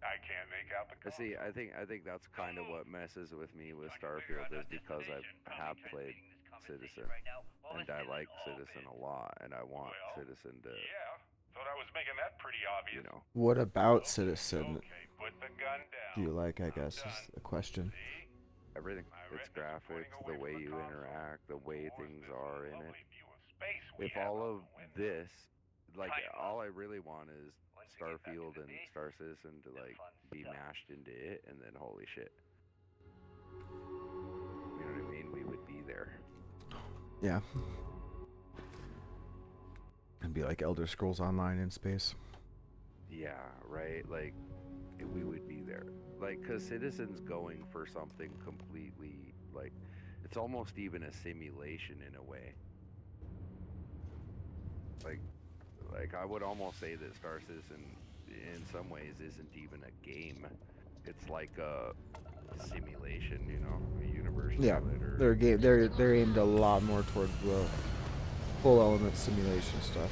I can't make out the See, console. I think that's Don't kind of move. what messes with me with I can figure out Starfield is that because I destination. Probably have played transmitting this conversation Citizen right now while and it's I in like Citizen orbit. a lot and I want Well, Citizen to, yeah. Thought I was making that pretty you obvious. know, What about Okay, Citizen okay. Put the gun do down. you like, I I'm guess, done. is the question. See? everything. My Its retina's pointing graphics, the away way from the you console. interact, the Of way course, things this are in it. lovely view of space we If have all out of the window. this, like Kinda. all I really want is Once we get back in Starfield the and base, Star Citizen to the like fun be stops. mashed into it and then holy shit. You know what I mean? We would be there. Yeah. And be like Elder Scrolls Online in space. Yeah, right? Like we would be there. Like cuz Citizen's going for something completely like it's almost even a simulation in a way. Like I would almost say that Star Citizen in some ways isn't even a game. It's like a simulation, you know, a universe Yeah, simulator. they're aimed a lot more towards the full element simulation stuff.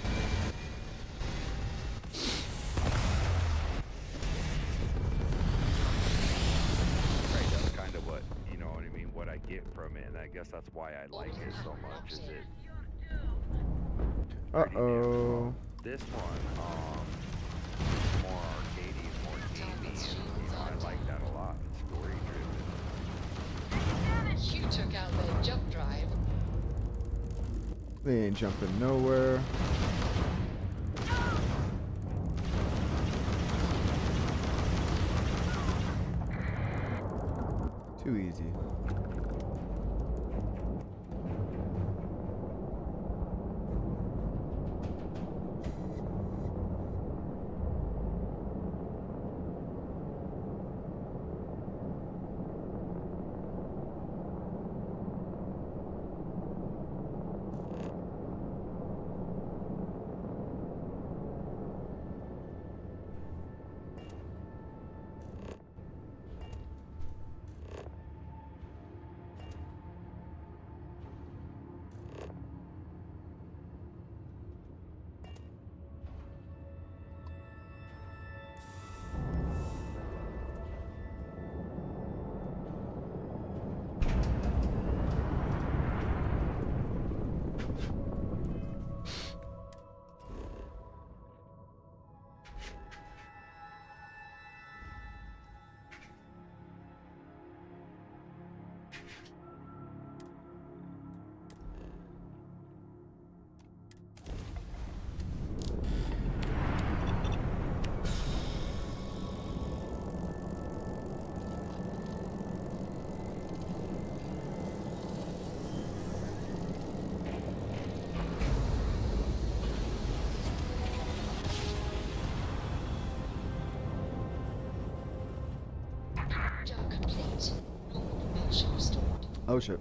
Right, that's kind of what, you know what I mean, what I get from it, and I guess that's why I like it so much, is it pretty damn Uh-oh. small. This one, is more arcadey, more gamey, and, you know, I like that a lot. It's story driven. You took out the jump drive. They ain't jumping nowhere. Too easy. Jump complete. Normal propulsion restored. Oh shit.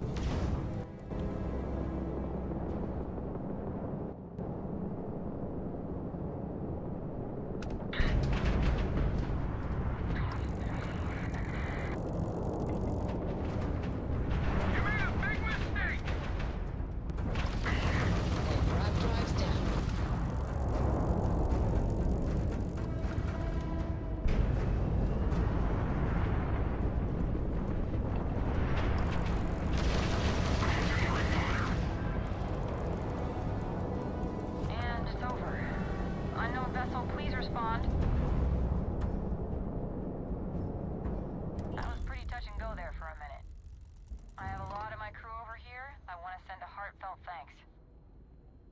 Drive drives down. And it's over. Unknown vessel, please respond. That was pretty touch and go there for a minute. I have a lot of my crew over here. I want to send a heartfelt thanks.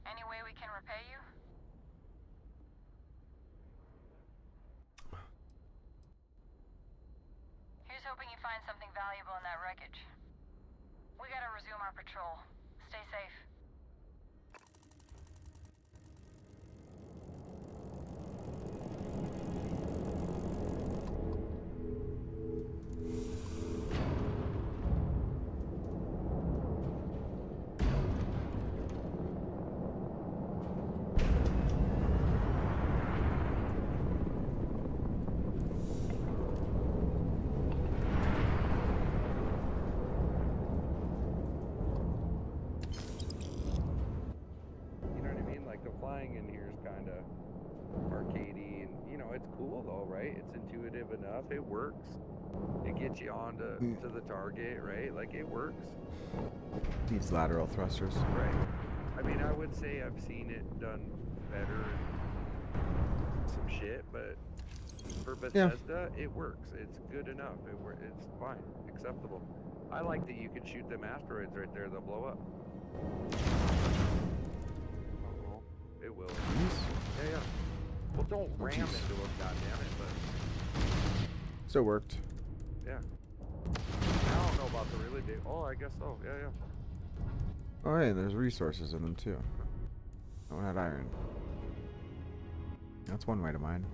Any way we can repay you? Here's hoping you find something valuable in that wreckage. We gotta resume our patrol. Stay safe. You know what I mean? Like the flying in here is kind of arcadey, and you know it's cool though, right? It's intuitive enough. It works. It gets you on to the target, right? Like it works. Needs lateral thrusters. Right. I mean, I would say I've seen it done better in some shit, but for Bethesda, it works. It's good enough. It's fine, acceptable. I like that you can shoot them asteroids right there. They'll blow up. Uh-oh. It will. Yeah, yeah. Well, don't ram into them, goddammit, but... So it worked. Yeah. I don't know about the really big... Oh, I guess so. Yeah, yeah. Oh, hey, there's resources in them, too. No one had iron. That's one way to mine.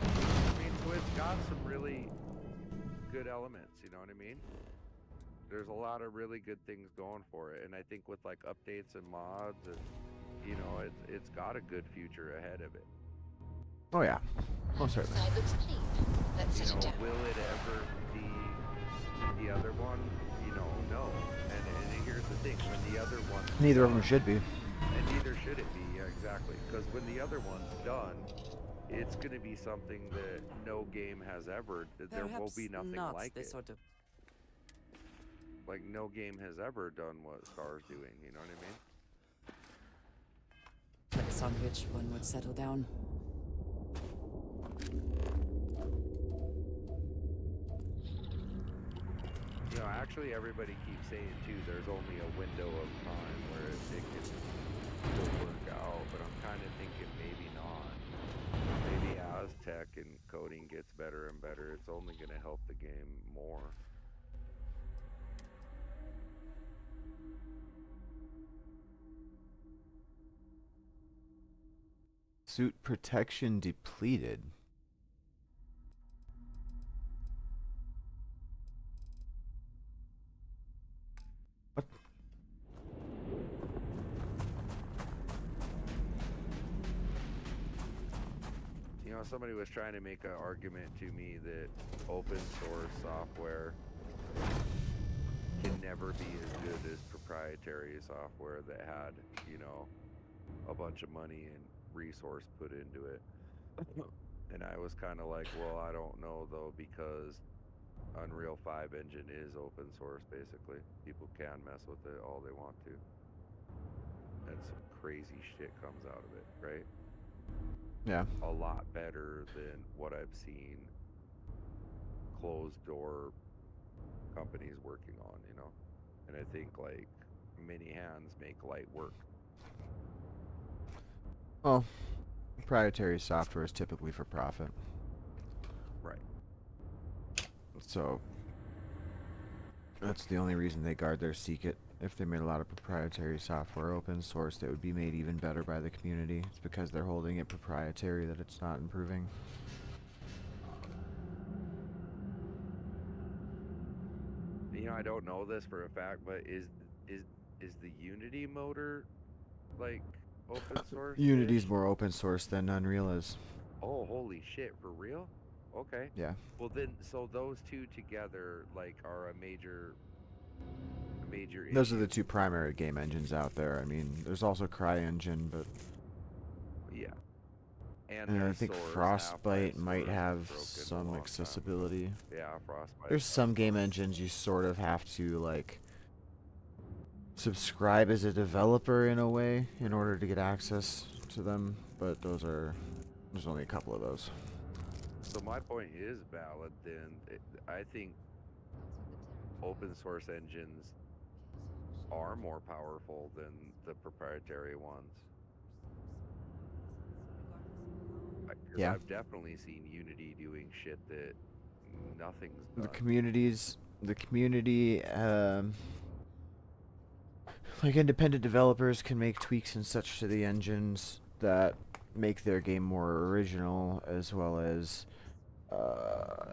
I mean, so it's got some really good elements, you know what I mean? There's a lot of really good things going for it, and I think with like updates and mods, and you know, it's got a good future ahead of it. Oh yeah, most certainly. Side looks clean. Let's set You it know, down. will it ever be the other one? You know, no. And here's the thing: when the other one, Neither of them should be. and neither should it be. Yeah, exactly. Because when the other one's done, it's going to be something that no game has ever. There will be nothing not like this it. sort of. Like no game has ever done what Star's doing. You know what I mean? Place on which one would settle down. You know, actually, everybody keeps saying too. There's only a window of time where it can still work out, but I'm kind of thinking maybe not. Maybe as tech and coding gets better and better, it's only going to help the game more. Suit protection depleted. What? You know, somebody was trying to make an argument to me that open source software can never be as good as proprietary software that had, you know, a bunch of money and resource put into it. And I was kind of like, well, I don't know though, because Unreal 5 engine is open source basically. People can mess with it all they want to. And some crazy shit comes out of it, right? Yeah. A lot better than what I've seen closed door companies working on, you know? And I think like many hands make light work. Well, proprietary software is typically for profit. Right. So that's the only reason they guard their secret. If they made a lot of proprietary software open source, that would be made even better by the community. It's because they're holding it proprietary that it's not improving. You know, I don't know this for a fact, but is the Unity motor like open source? Unity's more open source than Unreal is. Oh, holy shit, for real? Okay. Yeah. Well then, so those two together like are a major Those issue. are the two primary game engines out there. I mean, there's also CryEngine, but Yeah. and their I think source, Frostbite Half-Life might source have was broken a some long time accessibility. ago. Yeah, Frostbite. There's some game engines you sort of have to like subscribe as a developer in a way in order to get access to them, but there's only a couple of those. So my point is valid then. I think open source engines are more powerful than the proprietary ones. 'Cause Yeah. I've definitely seen Unity doing shit that nothing's done. The community, like independent developers can make tweaks and such to the engines that make their game more original, as well as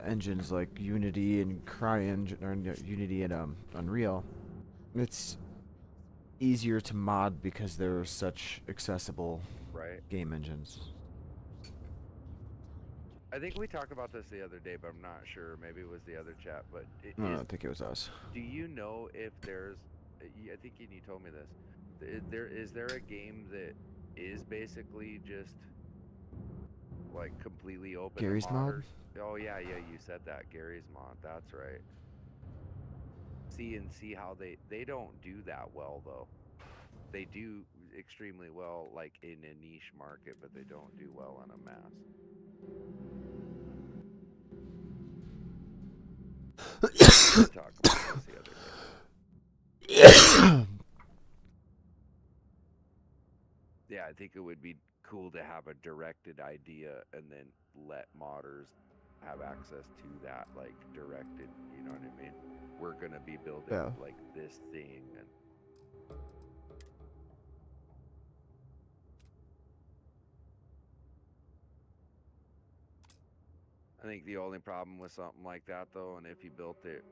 engines like Unity and CryEngine, or Unity and Unreal. It's easier to mod because they're such accessible Right. game engines. I think we talked about this the other day, but I'm not sure. Maybe it was the other chat. But No, I don't think it was us. do you know if there's I think you told me this. Is there a game that is basically just like completely open Gary's to mod? modders? Oh yeah, you said that, Gary's mod. That's right. See how they don't do that well though. They do extremely well like in a niche market, but they don't do well on a mass. We talked about this the other day. Yeah, I think it would be cool to have a directed idea and then let modders have access to that, like directed. You know what I mean? We're gonna be building Yeah. like this thing, and I think the only problem with something like that, though, and if you built it,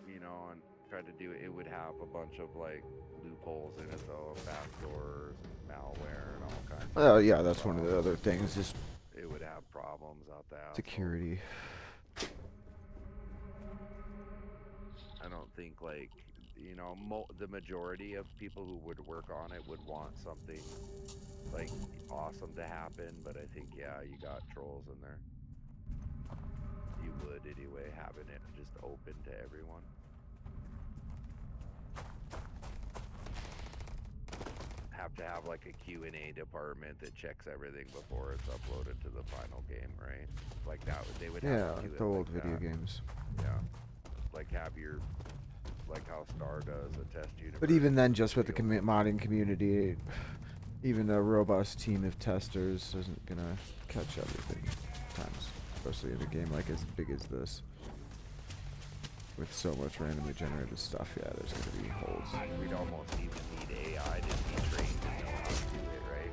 you know, and tried to do it, it would have a bunch of like loopholes in it, though, backdoors and malware and all kinds. Oh yeah, that's one of the other things. Just it would have problems out there. Security. I don't think like, you know, the majority of people who would work on it would want something like awesome to happen, but I think yeah, you got trolls in there. You would anyway, having it just open to everyone. Have to have like a Q&A department that checks everything before it's uploaded to the final game, right? Like that, they would have to do it the old like video that. games. Yeah, like have your, like how Star does a test universe. But even then, just with the modding community, even a robust team of testers isn't gonna catch everything times, especially in a game like as big as this. With so much randomly generated stuff, yeah, there's gonna be holes. We'd almost even need AI to be trained to know how to do it, right?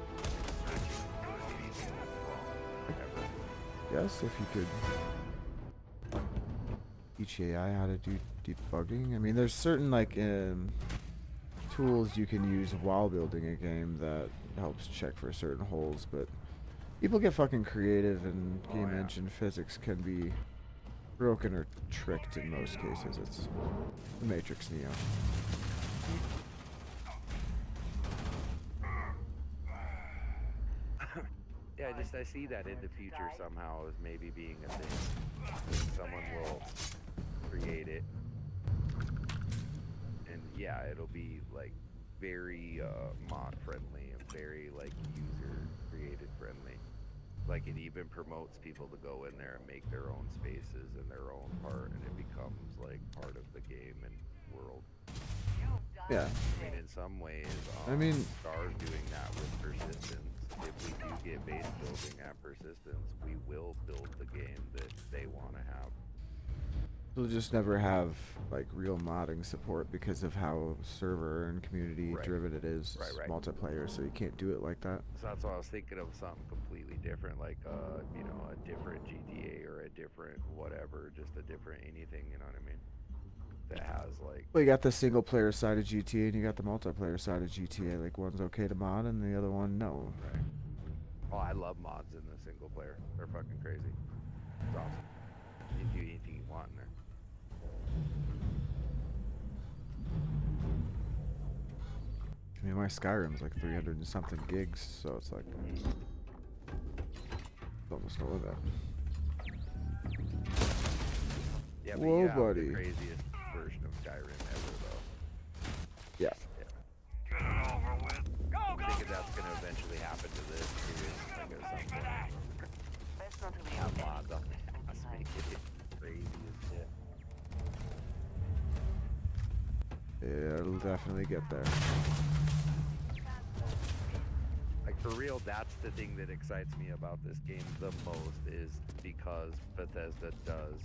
Searching for anything that's wrong, whatever. Yes, if you could teach AI how to do debugging. I mean, there's certain like tools you can use while building a game that helps check for certain holes, but people get fucking creative, and game engine physics can be broken or tricked in most cases. It's the Matrix Neo. Yeah, I see that in the future somehow as maybe being a thing. Someone will create it, and yeah, it'll be like very mod friendly and very like user created friendly. Like it even promotes people to go in there and make their own spaces and their own part, and it becomes like part of the game and world. Yeah. I mean, in some ways, Star's doing that with persistence. If we do get base building at persistence, we will build the game that they want to have. We'll just never have like real modding support because of how server and community driven it is. Right. Multiplayer, so you can't do it like that. So that's why I was thinking of something completely different, like you know, a different GTA or a different whatever, just a different anything, you know what I mean? That has like, Well, you got the single player side of GTA and you got the multiplayer side of GTA. Like one's okay to mod and the other one no. Right. Oh, I love mods in the single player. They're fucking crazy. It's awesome. You can do anything you want in there. I mean, my Skyrim's like 300 and something gigs, so it's like almost all of that. Yeah, but whoa, you have buddy. the craziest version of Skyrim ever, though. Yeah. Get it over with. Go, I'm go, thinking go. that's gonna eventually happen to this too. Like at some point. Let's go to the Have mods on the ass, make it crazy as shit. Yeah, it'll definitely get there. Like for real, that's the thing that excites me about this game the most, is because Bethesda does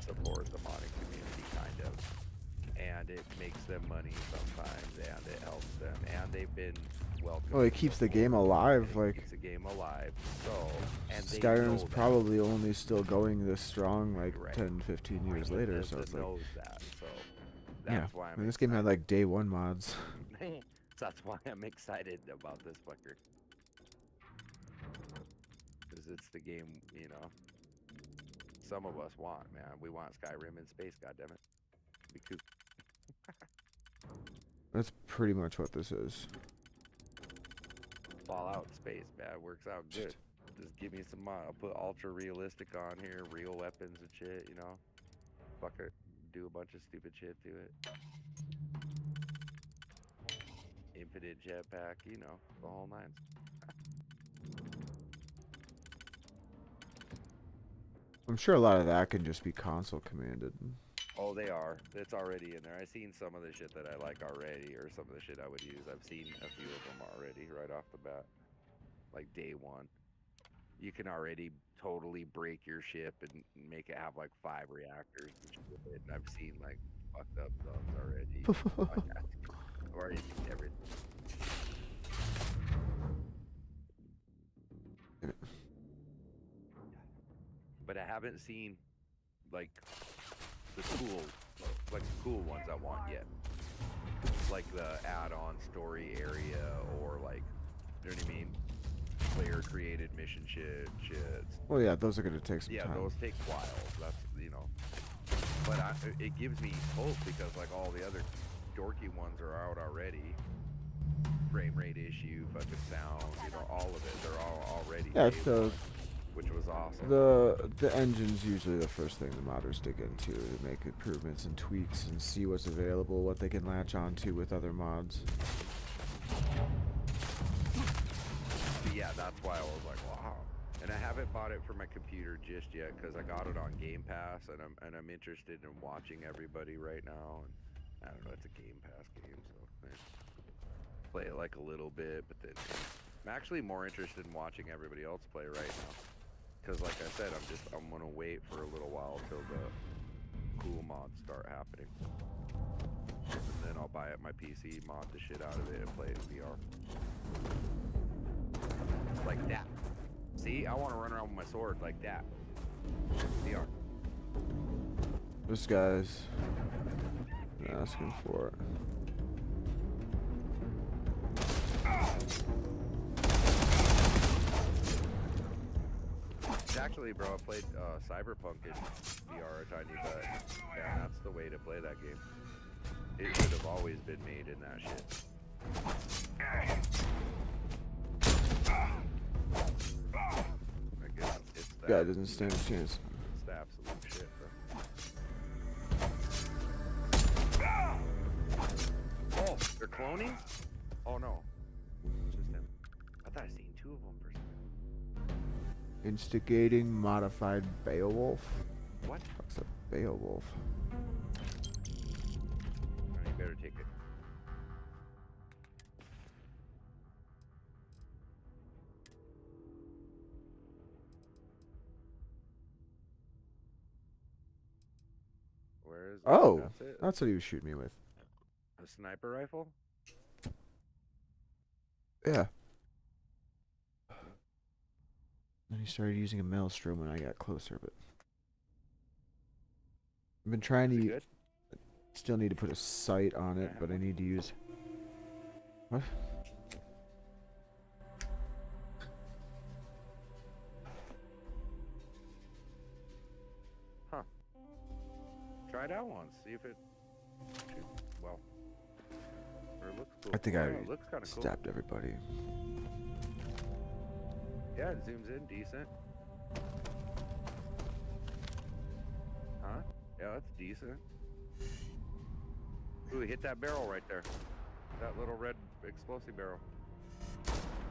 support the modding community, kind of, and it makes them money sometimes, and it helps them, and they've been welcome. Well, it keeps the game alive. Like keeps the game alive. So, and they Skyrim's know that. probably only still going this strong like Right. 10, 15 years later. So Bethesda it's like, knows that. So yeah. that's why I mean, this game had like day one mods. That's why I'm excited about this fucker. Because it's the game, you know, some of us want, man. We want Skyrim in space, goddammit. Be cool. That's pretty much what this is. Fallout space, man, works out good. Just give me some mod. I'll put ultra realistic on here, real weapons and shit, you know. Fuck it. Do a bunch of stupid shit to it. Infinite jetpack, you know, the whole nines. I'm sure a lot of that can just be console commanded. Oh, they are. It's already in there. I've seen some of the shit that I like already, or some of the shit I would use. I've seen a few of them already right off the bat. Like day one. You can already totally break your ship and make it have like 5 reactors and shit. And I've seen like fucked up stuff already. I've already seen everything. But I haven't seen like the cool ones I want yet. Like the add-on story area, or like, you know what I mean? Player created mission shit. Well, yeah, those are gonna take some time. Yeah, those take a while. That's, you know. But it gives me hope, because like all the other dorky ones are out already. Frame rate issue, fucking sound, you know, all of it. They're all already. Yeah, which was awesome. The engine's usually the first thing the modders dig into to make improvements and tweaks and see what's available, what they can latch onto with other mods. But yeah, that's why I was like, wow. And I haven't bought it for my computer just yet, because I got it on Game Pass, and I'm interested in watching everybody right now. And I don't know, it's a Game Pass game, so play it like a little bit, but then I'm actually more interested in watching everybody else play right now. Because like I said, I'm gonna wait for a little while till the cool mods start happening. And then I'll buy up my PC, mod the shit out of it, and play it in VR. Like that. See, I want to run around with my sword like that. VR. This guy's asking for it. Actually, bro, I played Cyberpunk in VR a tiny bit, and that's the way to play that game. It should have always been made in that shit. Again, it's that, Guy doesn't stand a chance. It's the absolute shit, bro. Oh, they're cloning? Oh no, it's just him. I thought I seen 2 of them for some reason. Instigating modified Beowulf. What? What's a Beowulf? Oh, you better take it. Where is it? Oh, That's it? that's what he was shooting me with. A sniper rifle? Yeah. Then he started using a maelstrom when I got closer, but I've been trying Is it to. good? Still need to put a sight on it, but I need to use. What? Huh. Try it out once. See if it. Well. Or it looks cool. I think Oh, I yeah, it looks kind of cool. stabbed everybody. Yeah, it zooms in decent. Huh? Yeah, that's decent. Ooh, hit that barrel right there. That little red explosive barrel.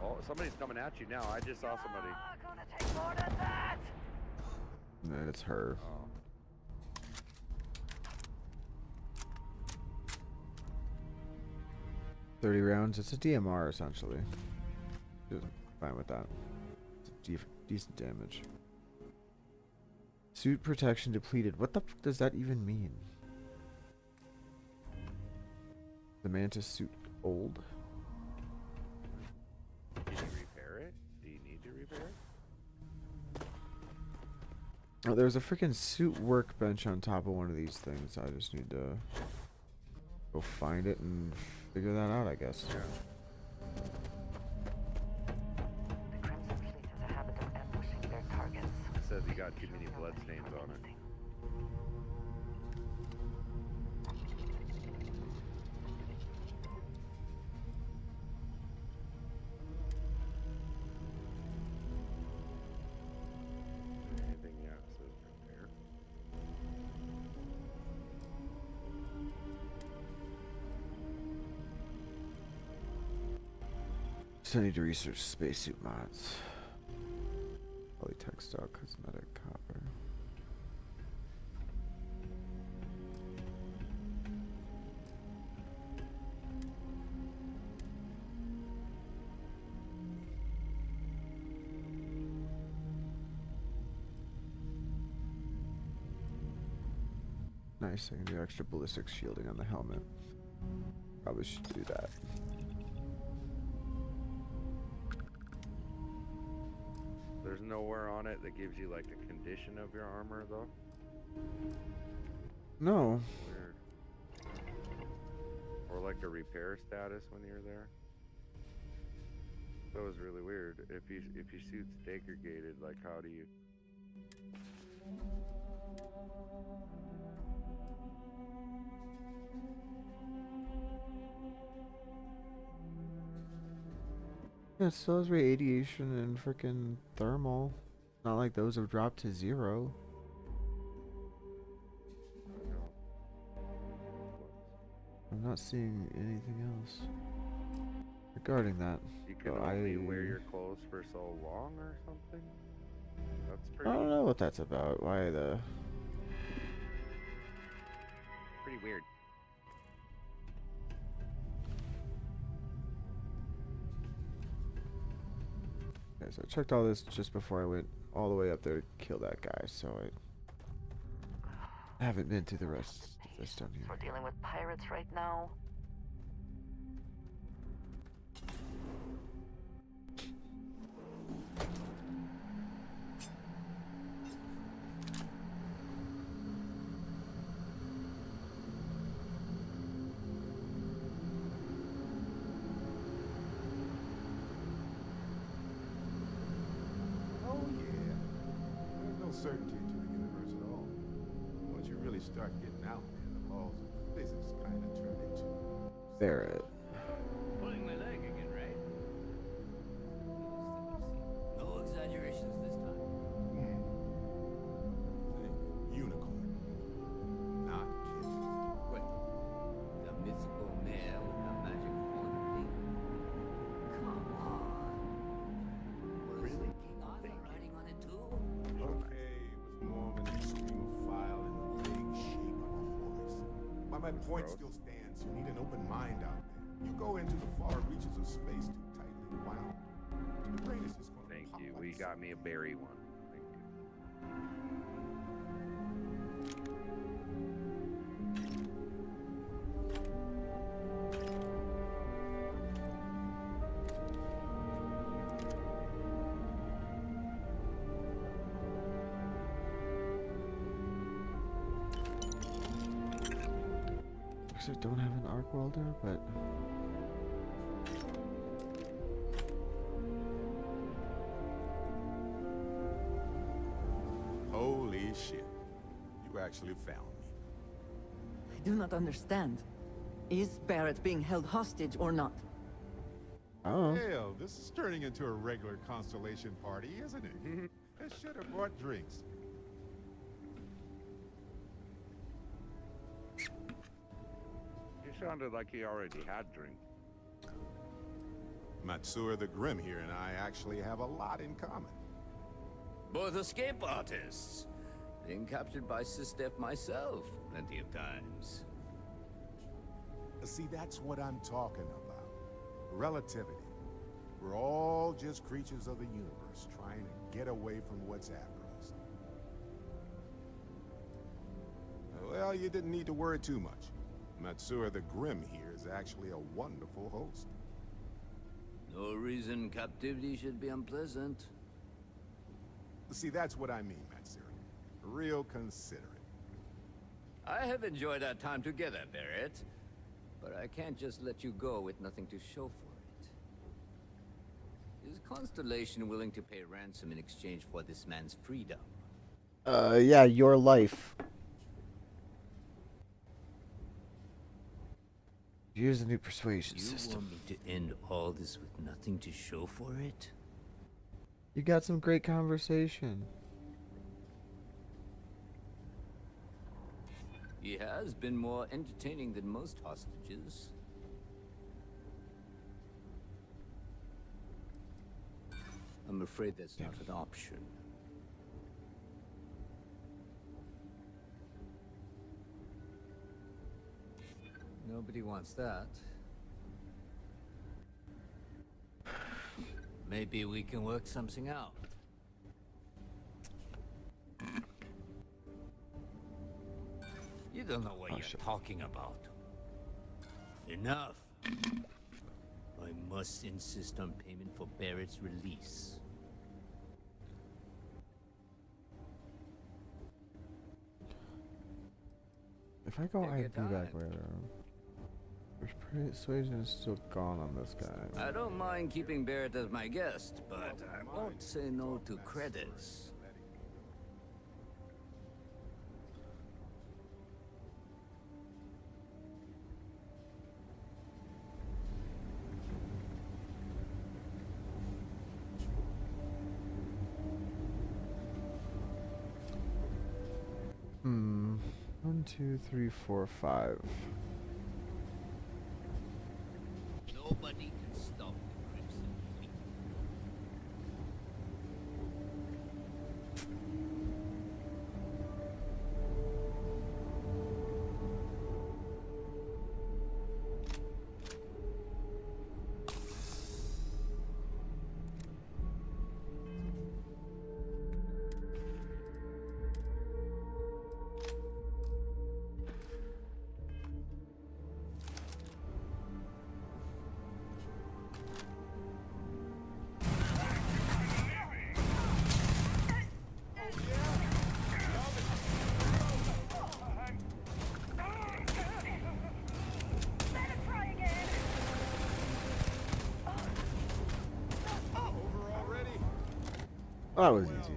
Oh, somebody's coming at you now. I just saw somebody. Gonna take more than that. And then it's her. Oh. $30 rounds. It's a DMR essentially. Fine with that. It's decent damage. Suit protection depleted. What the fuck does that even mean? The Mantis suit old? Did you repair it? Do you need to repair it? Oh, there's a freaking suit workbench on top of one of these things. I just need to go find it and figure that out, I guess. Yeah. The Crimson Fleet has a habit of ambushing their targets. It says you got too many blood stains on it. Still need to research spacesuit mods. Polytextile cosmetic copper. Nice, I can do extra ballistic shielding on the helmet. Probably should do that. There's nowhere on it that gives you like a condition of your armor though. No. Weird. Or like a repair status when you're there. That was really weird. If your suit's degraded, like how do you? Yeah, it still has radiation and frickin' thermal. Not like those have dropped to 0. I'm not seeing anything else regarding that. You can only wear your clothes for so long or something? That's I pretty don't know what that's about. Why the... pretty weird. Okay, so I checked all this just before I went all the way up there to kill that guy, so I haven't been to the rest of this down here. We're dealing with pirates right now. Oh yeah. There's no certainty to the universe at all. Once you really start getting out there, the laws of physics kind of turn into... Barrett. Pulling my leg again, right? No exaggerations this time. Think unicorn. Not kidding. What? The mythical mare with the magic horn thing? Come on. Was Really? King Arthur riding on it too? Okay, it was more of an extremophile in the big shape of a horse. But my point still stands. You need an open mind out there. You go into the far reaches of space too tightly wound. The brain is just going to Thank pop you. like We a got me a berry one. Thank you. I don't have an arc welder, but Holy shit. You actually found me. I do not understand. Is Barrett being held hostage or not? oh, Hell, this is turning into a regular constellation party, isn't it? I should have brought drinks. You sounded like he already had drink. Matsura the Grim here and I actually have a lot in common. Both escape artists. Being captured by Sistef myself plenty of times. See, that's what I'm talking about. Relativity. We're all just creatures of the universe trying to get away from what's after us. Well, you didn't need to worry too much. Matsura the Grim here is actually a wonderful host. No reason captivity should be unpleasant. See, that's what I mean, Matsura. Real considerate. I have enjoyed our time together, Barrett. But I can't just let you go with nothing to show for it. Is Constellation willing to pay ransom in exchange for this man's freedom? yeah, your life. Use the new persuasion You system. want me to end all this with nothing to show for it? You got some great conversation. He has been more entertaining than most hostages. I'm afraid that's not an option. Nobody wants that. Maybe we can work something out. You don't know what you're talking about. Enough. I must insist on payment for Barrett's release. If I go Take your IP back time. later, persuasion is still gone on this guy. I don't mind keeping Barrett as my guest, but I won't say no to credits. Hmm. 1, 2, 3, 4, 5. Nobody can stop the Crimson Fleet. That was easy.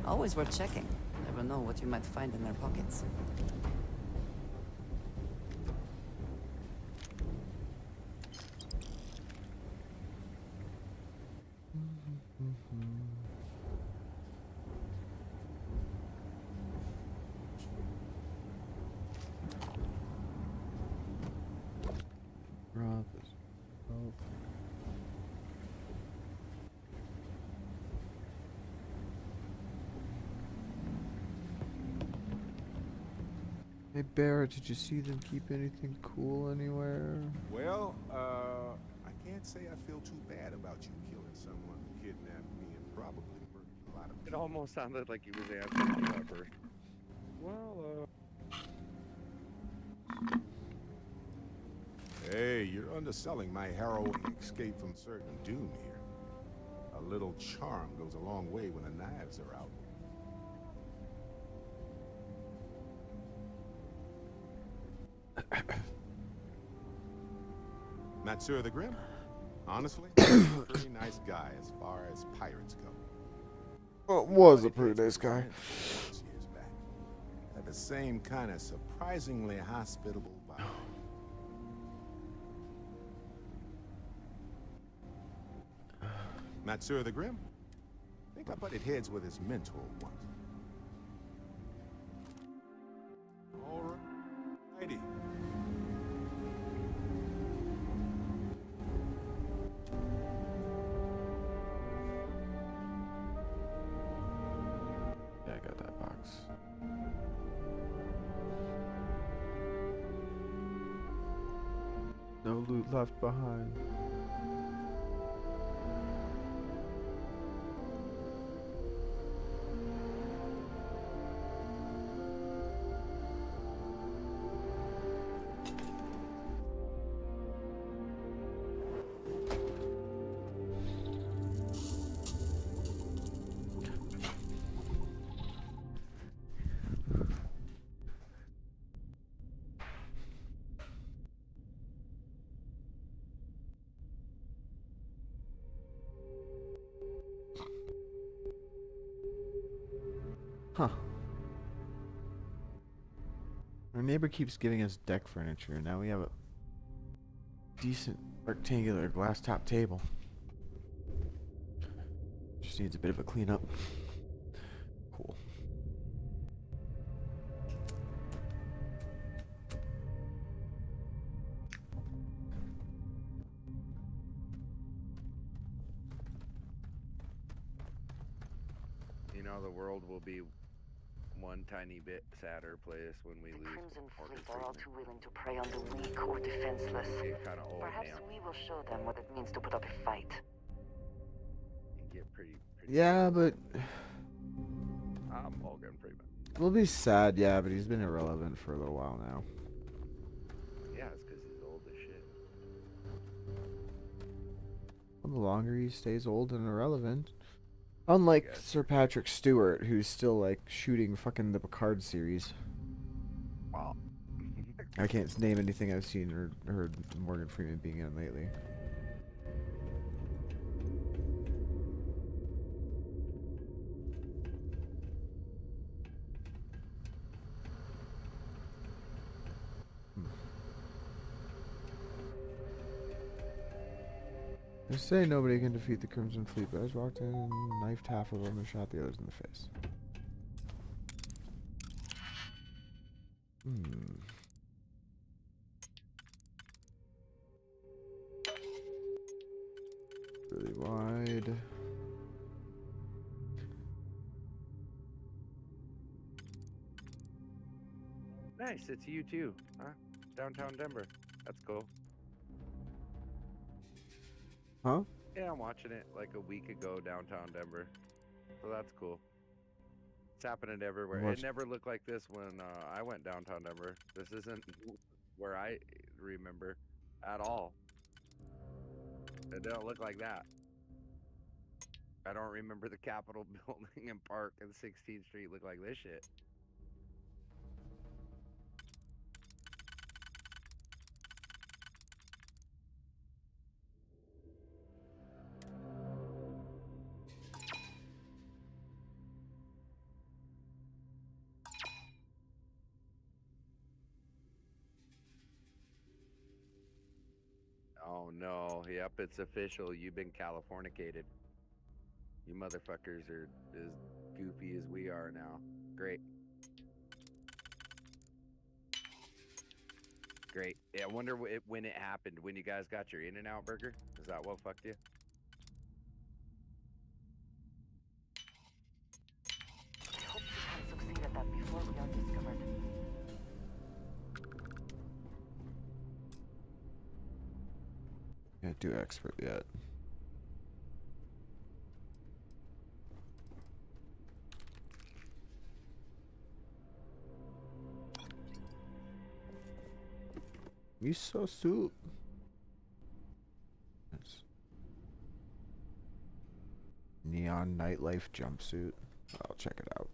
Always worth checking. Never know what you might find in their pockets. Rob is broke. Hey Barrett, did you see them keep anything cool anywhere? Well, I can't say I feel too bad about you killing someone who kidnapped me and probably murdered a lot of It people. almost sounded like he was answering you at first. Well, Hey, you're underselling my harrowing escape from certain doom here. A little charm goes a long way when the knives are out. Matsur the Grim? Honestly, he's a pretty nice guy as far as pirates go. Well, it was a pretty nice guy. Years back. Had the same kind of surprisingly hospitable vibe. Matsur the Grim? I think I butted heads with his mentor once. Alrighty. Yeah, I got that box. No loot left behind. Huh. Our neighbor keeps giving us deck furniture. Now we have a decent rectangular glass top table. Just needs a bit of a cleanup. Cool. know, the world will be one tiny bit sadder place when we The lose Crimson organ Fleet are all treatment. too willing to prey on the weak or defenseless. Get kind of old Perhaps now. we will show them what it means to put up a fight. And get pretty Yeah, but Morgan Freeman. we'll be sad, yeah, but he's been irrelevant for a little while now. Yeah, it's because he's old as shit. Well, the longer he stays old and irrelevant. Unlike Yes. Sir Patrick Stewart, who's still, like, shooting fucking the Picard series. Wow. I can't name anything I've seen or heard Morgan Freeman being in lately. They say nobody can defeat the Crimson Fleet, but I just walked in and knifed half of them and shot the others in the face. Really wide. Nice, it's you too, huh? Downtown Denver. That's cool. Huh? Yeah, I'm watching it like a week ago, downtown Denver. So that's cool. It's happening everywhere. Watch- It never looked like this when I went downtown Denver. This isn't where I remember at all. It don't look like that. I don't remember the Capitol building and park and 16th Street look like this shit. Oh no, yep, it's official. You've been Californicated. You motherfuckers are as goofy as we are now. Great. Great. Yeah, I wonder when it happened. When you guys got your In-N-Out burger? Is that what fucked you? I hope we can succeed at that before we are discovered. Can't do expert yet. Miso soup. Nice. Neon nightlife jumpsuit. I'll check it out.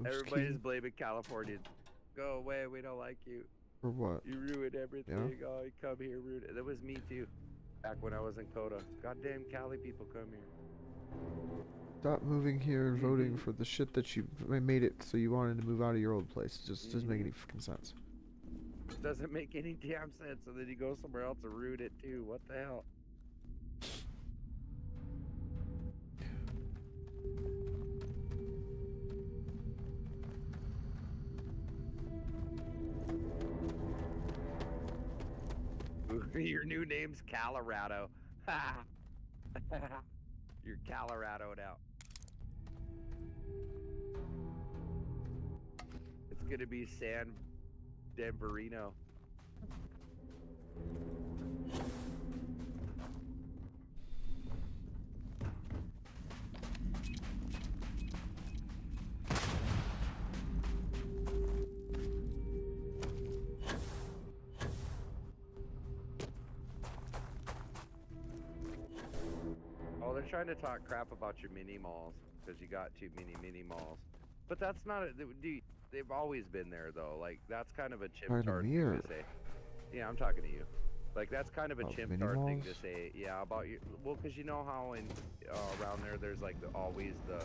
Everybody's blaming Californians. Go away, we don't like you. For what? You ruined everything. Oh, you come here, ruined it. That was me too. Back when I was in Coda. Goddamn Cali people come here. Stop moving here and voting for the shit that you made it so you wanted to move out of your old place. It just doesn't make any fucking sense. It doesn't make any damn sense. And then you go somewhere else and ruin it too. What the hell? Your new name's Colorado. You're Colorado'd out. It's gonna be San Denverino. they're trying to talk crap about your mini malls because you got too many mini malls. But that's not dude, they've always been there though. Like that's kind of a chimp Pardon tart me, thing or- to say. Yeah, I'm talking to you. Like that's kind of a About chimp mini tart thing malls? to say. Yeah, about you. Well, because you know how in around there's like always the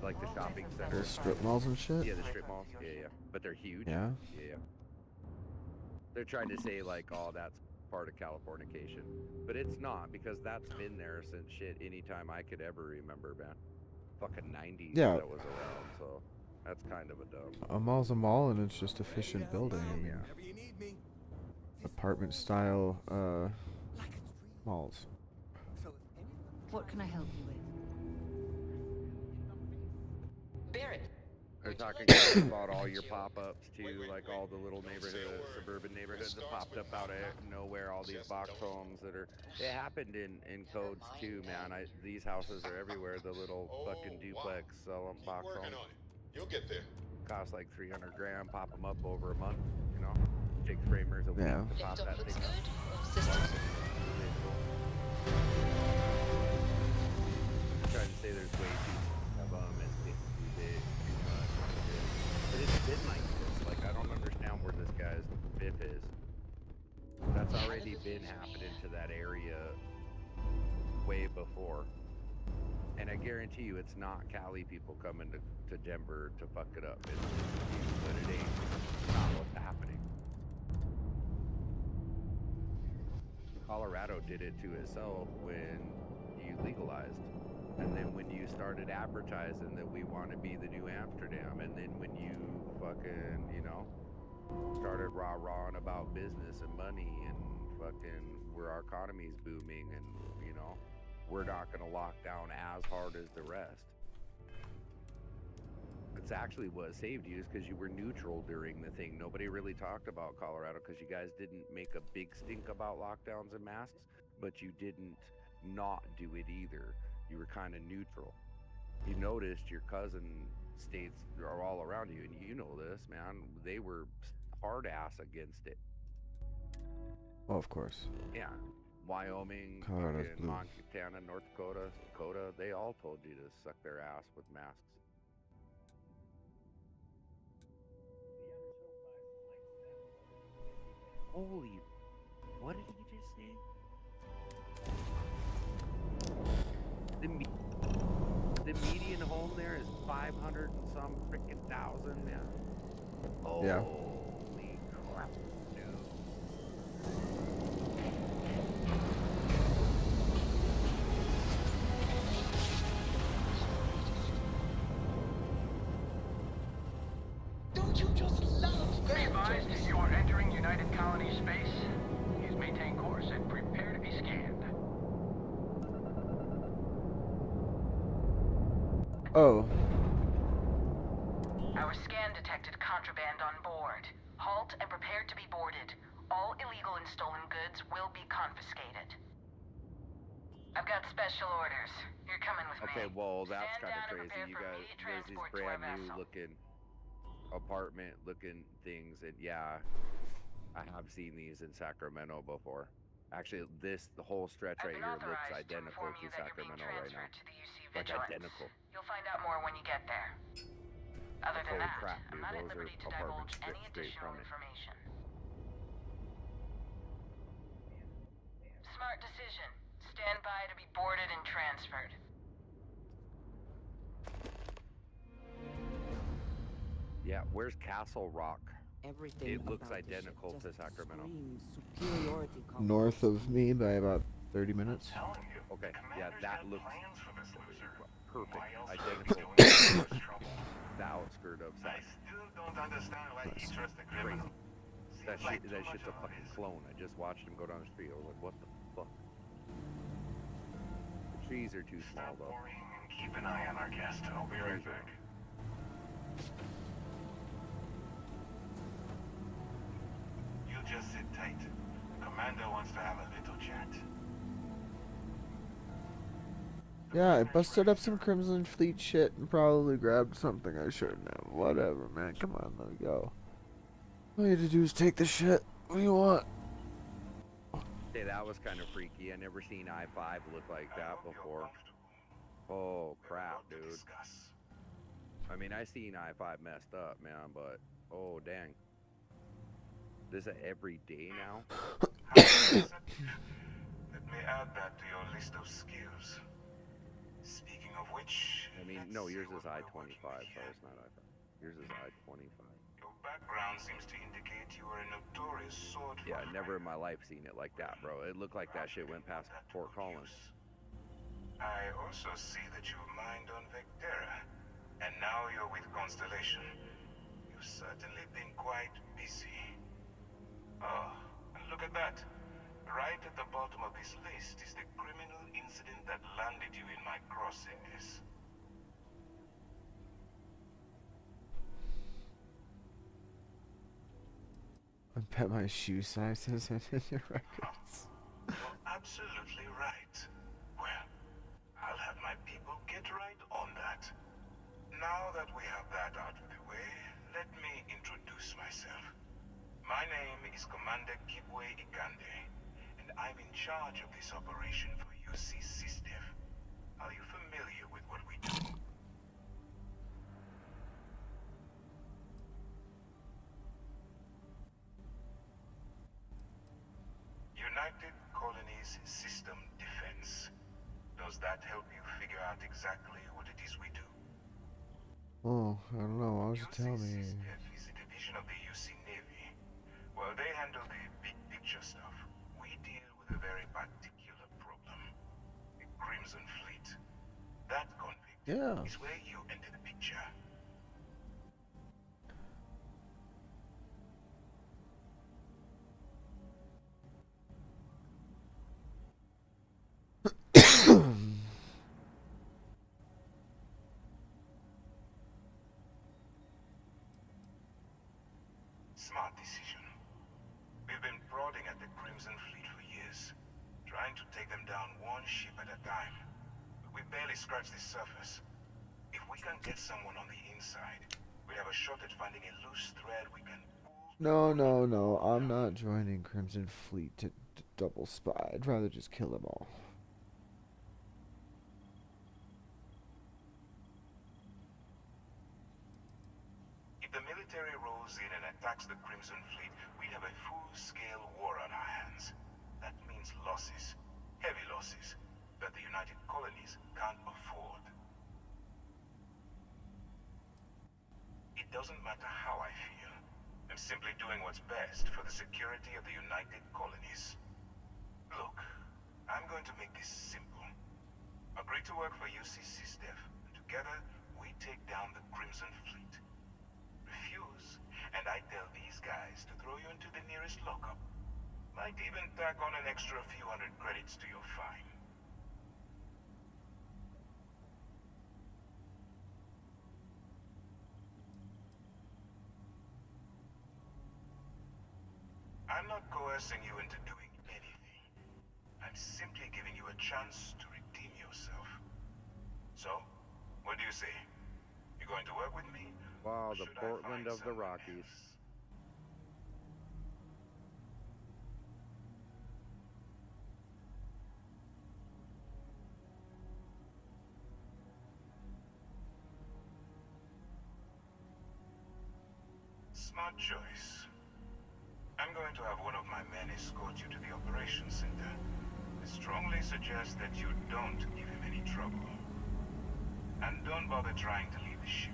like the shopping The centers. strip malls and shit? Yeah, the strip malls. Yeah. But they're huge. Yeah. Yeah. They're trying to say like, oh, that's part of Californication, but it's not because that's been there since shit anytime I could ever remember, man. Fucking 90s Yeah. that was around, so that's kind of a dumb. A mall's a mall, and it's just efficient building. I mean, Whenever you need me. apartment style malls. What can I help you with? Barrett, They're talking about all your pop-ups too, like all the little neighborhoods, suburban neighborhoods that popped up out of nowhere. All these box homes that are. It happened in codes too, man. These houses are everywhere. The little fucking duplex box homes. You'll get there. Cost like 300 grand. Pop them up over a month. You know, Jake framers a week Yeah. to pop laptop that looks thing good. up. Or systems? Trying to say there's way too many of them. It's getting too big, too much. But it's been like this. Like I don't understand where this guy's biff is. That's already been happening to that area way before. And I guarantee you it's not Cali people coming to Denver to fuck it up. It's but it ain't not what's happening. Colorado did it to itself when you legalized. And then when you started advertising that we want to be the new Amsterdam, and then when you fucking, you know, started rah-rahing about business and money and fucking where our economy's booming and, you know, we're not going to lock down as hard as the rest. It's actually what saved you is because you were neutral during the thing. Nobody really talked about Colorado because you guys didn't make a big stink about lockdowns and masks, but you didn't not do it either. You were kind of neutral. You noticed your cousin states are all around you, and you know this, man. They were hard ass against it. Well, of course. Yeah. Wyoming, Colorado's fucking blue. Montana, North Dakota, they all told you to suck their ass with masks. Holy, what did he just say? The median home there is 500 and some freaking thousand, man. Yeah. Holy crap, dude. Don't you just love Be Vengeance? advised, you are entering United Colony space. Please maintain course and prepare to be scanned. Oh. Our scan detected contraband on board. Halt and prepare to be boarded. All illegal and stolen goods will be confiscated. I've got special orders. You're coming with me. Okay, well, that's Stand kind of down and crazy. prepare You for guys, immediate there's these transport to our brand new vessel. looking apartment looking things, and yeah, I have seen these in Sacramento before. Actually, the whole stretch I've right been here looks authorized to identical inform to you that you're being Sacramento right now. transferred to the UC Like Vigilance. identical. You'll find out more when you get there. Other than Holy that, crap, I'm dude, not at those are liberty to apartments divulge any straight additional from it. information. Smart decision. Stand by to be boarded and transferred. Yeah, where's Castle Rock? Everything It looks about this ship identical to just Sacramento. screams superiority North complex. of me by about 30 minutes. Okay, yeah, that looks perfect, Miles identical. going through much trouble. The outskirt of I Sac. still don't understand why he Nice. trusts the Crazy. criminal. That Seems like shit, too that much shit's a of fucking his. clone. I just watched him go down the street. I was like, what the fuck? The trees are too small Stop though. worrying and keep an eye on our guest. I'll be right back. You just sit tight. Commander wants to have a little chat. Yeah, I busted up some Crimson Fleet shit and probably grabbed something I shouldn't have. Whatever, man. Come on, let me go. All you had to do is take the shit. What do you want? Hey, that was kind of freaky. I never seen i5 look like that before. Oh crap, dude. I mean, I seen i5 messed up, man, but oh dang. This is every day now. Let me add that to your list of skills. Speaking of which, I mean, no, yours is i25, sorry, it's not i5. Yours is i25. your background seems to indicate you are a notorious sword Yeah, fighter. never in my life seen it like that, bro. It looked like that shit went past Fort Collins. I also see that you mined on Vectera, and now you're with Constellation. You've certainly been quite busy. Oh, and look at that. Right at the bottom of this list is the criminal incident that landed you in my crosshairs. I bet my shoe size is in your records. You're absolutely right. Well, I'll have my people get right on that. Now that we have that out of the way, let me introduce myself. My name is Commander Kibwe Ikande, and I'm in charge of this operation for UC SysDev. Are you familiar with what we do? United Colonies System Defense. Does that help you figure out exactly what it is we do? Oh, I don't know. Why would you tell me? SysDev is a division of the UC Navy. Well, they handle the big picture stuff. We deal with a very particular problem. The Crimson Fleet. That conflict is where you enter the picture. Smart decision. We've been prodding at the Crimson Fleet for years, trying to take them down one ship at a time. But we barely scratched the surface. If we can get someone on the inside, we have a shot at finding a loose thread we can pull. No, no, no. I'm not joining Crimson Fleet to double spy. I'd rather just kill them all. If the military rolls in and attacks the Crimson Fleet, we'd have a full-scale war on our hands. That means losses. Heavy losses. That the United Colonies can't afford. It doesn't matter how I feel. I'm simply doing what's best for the security of the United Colonies. Look, I'm going to make this simple. Agree to work for UC SysDev, and together we take down the Crimson Fleet. Refuse, and I tell these guys to throw you into the nearest lockup. Might even tack on an extra few hundred credits to your fine. I'm not coercing you into doing anything. I'm simply giving you a chance to redeem yourself. So, what do you say? You going to work with me? Wow, the Portland of the Rockies. Smart choice. I'm going to have one of my men escort you to the operations center. I strongly suggest that you don't give him any trouble. And don't bother trying to leave the ship.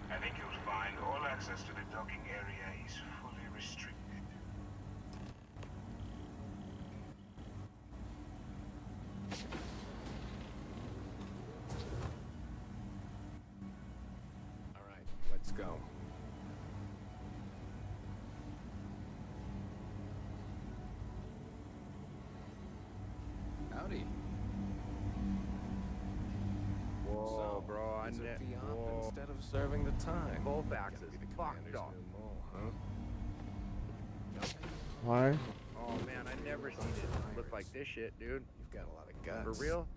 I think you'll find all access to the docking area is fully restricted. All right, let's go. Howdy. Whoa, bro, I Is it net. the op Whoa. instead of serving the time? Both Gotta axes. be the Fucked commander's up. new mole, huh? Why? Oh man, I never seen it look like this shit, dude. You've got a lot of guts. For real?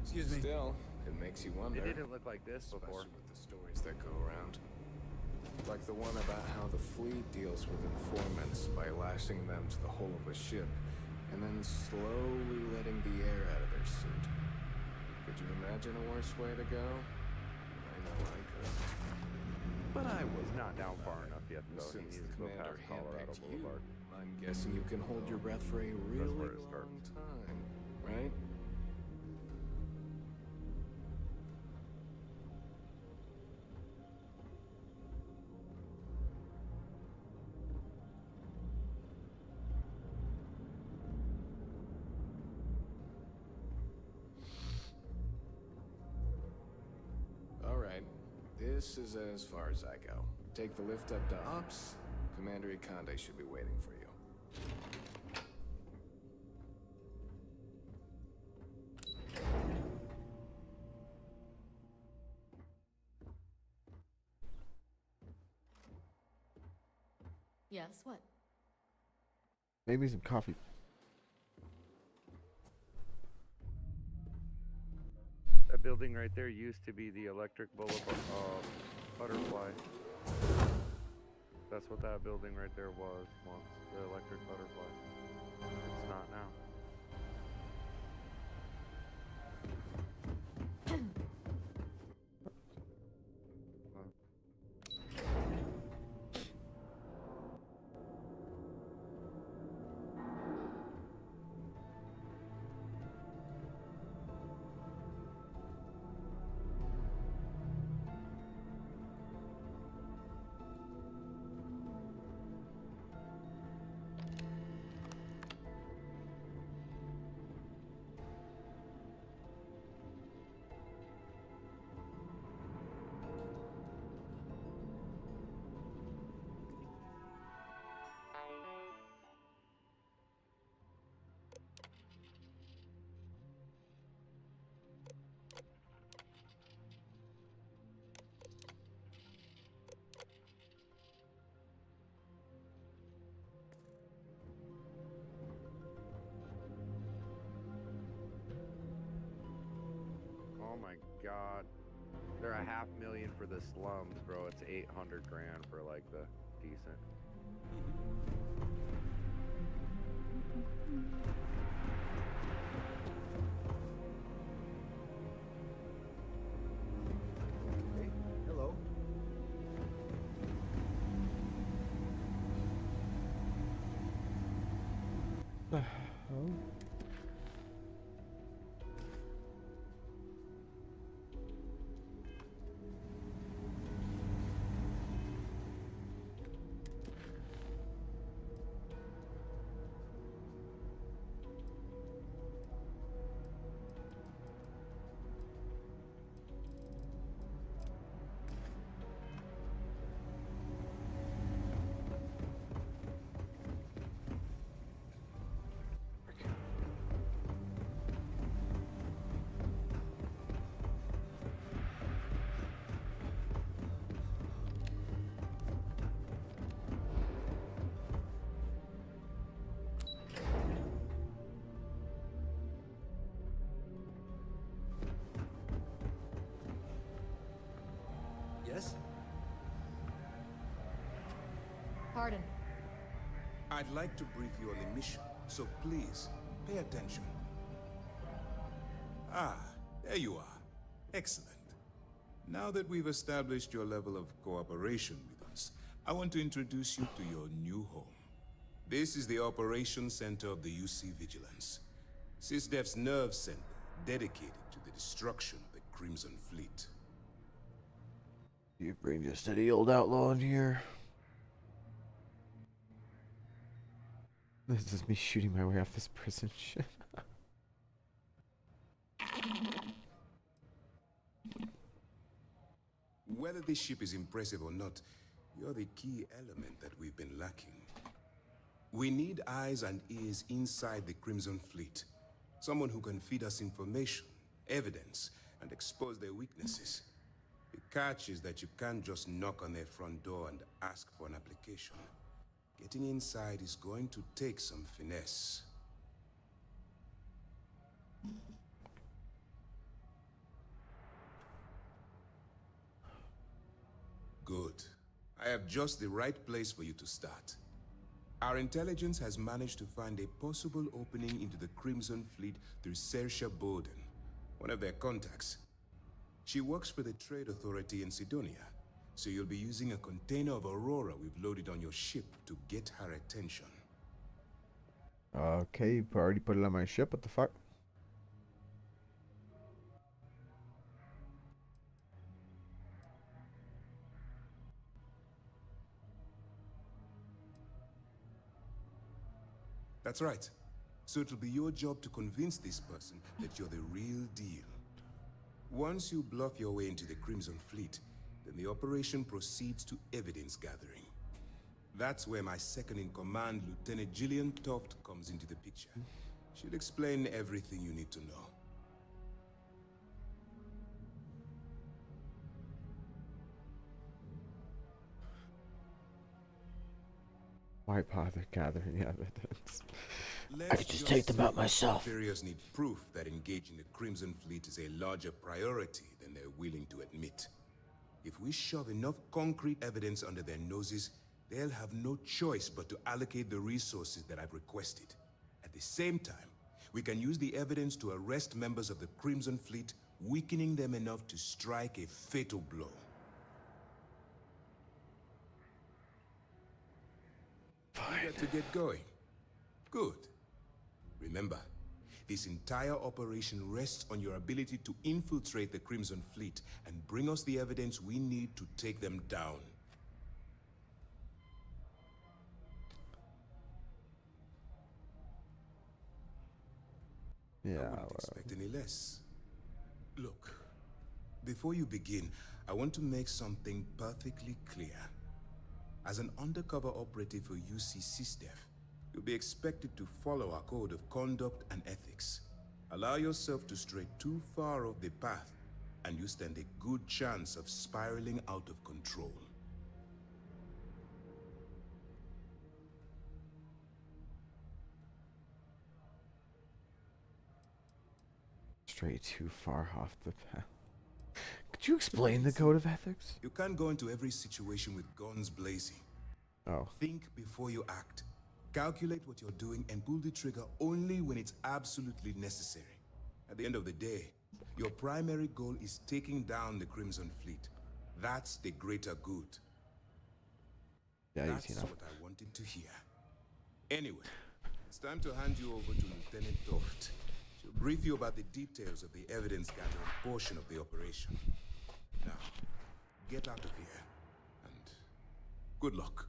Excuse me. Still, it makes you wonder. It didn't look like this before. Especially with the stories that go around. Like the one about how the fleet deals with informants by lashing them to the hull of a ship and then slowly letting the air out of their suit. Could you imagine a worse way to go? I know I could. But I was Not down far enough yet, though. He Since needs the to go commander past Colorado handpicked you, Boulevard. I'm guessing you can hold your breath for a really where it long starts. time, right? All right, this is as far as I go. Take the lift up to Ops. Commander Ikande should be waiting for you. Yes, what? Maybe some coffee. That building right there used to be the electric butterfly. That's what that building right there was once, the electric butterfly. It's not now. Oh my god. They're $500,000 for the slums, bro. It's 800 grand for like the decent. Okay, hello. Yes? Pardon. I'd like to brief you on the mission, so please, pay attention. Ah, there you are. Excellent. Now that we've established your level of cooperation with us, I want to introduce you to your new home. This is the Operations Center of the UC Vigilance. SysDef's nerve center, dedicated to the destruction of the Crimson Fleet. You bring just any old outlaw in here. This is me shooting my way off this prison ship. Whether this ship is impressive or not, you're the key element that we've been lacking. We need eyes and ears inside the Crimson Fleet. Someone who can feed us information, evidence, and expose their weaknesses. The catch is that you can't just knock on their front door and ask for an application. Getting inside is going to take some finesse. Good. I have just the right place for you to start. Our intelligence has managed to find a possible opening into the Crimson Fleet through Saoirse Bowden, one of their contacts. She works for the Trade Authority in Sidonia, so you'll be using a container of Aurora we've loaded on your ship to get her attention. Okay, you already put it on my ship. What the fuck? That's right. So it'll be your job to convince this person that you're the real deal. Once you bluff your way into the Crimson Fleet, then the operation proceeds to evidence gathering. That's where my second-in-command, Lieutenant Gillian Toft, comes into the picture. She'll explain everything you need to know. Why bother gathering evidence? I could just take them out myself. Superiors need proof that engaging the Crimson Fleet is a larger priority than they're willing to admit. If we shove enough concrete evidence under their noses, they'll have no choice but to allocate the resources that I've requested. At the same time, we can use the evidence to arrest members of the Crimson Fleet, weakening them enough to strike a fatal blow. Eager to get going? Good. Remember, this entire operation rests on your ability to infiltrate the Crimson Fleet and bring us the evidence we need to take them down. Yeah, I wouldn't expect any less. Look, before you begin, I want to make something perfectly clear. As an undercover operative for UC SysDef, you'll be expected to follow our code of conduct and ethics. Allow yourself to stray too far off the path, and you stand a good chance of spiraling out of control. Stray too far off the path. Could you explain the code of ethics? You can't go into every situation with guns blazing. Oh. Think before you act. Calculate what you're doing and pull the trigger only when it's absolutely necessary. At the end of the day, your primary goal is taking down the Crimson Fleet. That's the greater good. Yeah, that's easy enough. what I wanted to hear. Anyway, it's time to hand you over to Lieutenant Toft. She'll brief you about the details of the evidence-gathering portion of the operation. Now, get out of here, and good luck.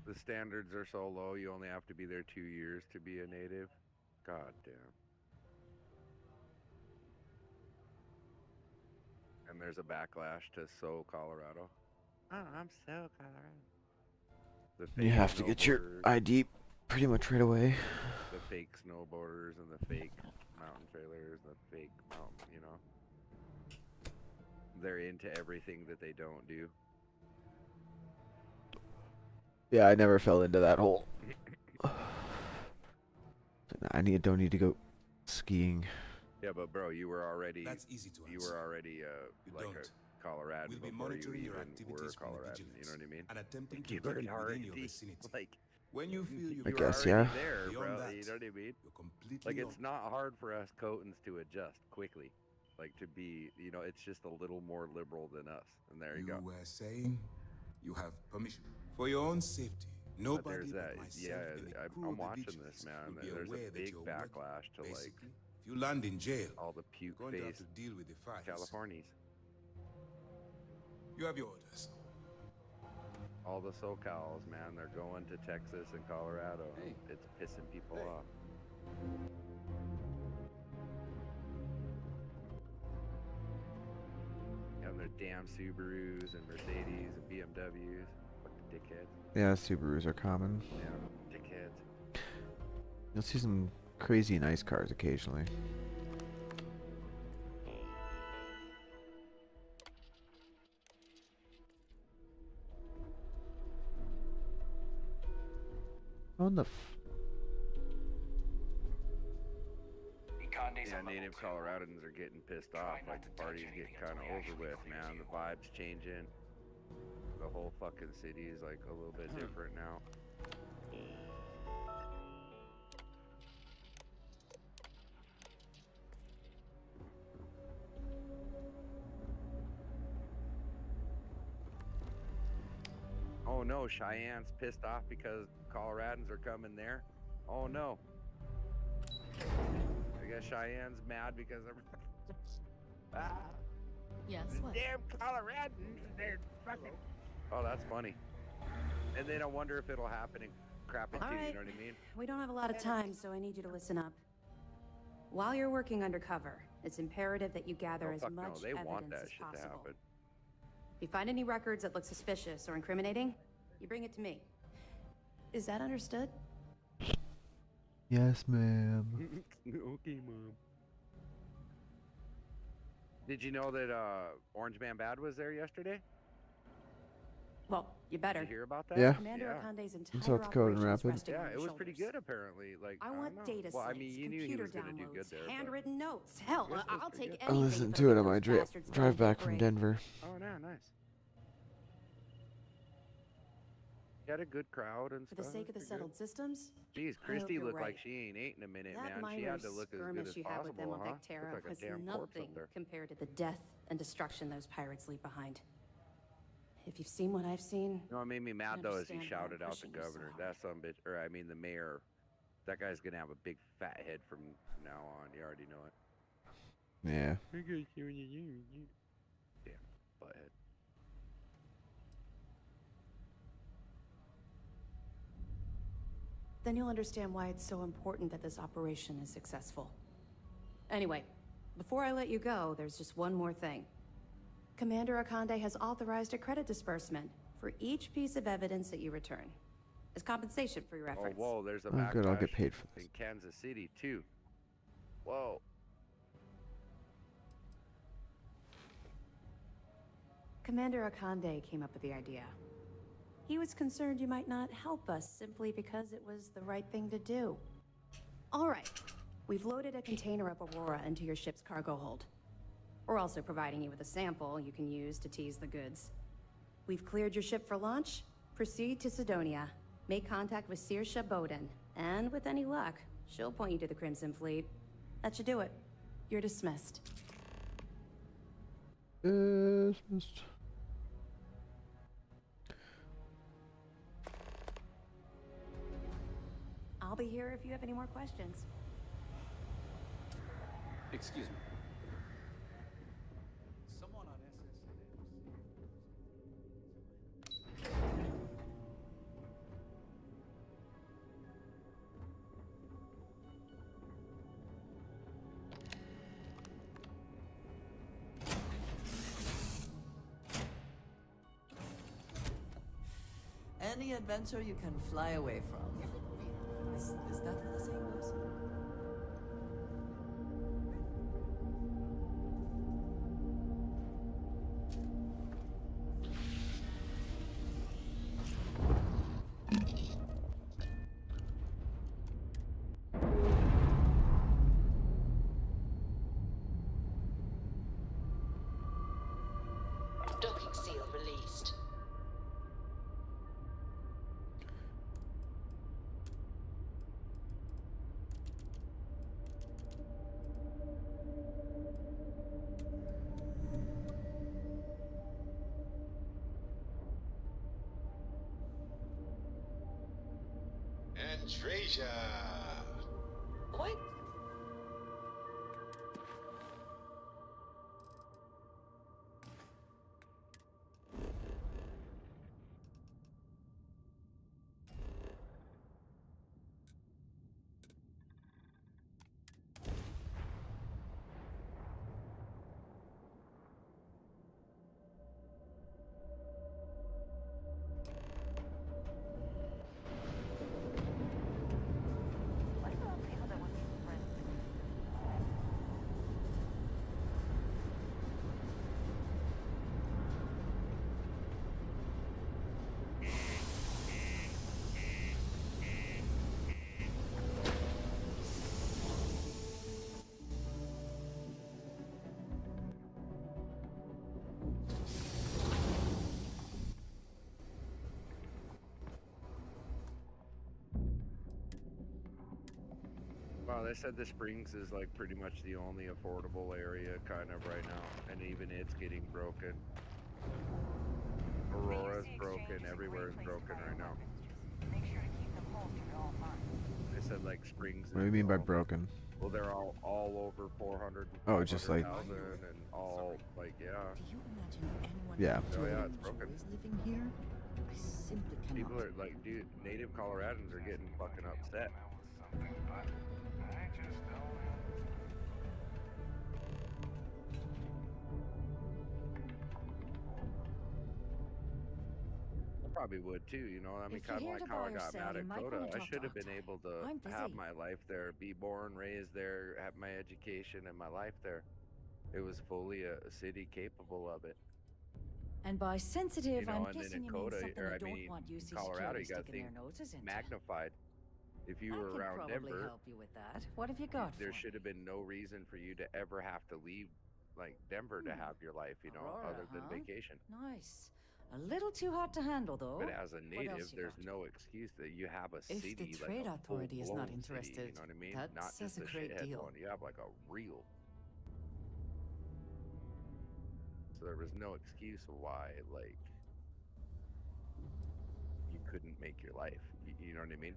The standards are so low, you only have to be there 2 years to be a native. God damn. And there's a backlash to So Colorado. Oh, I'm So Colorado. You have to get your ID pretty much right away. The fake snowboarders and the fake mountain trailers, the fake mountain, you know. They're into everything that they don't do. Yeah, I never fell into that hole. Don't need to go skiing. Yeah, but bro, you were already. That's easy to answer. You were already like a Coloradan we'll be before you monitoring your even activities were from the Coloradan. vigilance You know what I mean? and attempting to You keep were it within already your vicinity. like. When you feel you I were guess, already yeah. there, bro. That, You know what I mean? you're completely Like it's not hard for us Cotons to adjust quickly, like to be, you know, it's just a little more liberal than us. And there you go. You were saying you have permission for your own safety. Nobody But there's that. but myself Yeah, and the crew I'm of the watching Vigilance this, man. will be There's aware a that big you're backlash to like Basically, if you land in jail, all the you're going to have puke-faced to deal with the fires. Californians. You have your orders. All the SoCals, man, they're going to Texas and Colorado. Hey. It's pissing people off. And their damn Subarus and Mercedes and BMWs. Fucking dickheads. Yeah, Subarus are common. Yeah, dickheads. You'll see some crazy nice cars occasionally. On the Yeah, native Coloradans are getting pissed off. Like the party's getting kind of over with, man. The vibe's changing. the whole fucking city is like a little bit different now. Oh no, Cheyenne's pissed off because Coloradans are coming there. Oh no. I guess Cheyenne's mad because of Yes, what? damn Coloradans, they're fucking. Oh, that's funny. And then I wonder if it'll happen in crap it too, you know what I mean? We don't have a lot of time, so I need you to listen up. While you're working undercover, it's imperative that you gather as much they want evidence that as shit to possible. happen. If you find any records that look suspicious or incriminating, you bring it to me. Is that understood? Yes, ma'am. Okay, Mom. Did you know that Orange Man Bad was there yesterday? Well, you better. Did you hear about that? Yeah. Commander Akande's In entire South Dakota and operation is Rapid. resting Yeah, on it your was pretty shoulders. good apparently. Like I want don't know. data Well, I slates, mean, you knew he computer was gonna do good downloads, there. but- handwritten notes. Hell, Yes, that's I'll pretty take good. I anything. listened for to it on those my bastards drive letting back it from break. Denver. Oh, no, nice. You had a good crowd and For stuff. the sake of the Pretty settled systems, good. Jeez, I hope Christy you're looked right. like she ain't ate in a minute, That man. She minor had to look as good skirmish as you had with them possible, on huh? Vectera Looked like was a damn corpse nothing up there. compared to the death and destruction those pirates leave behind. If you've seen what I've seen, You know what made me mad though is he understand why I'm shouted out the pushing you so governor. hard. That son bitch, or I mean the mayor. That guy's gonna have a big fat head from now on. You already know it. Yeah. Damn butthead. then you'll understand why it's so important that this operation is successful. Anyway, before I let you go, there's just one more thing. Commander Akande has authorized a credit disbursement for each piece of evidence that you return, as compensation for your Oh efforts. whoa, there's a Oh, good, I'll get backlash paid for in this. Kansas City too. Whoa. Commander Akande came up with the idea. He was concerned you might not help us simply because it was the right thing to do. All right, we've loaded a container of Aurora into your ship's cargo hold. We're also providing you with a sample you can use to tease the goods. We've cleared your ship for launch. Proceed to Sidonia. Make contact with Saoirse Bowden, and with any luck, she'll point you to the Crimson Fleet. That should do it. You're dismissed. Dismissed. I'll be here if you have any more questions. Excuse me. Someone on Any adventure you can fly away from. Is that how the saying goes? Docking seal released. Andreja! What? What about people that would be friends Well, they said the Springs is like pretty much the only affordable area kind of right now, and even it's getting broken. Aurora's broken, everywhere is broken right now. Make sure to keep them home through all months. They said like Springs. What do you mean by broken? Well, they're all over 400. Oh, just like. 500,000 and all like Do you imagine anyone Yeah. Oh yeah, it's broken. is living here? I simply cannot. People are like, dude, native Coloradans are getting fucking upset. Probably would too, you know. I mean, If you're kind of here like to how buy I or got sell, mad you at might Coda. wanna I talk should have to been able to I'm have busy. my life there, be born, raised there, have my education and my life there. It was fully a city capable of it. And by sensitive, You know, I'm and then guessing in you mean Coda, something or you I don't mean, want UC Colorado, security you got sticking their things noses into. magnified. If you I were can around probably Denver, help you with that. What have you got there for should have been no reason for you to ever have to leave, like Denver, to have your life, you know, Aurora, other than huh? vacation. Nice. A little too hot to handle, though. But as a What native, else you there's got? no excuse that you have a If city the like trade a authority is not full-blown city, interested, you know what I mean? that Not says just a a great shithead deal. one. You have like a real. So there was no excuse why, like, you couldn't make your life. You know what I mean?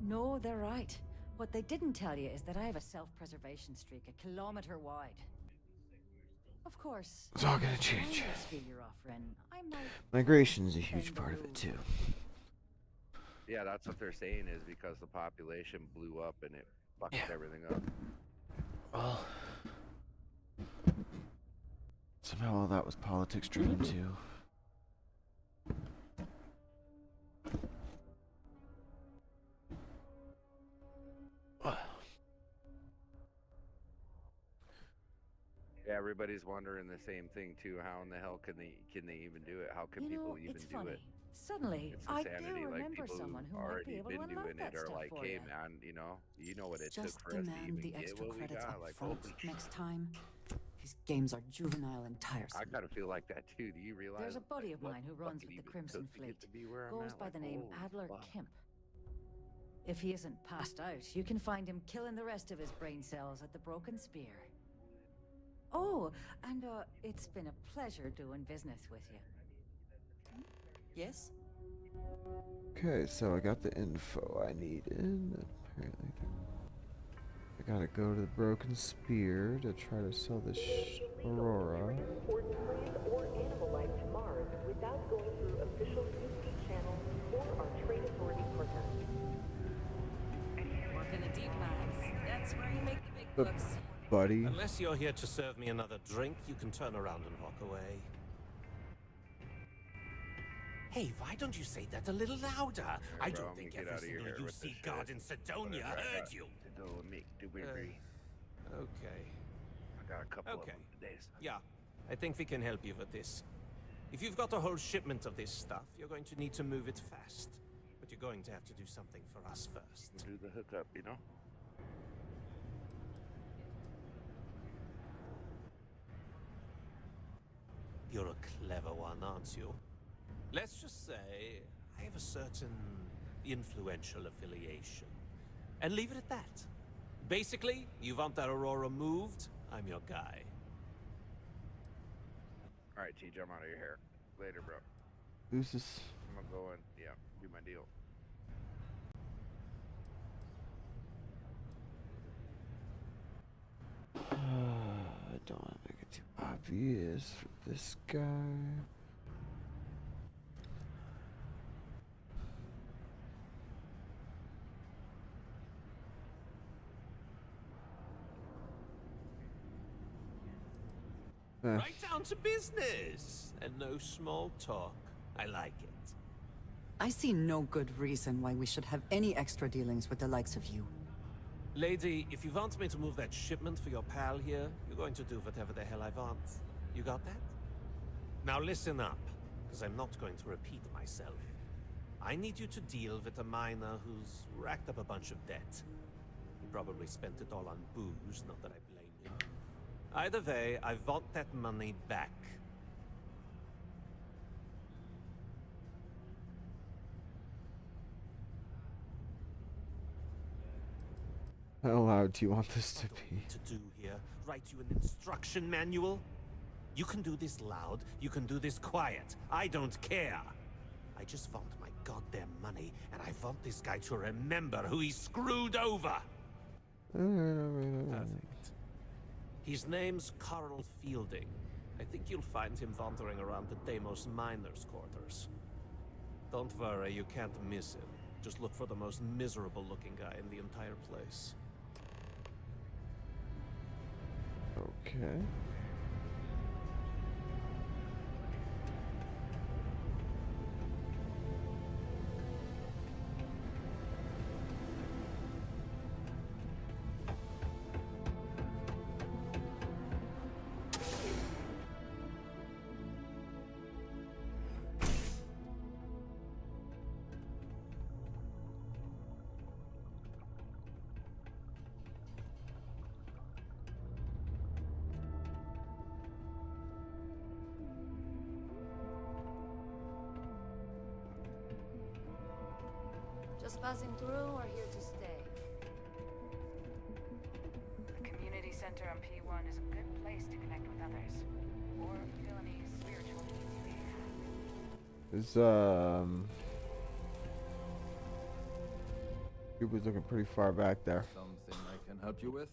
No, they're right. What they didn't tell you is that I have a self-preservation streak a kilometer wide. Of course, It's all gonna change. you're offering, I might Migration's a huge part of it too. Yeah, that's what they're saying is because the population blew up and it fucked everything up. Well, somehow all that was politics driven too. Yeah, everybody's wondering the same thing too. How in the hell can they even do it? How can people even it's do funny. it? Suddenly, It's I do insanity. Like remember people someone who've who might be already able been to unlock doing that it are stuff like, for hey you. man, you know what it Just took for us to demand even the get extra what we credits got. up Like, front holy next time. These games are juvenile and tiresome. I kind of feel like that too. Do you realize? There's a buddy like, of what mine who the runs fuck with it the even Crimson took to get Fleet. to be where I'm Goes at? by Like, the name holy Adler fuck. Kemp. If he isn't passed out, you can find him killing the rest of his brain cells at the Broken Spear. Oh, and it's been a pleasure doing business with you. Yes? Okay, so I got the info I needed. Apparently, I gotta go to the Broken Spear to try to sell this Aurora. Transport plant or animal life to Mars without going through official UC channels or our trade authority partners. Working the deep mines. That's where you make the big But, bucks. buddy, Unless you're here to serve me another drink, you can turn around and walk away. Hey, why don't you say that a little louder? I bro, don't I'm think gonna get every out of your single hair with UC this guard shit. in Sidonia Whatever I heard got you. to do and make the weird. Okay. I got a couple of Okay. them today. So. Yeah, I think we can help you with this. If you've got a whole shipment of this stuff, you're going to need to move it fast. But you're going to have to do something for us first. We'll do the hookup, you know? You're a clever one, aren't you? Let's just say I have a certain influential affiliation. And leave it at that. Basically, you want that Aurora moved, I'm your guy. Alright, T, I'm out of your hair. Later, bro. who's this? I'm gonna go and, yeah, do my deal. I don't want to make it too obvious for this guy. Right down to business, and no small talk. I like it. I see no good reason why we should have any extra dealings with the likes of you. Lady, if you want me to move that shipment for your pal here, you're going to do whatever the hell I want. You got that? Now listen up, because I'm not going to repeat myself. I need you to deal with a miner who's racked up a bunch of debt. He probably spent it all on booze, not that I blame him. Either way, I want that money back. How loud do you want this to be? To do here, write you an instruction manual? You can do this loud, you can do this quiet. I don't care. I just want my goddamn money, and I want this guy to remember who he screwed over. Perfect. His name's Carl Fielding. I think you'll find him wandering around the Deimos miners' quarters. Don't worry, you can't miss him. Just look for the most miserable-looking guy in the entire place. Okay. Just passing through or here to stay? The community center on P1 is a good place to connect with others. Or feel any spiritual needs you may have. He was looking pretty far back there. Something I can help you with?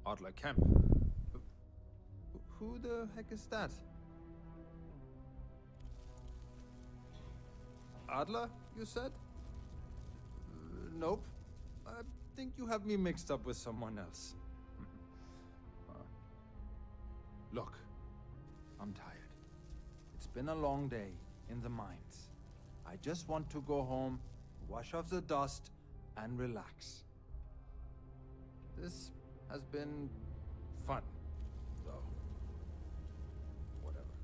Adler Camp. Who the heck is that? Adler, you said? Nope. I think you have me mixed up with someone else. Look, I'm tired. It's been a long day in the mines. I just want to go home, wash off the dust, and relax. This has been fun, though. Whatever.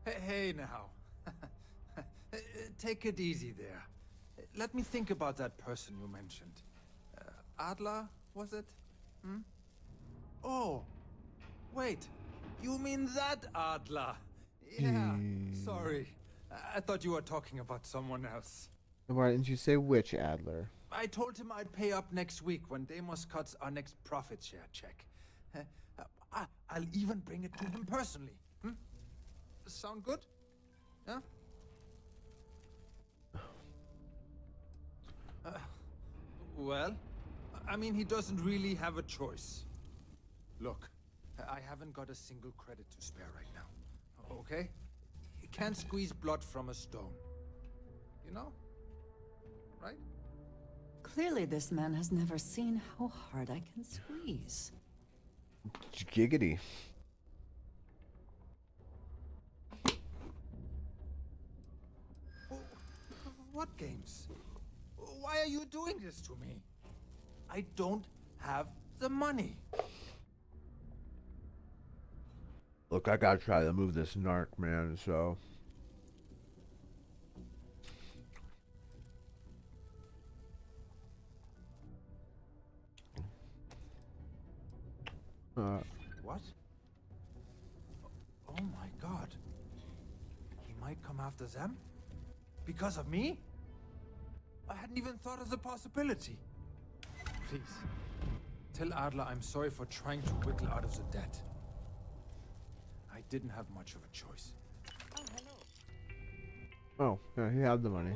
Hey now. Take it easy there. Let me think about that person you mentioned. Adler, was it? Hmm? Oh, wait. You mean that Adler? Yeah, sorry. I thought you were talking about someone else. Why didn't you say which Adler? I told him I'd pay up next week when Deimos cuts our next profit share check. I'll even bring it to him personally. Hmm? Sound good? Yeah? Well, I mean, he doesn't really have a choice. Look, I haven't got a single credit to spare right now. Okay? You can't squeeze blood from a stone. You know? Right? Clearly this man has never seen how hard I can squeeze. Giggity. What games? Why are you doing this to me? I don't have the money. Look, I gotta try to move this narc, man, so... What? Oh my god. He might come after them? Because of me? I hadn't even thought of the possibility. Please, tell Adler I'm sorry for trying to wiggle out of the debt. I didn't have much of a choice. Oh, yeah, he had the money.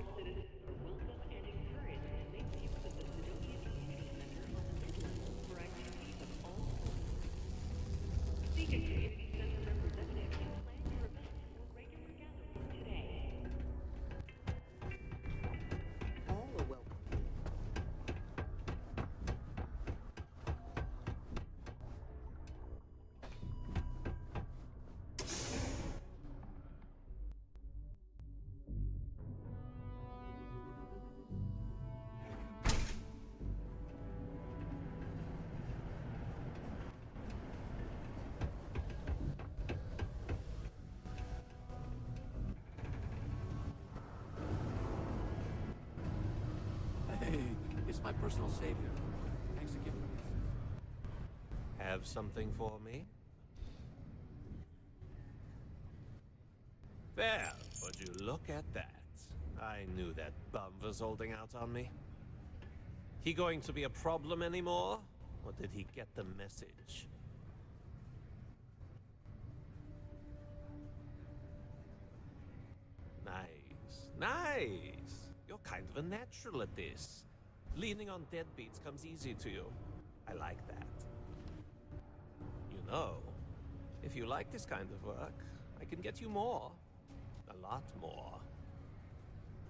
Hey, it's my personal savior. Thanks for giving me this. have something for me? Well, would you look at that? I knew that bum was holding out on me. He going to be a problem anymore? Or did he get the message? Nice. Nice! You're kind of a natural at this. Leaning on deadbeats comes easy to you. I like that. You know, if you like this kind of work, I can get you more. A lot more.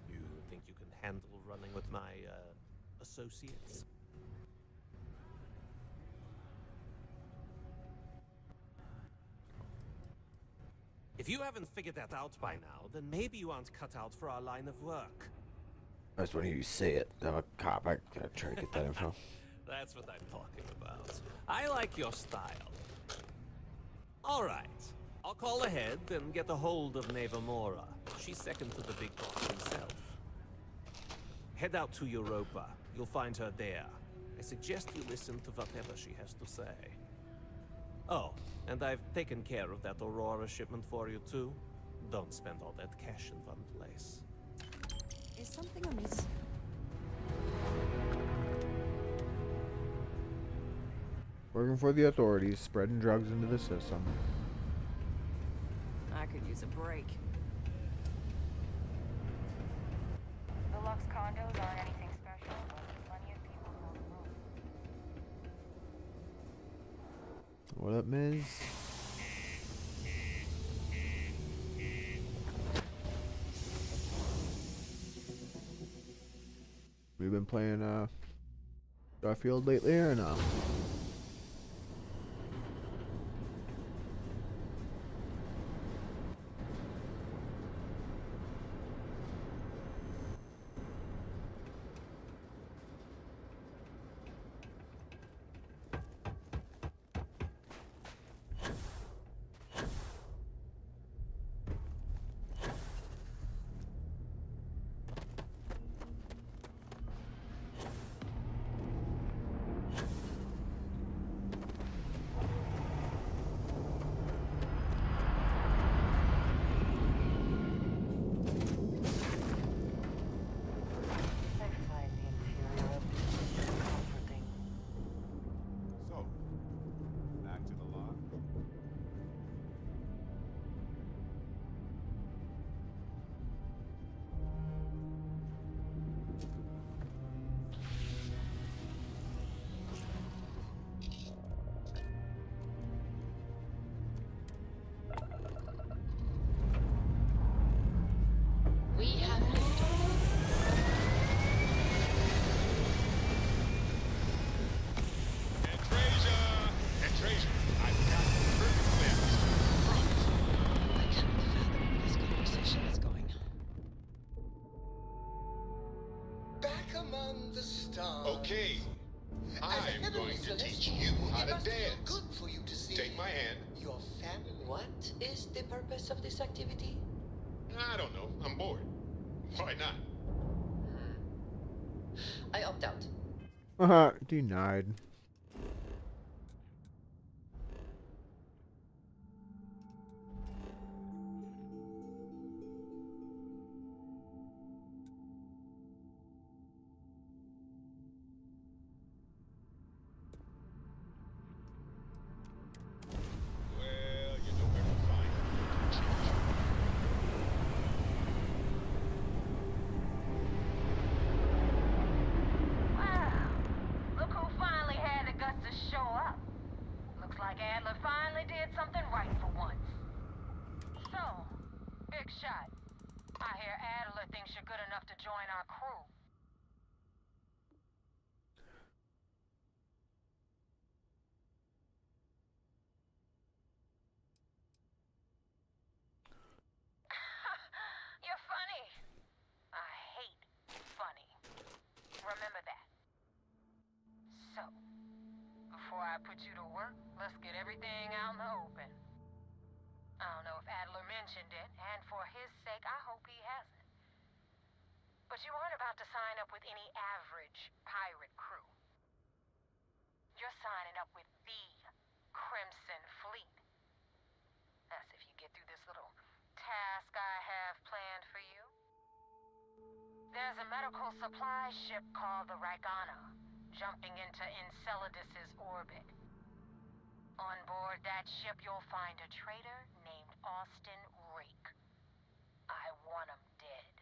You think you can handle running with my, associates? If you haven't figured that out by now, then maybe you aren't cut out for our line of work. I just want to hear you say it. I'm a cop. I gotta try to get that info. That's what I'm talking about. I like your style. All right. I'll call ahead and get a hold of Nevamora. She's second to the big boss himself. Head out to Europa. You'll find her there. I suggest you listen to whatever she has to say. Oh, and I've taken care of that Aurora shipment for you too. Don't spend all that cash in one place. Is something amiss? Working for the authorities, spreading drugs into the system. I could use a break. The Lux condos aren't anything special, but plenty of people on the road. What up, Miz? We've been playing Starfield lately or no? We have liftoff. Treasure, I've got perfect plans. Promise. I cannot fathom where this conversation is going. Back among the stars. Okay. I'm going to teach you how to dance. Good for you to see. Take my hand. Your family. What is the purpose of this activity? I don't know. I'm bored. Why not? I opt out. Denied. Well, you know where to find me. Wow. Look who finally had the guts to show up. Looks like Adler finally did something right for once. So, big shot. I hear Adler thinks you're good enough to join our crew. You're funny. I hate funny. Remember that. So, before I put you to work, let's get everything out in the open. I don't know if Adler mentioned it, and for his sake, I hope he hasn't. But you aren't about to sign up with any average pirate crew. You're signing up with the Crimson Fleet. That's if you get through this little task I have planned for you. There's a medical supply ship called the Ragana, jumping into Enceladus's orbit. On board that ship, you'll find a traitor named Austin Reek. I want him dead.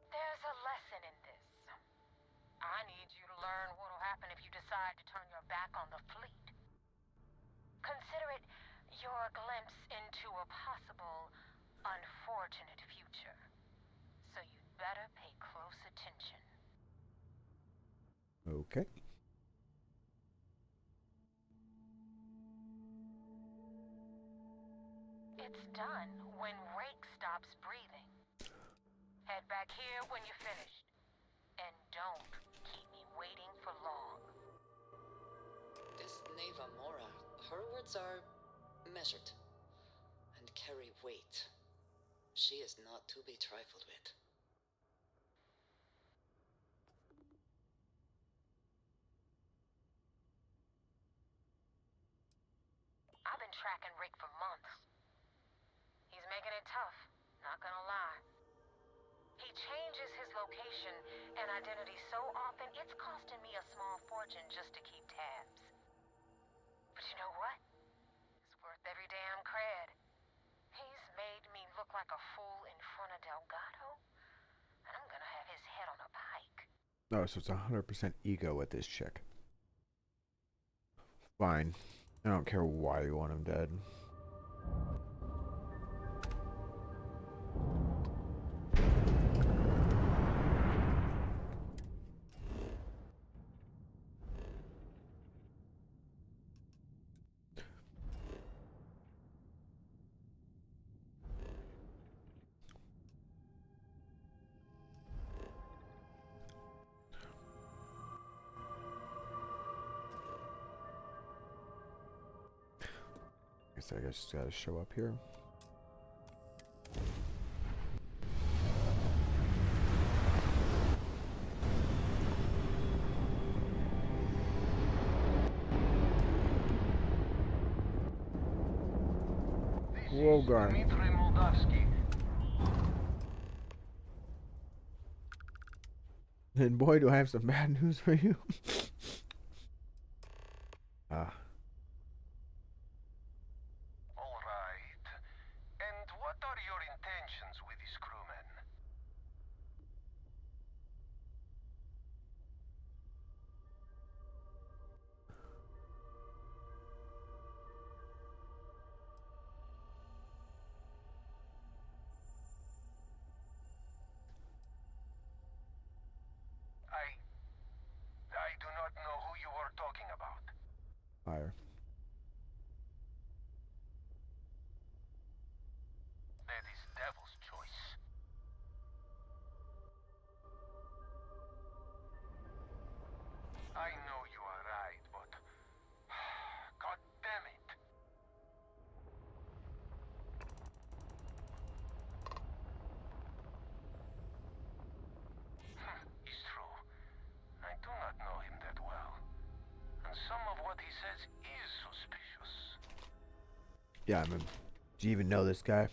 There's a lesson in this. I need you to learn what'll happen if you decide to turn your back on the fleet. Consider it your glimpse into a possible, unfortunate future. So you'd better pay close attention. Okay. It's done when Rake stops breathing. Head back here when you're finished. And don't keep me waiting for long. This Neva Mora, her words are measured and carry weight. She is not to be trifled with. I've been tracking Rick for months. He's making it tough, not gonna lie. He changes his location and identity so often, it's costing me a small fortune just to keep tabs. But you know what? It's worth every damn cred. He's made me look like a fool in front of Delgado, and I'm gonna have his head on a pike. Oh, so it's 100% ego with this chick. Fine. I don't care why you want him dead. I guess it's gotta show up here. Whoa, God. And boy, do I have some bad news for you. Ah. I do not know who you are talking about. Fire. That is Devil's choice. I know you are right, but God damn it. It's true. I do not know him that well. And some of what he says is suspicious. Yeah, I mean, do you even know this guy?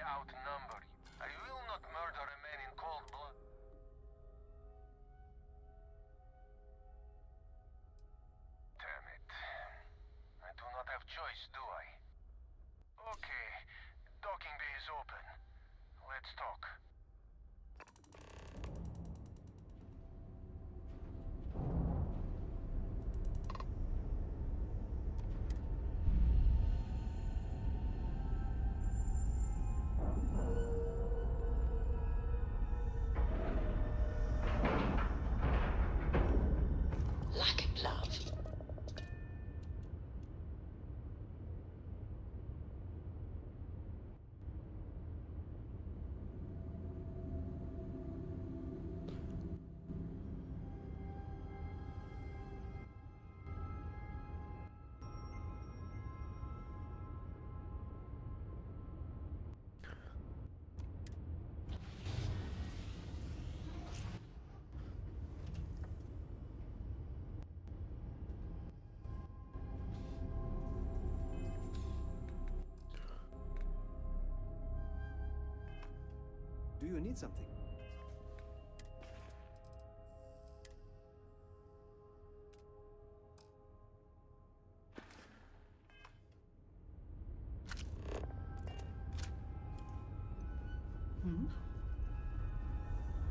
Outnumber you. I will not murder a man in cold blood. Damn it. I do not have choice, do I? Okay, docking bay is open. Let's talk. Do you need something?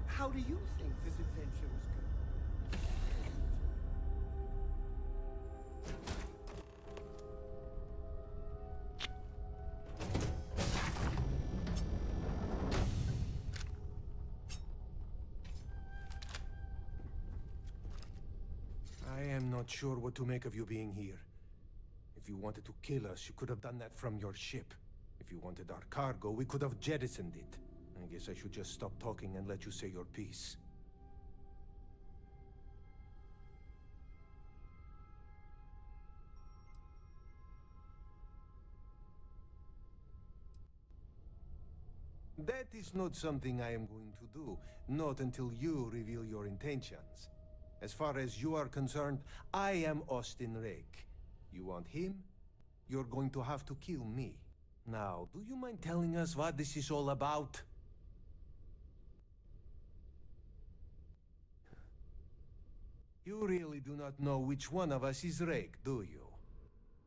How do you think this adventure was going? I am not sure what to make of you being here. If you wanted to kill us, you could have done that from your ship. If you wanted our cargo, we could have jettisoned it. I guess I should just stop talking and let you say your piece. That is not something I am going to do, not until you reveal your intentions. As far as you are concerned, I am Austin Rake. You want him? You're going to have to kill me. Now, do you mind telling us what this is all about? You really do not know which one of us is Rake, do you?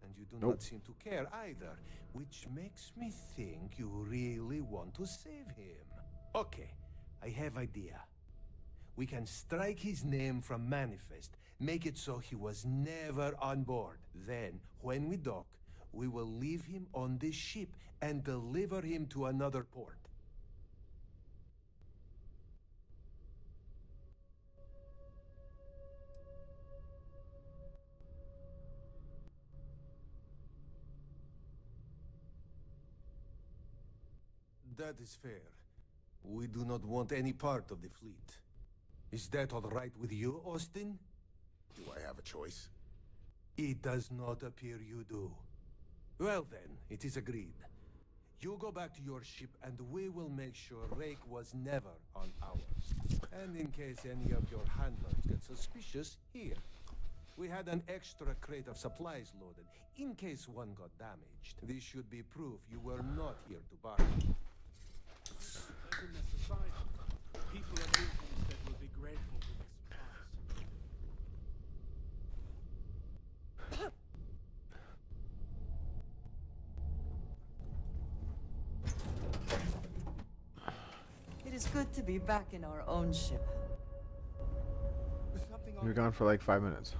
And you do not seem to care either, which makes me think you really want to save him. Okay, I have idea. We can strike his name from Manifest, make it so he was never on board. Then, when we dock, we will leave him on this ship and deliver him to another port. That is fair. We do not want any part of the fleet. Is that all right with you, Austin? Do I have a choice? It does not appear you do. Well then, it is agreed. You go back to your ship and we will make sure Rake was never on ours. And in case any of your handlers get suspicious, here. We had an extra crate of supplies loaded, in case one got damaged. This should be proof you were not here to borrow. As in the society, people of Homestead will be grateful for this It is good to be back in our own ship. You're gone for like 5 minutes.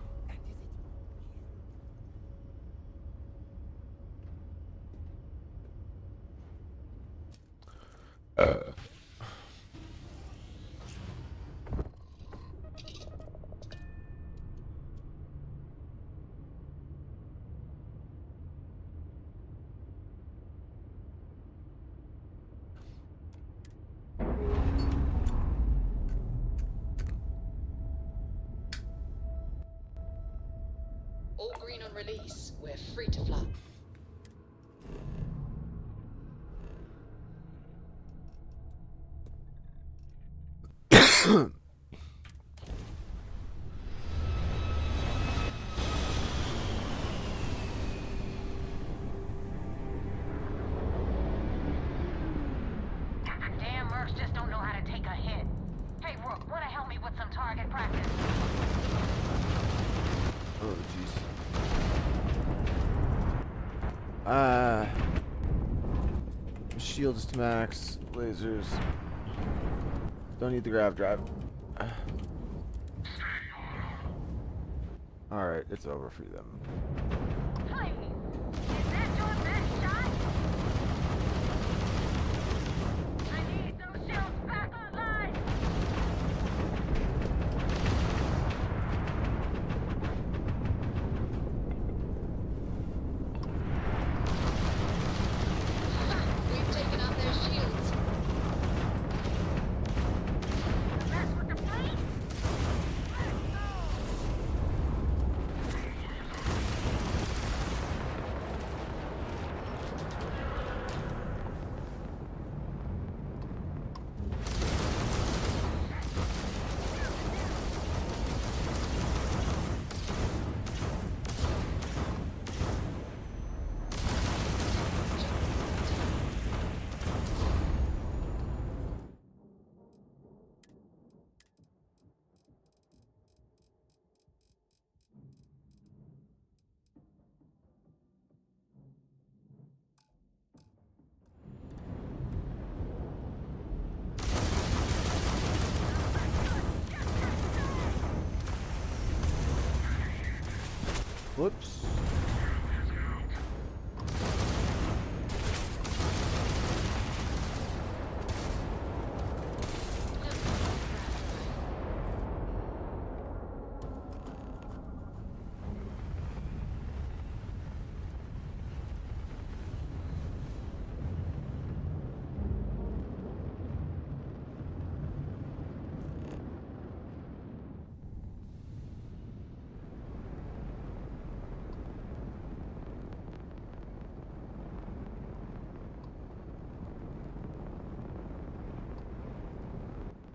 All green on release. We're free to fly. Damn mercs just don't know how to take a hit. Hey, Rook, wanna help me with some target practice? Oh, jeez. Shields to max, lasers. Don't need the grav drive. Alright, it's over for them. Please, is that your best shot? I need those shields back online! We've taken out their shields. Mess with the fleet? Let's go! Whoops.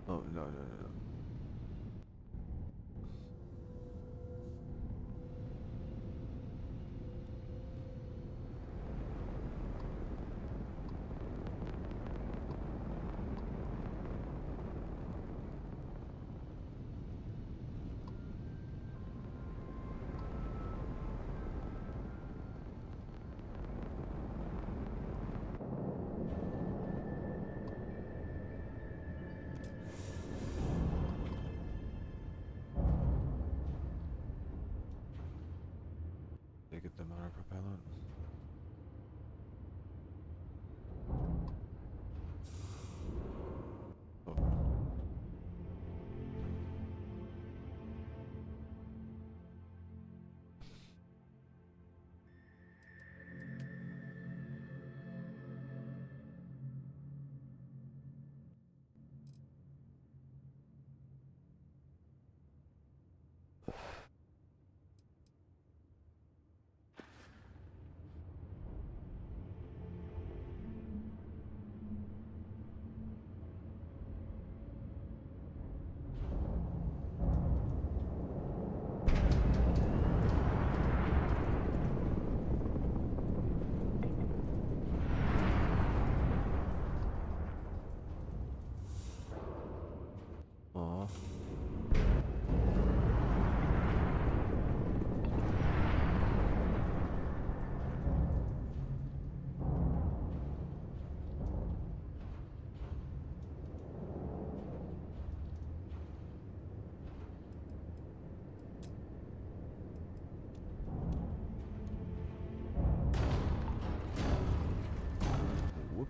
Oh, no, no, no, no. They get them on our propellant. Oh. Aw. Whoop.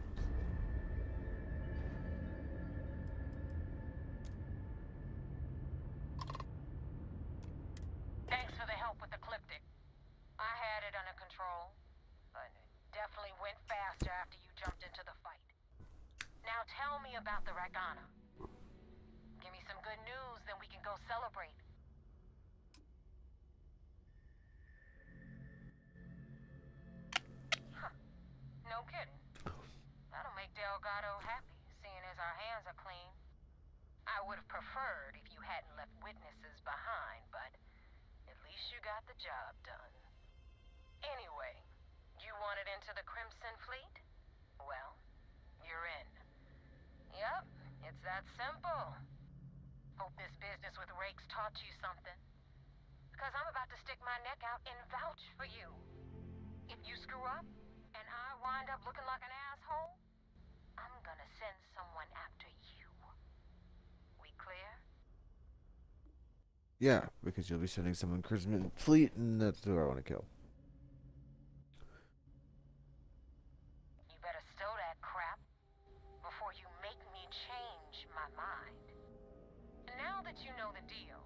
Thanks for the help with the Ecliptic. I had it under control, but it definitely went faster after you jumped into the fight. Now tell me about the Ragana. Give me some good news, then we can go celebrate. Huh. No kidding. That'll make Delgado happy, seeing as our hands are clean. I would have preferred if you hadn't left witnesses behind, but at least you got the job done. Anyway, you wanted into the Crimson Fleet? Well, you're in. Yep, it's that simple. Hope this business with Rakes taught you something. Because I'm about to stick my neck out and vouch for you. If you screw up, and I wind up looking like an asshole, I'm gonna send someone after you. We clear? Yeah, because you'll be sending someone Crimson Fleet, and that's who I want to kill. You better stow that crap before you make me change my mind. And now that you know the deal,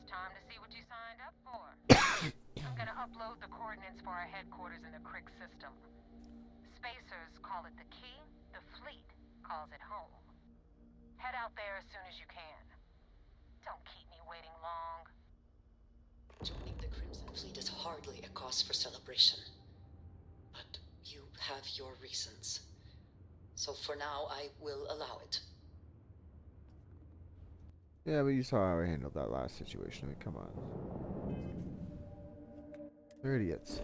it's time to see what you signed up for. I'm gonna upload the coordinates for our headquarters in the Crick system. Spacers call it the key, the fleet calls it home. Head out there as soon as you can. Don't keep me waiting long. Joining the Crimson Fleet is hardly a cause for celebration. But you have your reasons. So for now, I will allow it. Yeah, but you saw how I handled that last situation. I mean, come on. They're idiots.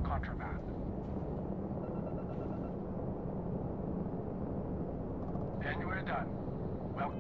small contraband. And we're done. Well.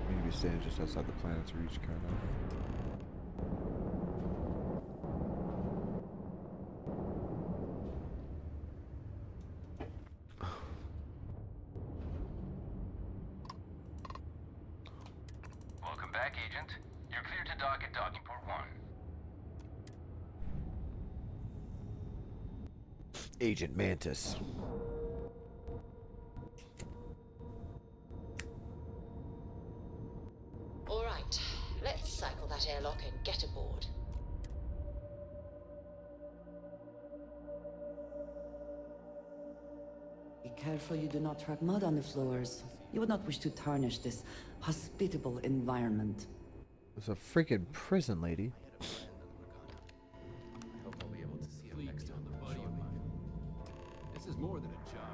Maybe standing just outside the planet's reach, kind of. Welcome back, Agent. You're clear to dock at docking port 1. Agent Mantis. All right, let's cycle that airlock and get aboard. Be careful you do not track mud on the floors. You would not wish to tarnish this hospitable environment. It's a freaking prison, lady. I hope I'll be able to see him next time. This is more than a job.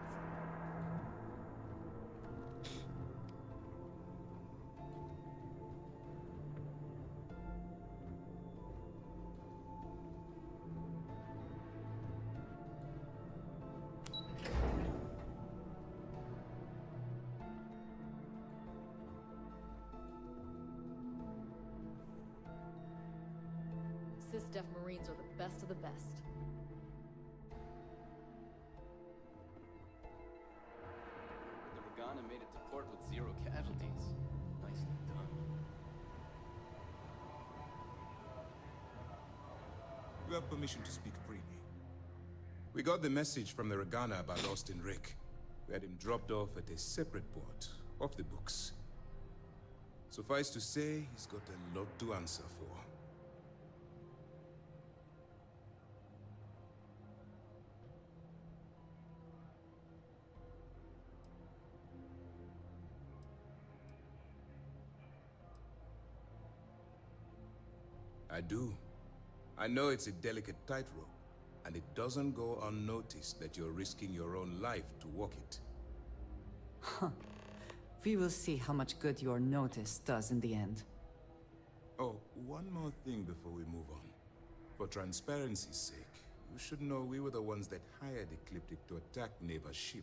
Sys-Def Marines are the best of the best. The Regana made it to port with 0 casualties. Nicely done. You have permission to speak freely. We got the message from the Regana about Austin Rick. We had him dropped off at a separate port, off the books. Suffice to say, he's got a lot to answer for. I do. I know it's a delicate tightrope, and it doesn't go unnoticed that you're risking your own life to walk it. Huh. We will see how much good your notice does in the end. Oh, one more thing before we move on. For transparency's sake, you should know we were the ones that hired Ecliptic to attack Neva's ship.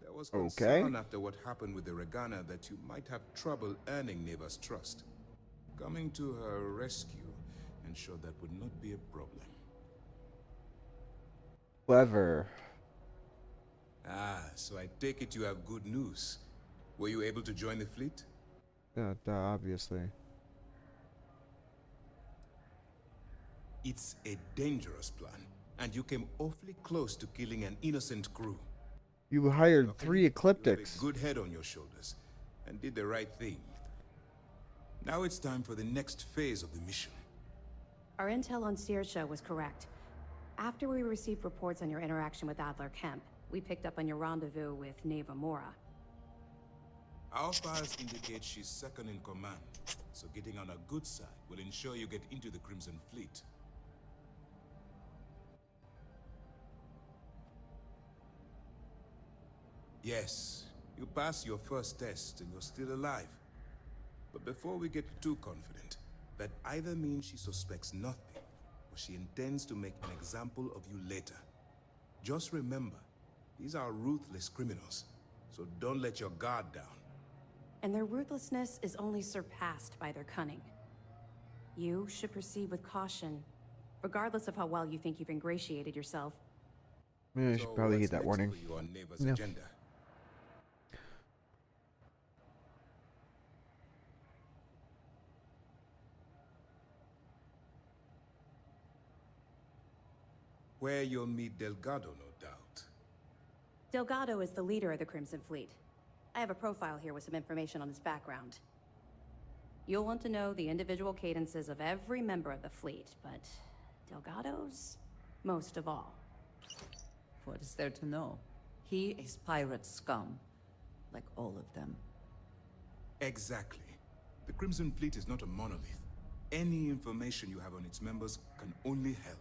There was concern after what happened with the Regana that you might have trouble earning Neva's trust. Coming to her rescue ensured that would not be a problem. Clever. Ah, so I take it you have good news. Were you able to join the fleet? Yeah, obviously. It's a dangerous plan, and you came awfully close to killing an innocent crew. You hired 3 Ecliptics. You have a good head on your shoulders, and did the right thing. Now it's time for the next phase of the mission. Our intel on Saoirse was correct. After we received reports on your interaction with Adler Kemp, we picked up on your rendezvous with Neva Mora. Our files indicate she's second in command, so getting on a good side will ensure you get into the Crimson Fleet. Yes, you passed your first test and you're still alive. But before we get too confident, that either means she suspects nothing, or she intends to make an example of you later. Just remember, these are ruthless criminals, so don't let your guard down. And their ruthlessness is only surpassed by their cunning. You should proceed with caution, regardless of how well you think you've ingratiated yourself. Yeah, I should probably heed that warning. You on Neva's Yeah. agenda? Where you'll meet Delgado, no doubt. Delgado is the leader of the Crimson Fleet. I have a profile here with some information on his background. You'll want to know the individual cadences of every member of the fleet, but Delgado's most of all. What is there to know? He is pirate scum. like all of them. Exactly. The Crimson Fleet is not a monolith. Any information you have on its members can only help.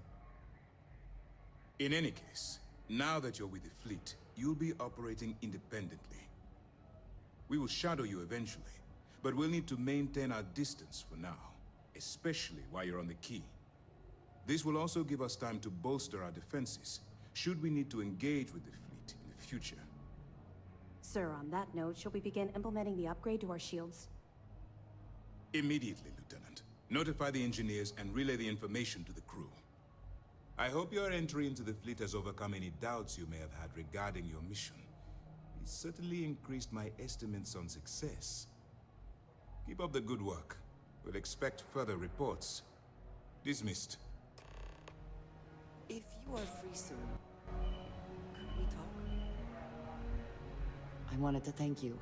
In any case, now that you're with the fleet, you'll be operating independently. We will shadow you eventually, but we'll need to maintain our distance for now, especially while you're on the key. This will also give us time to bolster our defenses, should we need to engage with the fleet in the future. Sir, on that note, shall we begin implementing the upgrade to our shields? Immediately, Lieutenant. Notify the engineers and relay the information to the crew. I hope your entry into the fleet has overcome any doubts you may have had regarding your mission. It certainly increased my estimates on success. Keep up the good work. We'll expect further reports. Dismissed. If you are free soon, could we talk? I wanted to thank you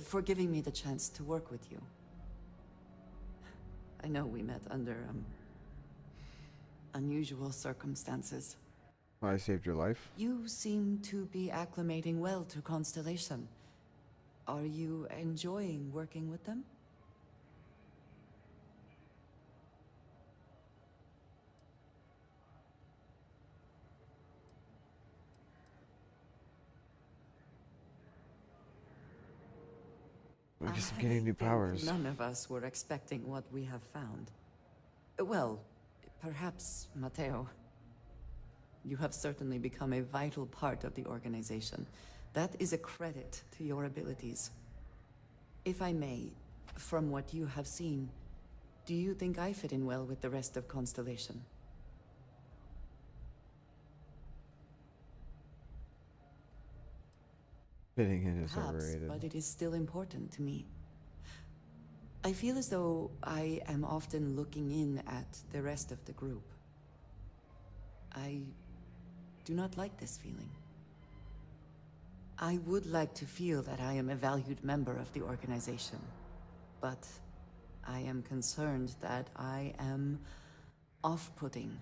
for giving me the chance to work with you. I know we met under, unusual circumstances. I saved your life. You seem to be acclimating well to Constellation. Are you enjoying working with them? I guess I'm getting new powers. None of us were expecting what we have found. Well, perhaps Matteo. You have certainly become a vital part of the organization. That is a credit to your abilities. If I may, from what you have seen, do you think I fit in well with the rest of Constellation? Fitting in is Perhaps, overrated. but it is still important to me. I feel as though I am often looking in at the rest of the group. I do not like this feeling. I would like to feel that I am a valued member of the organization, but I am concerned that I am off-putting,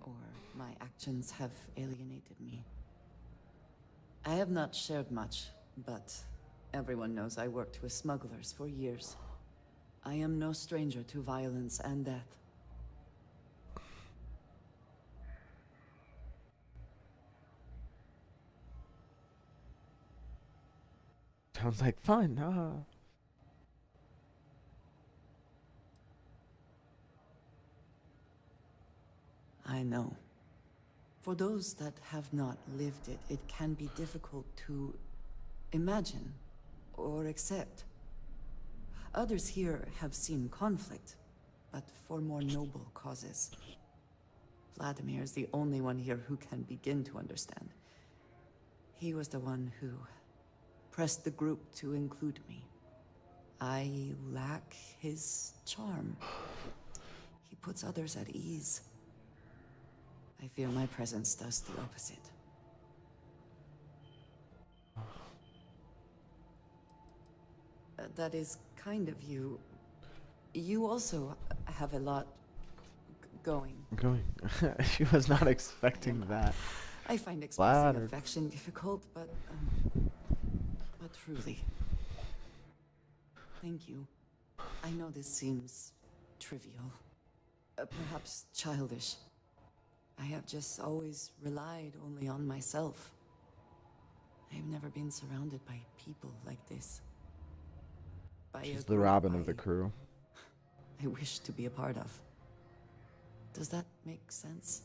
or my actions have alienated me. I have not shared much, but everyone knows I worked with smugglers for years. I am no stranger to violence and death. Sounds like fun, huh? I know. For those that have not lived it, it can be difficult to imagine or accept. Others here have seen conflict, but for more noble causes. Vladimir is the only one here who can begin to understand. He was the one who pressed the group to include me. I lack his charm. He puts others at ease. I fear my presence does the opposite. That is kind of you. You also have a lot going. She was not expecting that. I find expressing affection difficult, but truly. Thank you. I know this seems trivial, perhaps childish. I have just always relied only on myself. I have never been surrounded by people like this. She's the Robin of the crew. I wish to be a part of. Does that make sense?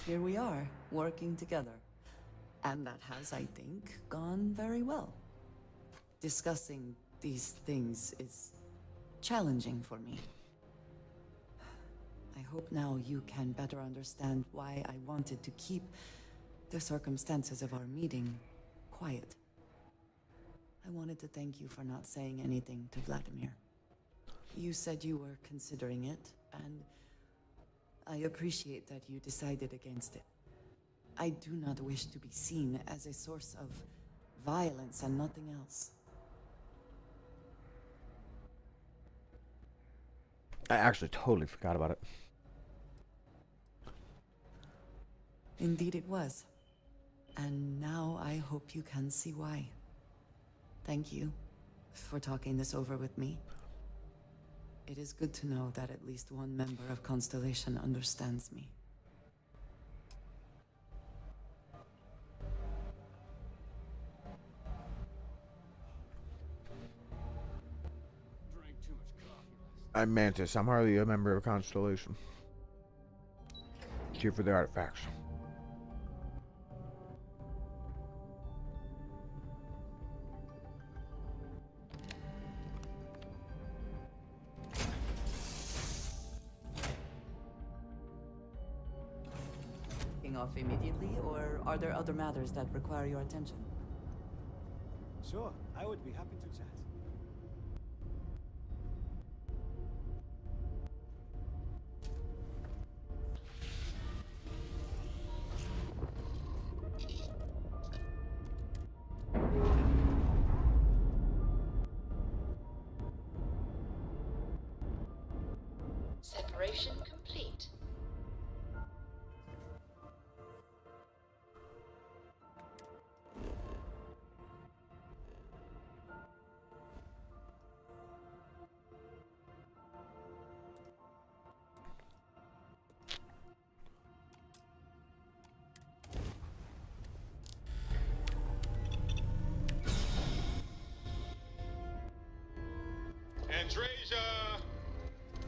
Here we are, working together. And that has, I think, gone very well. Discussing these things is challenging for me. I hope now you can better understand why I wanted to keep the circumstances of our meeting quiet. I wanted to thank you for not saying anything to Vladimir. You said you were considering it, and I appreciate that you decided against it. I do not wish to be seen as a source of Violence and nothing else. I actually totally forgot about it. Indeed it was. And now I hope you can see why. Thank you for talking this over with me. It is good to know that at least one member of Constellation understands me. I'm Mantis. I'm hardly a member of Constellation. Here for the artifacts. Off immediately, or are there other matters that require your attention? Sure, I would be happy to chat. Separation complete.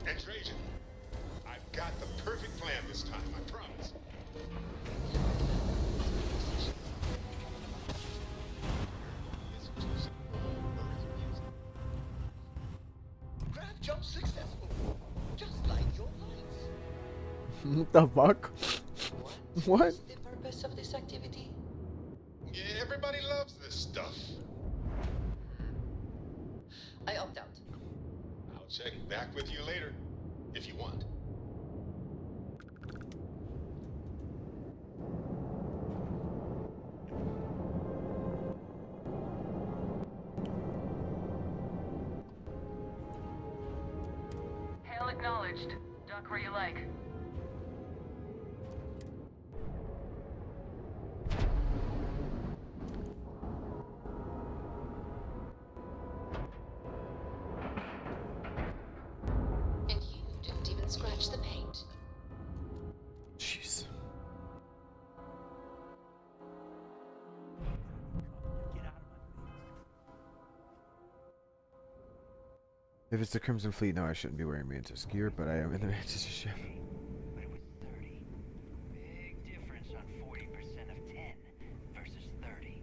Andreja! I've got the perfect plan this time, I promise. Grab jump successful. Just like your lights. What the fuck? What? What's the purpose of this activity? Yeah, everybody loves this stuff. I opt out. I'll check back with you later, if you want. Hail acknowledged. Dock where you like. And you didn't even scratch the paint. Jeez. If it's the Crimson Fleet, no, I shouldn't be wearing Mantis gear, but I am in the Mantis ship. But it was 30. Big difference on 40% of 10 versus 30.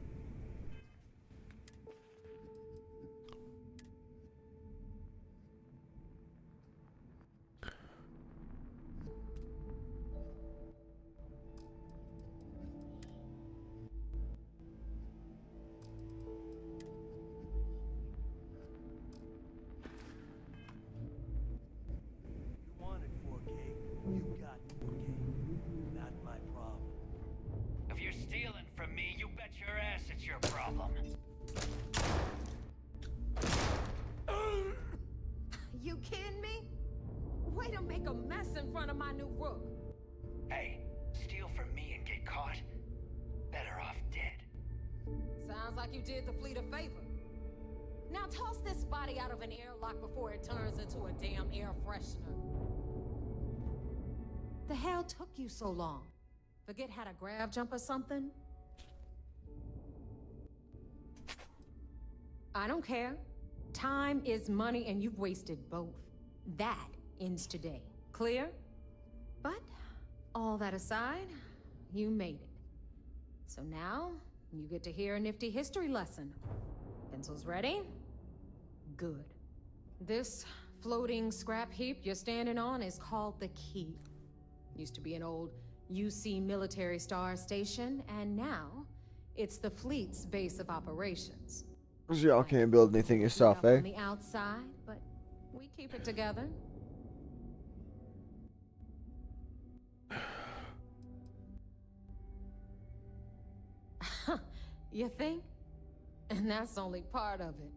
You wanted 4K, you got 4K. Not my problem. If you're stealing from me, you bet your ass it's your problem. You kidding me? Way to make a mess in front of my new rook. Hey, steal from me and get caught? Better off dead. Sounds like you did the fleet a favor. Now toss this body out of an airlock before it turns into a damn air freshener. The hell took you so long? Forget how to grav jump or something? I don't care. Time is money and you've wasted both. That ends today. Clear? But all that aside, you made it. So now, you get to hear a nifty history lesson. Pencils ready? Good. This floating scrap heap you're standing on is called the Key. Used to be an old UC military star station, and now it's the fleet's base of operations. Y'all can't build anything yourself, eh? On the outside, but we keep it together. You think? And that's only part of it.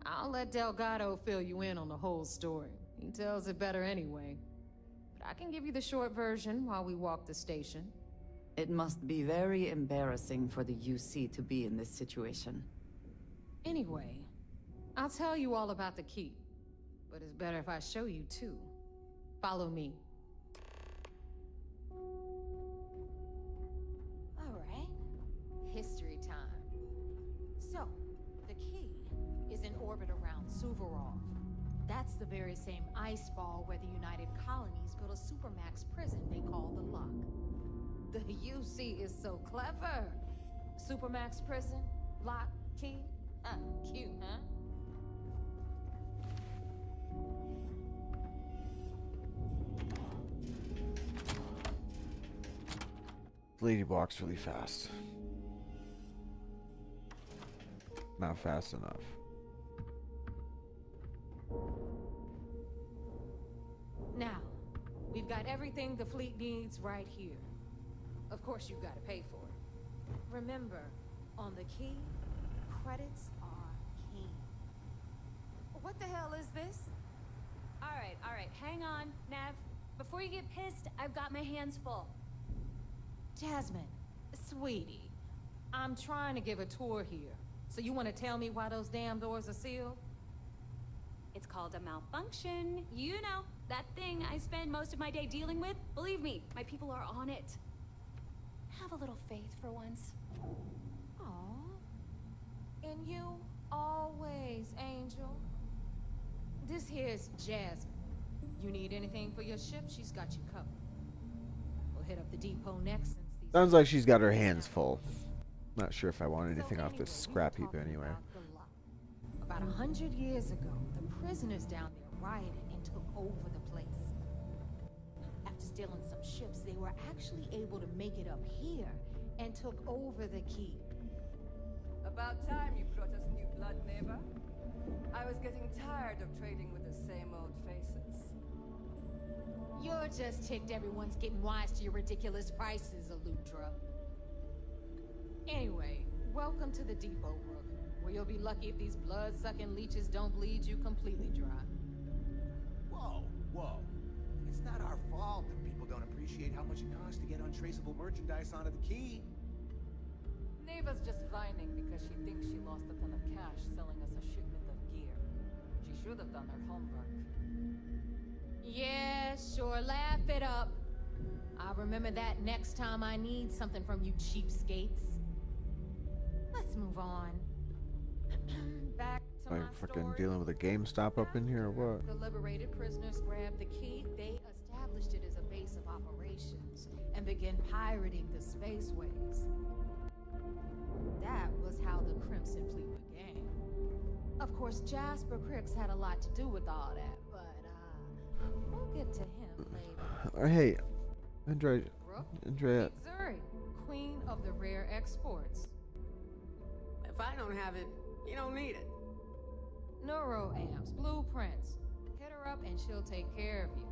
I'll let Delgado fill you in on the whole story. He tells it better anyway. But I can give you the short version while we walk the station. It must be very embarrassing for the UC to be in this situation. Anyway, I'll tell you all about the key. But it's better if I show you too. Follow me. All right. History time. So, the key is in orbit around Suvorov. That's the very same ice ball where the United Colonies built a supermax prison they call the Lock. The UC is so clever. Supermax prison, lock, key. Cute, huh? Lady walks really fast. Not fast enough. Now, we've got everything the fleet needs right here. Of course, you've got to pay for it. Remember, on the key, credits are king. What the hell is this? All right, hang on, Nev. Before you get pissed, I've got my hands full. Jasmine, sweetie, I'm trying to give a tour here. So you want to tell me why those damn doors are sealed? It's called a malfunction. You know, that thing I spend most of my day dealing with. Believe me, my people are on it. Have a little faith for once. Aw. And you always, Angel. This here's Jasmine. You need anything for your ship, she's got you covered. We'll hit up the depot next since these... Sounds like she's got her hands full. Not sure if I want anything off this scrap heap anyway. About 100 years ago, the prisoners down there rioted and took over the place. After stealing some ships, they were actually able to make it up here and took over the key. About time you brought us new blood, neighbor. I was getting tired of trading with the same old faces. You're just ticked everyone's getting wise to your ridiculous prices, Aludra. Anyway, welcome to the depot, Rook, where you'll be lucky if these blood-sucking leeches don't bleed you completely dry. Whoa. It's not our fault that people don't appreciate how much it costs to get untraceable merchandise onto the key. Neva's just whining because she thinks she lost a ton of cash selling us a shipment of gear. She should have done her homework. Yeah, sure, laugh it up. I'll remember that next time I need something from you cheapskates. Let's move on. Back to Like my fucking story. dealing with a GameStop up in here or what? The liberated prisoners grabbed the key. They established it as a base of operations and began pirating the spaceways. That was how the Crimson Fleet began. Of course, Jasper Cricks had a lot to do with all that, but we'll get to him later. Hey, Andrea. Meet Zuri, queen of the rare exports. If I don't have it, you don't need it. Neuroamps, blueprints. Hit her up and she'll take care of you.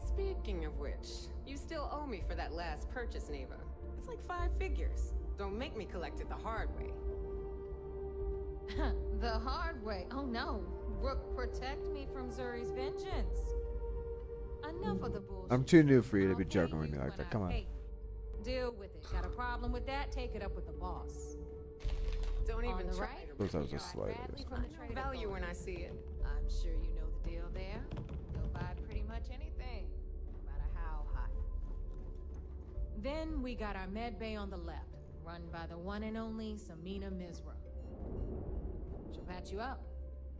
Speaking of which, you still owe me for that last purchase, Neva. It's like 5 figures. Don't make me collect it the hard way. The hard way? Oh no. Rook, protect me from Zuri's vengeance. Enough of the bullshit. I'm too new for you to be joking with me like that. Come on. Deal with it. Got a problem with that? Take it up with the boss. Don't On even the try right? to Suppose that was a slight. I know value when I see it. I'm sure you know the deal there. They'll buy pretty much anything, no matter how hot. Then we got our med bay on the left, run by the one and only Samina Mizra. She'll patch you up,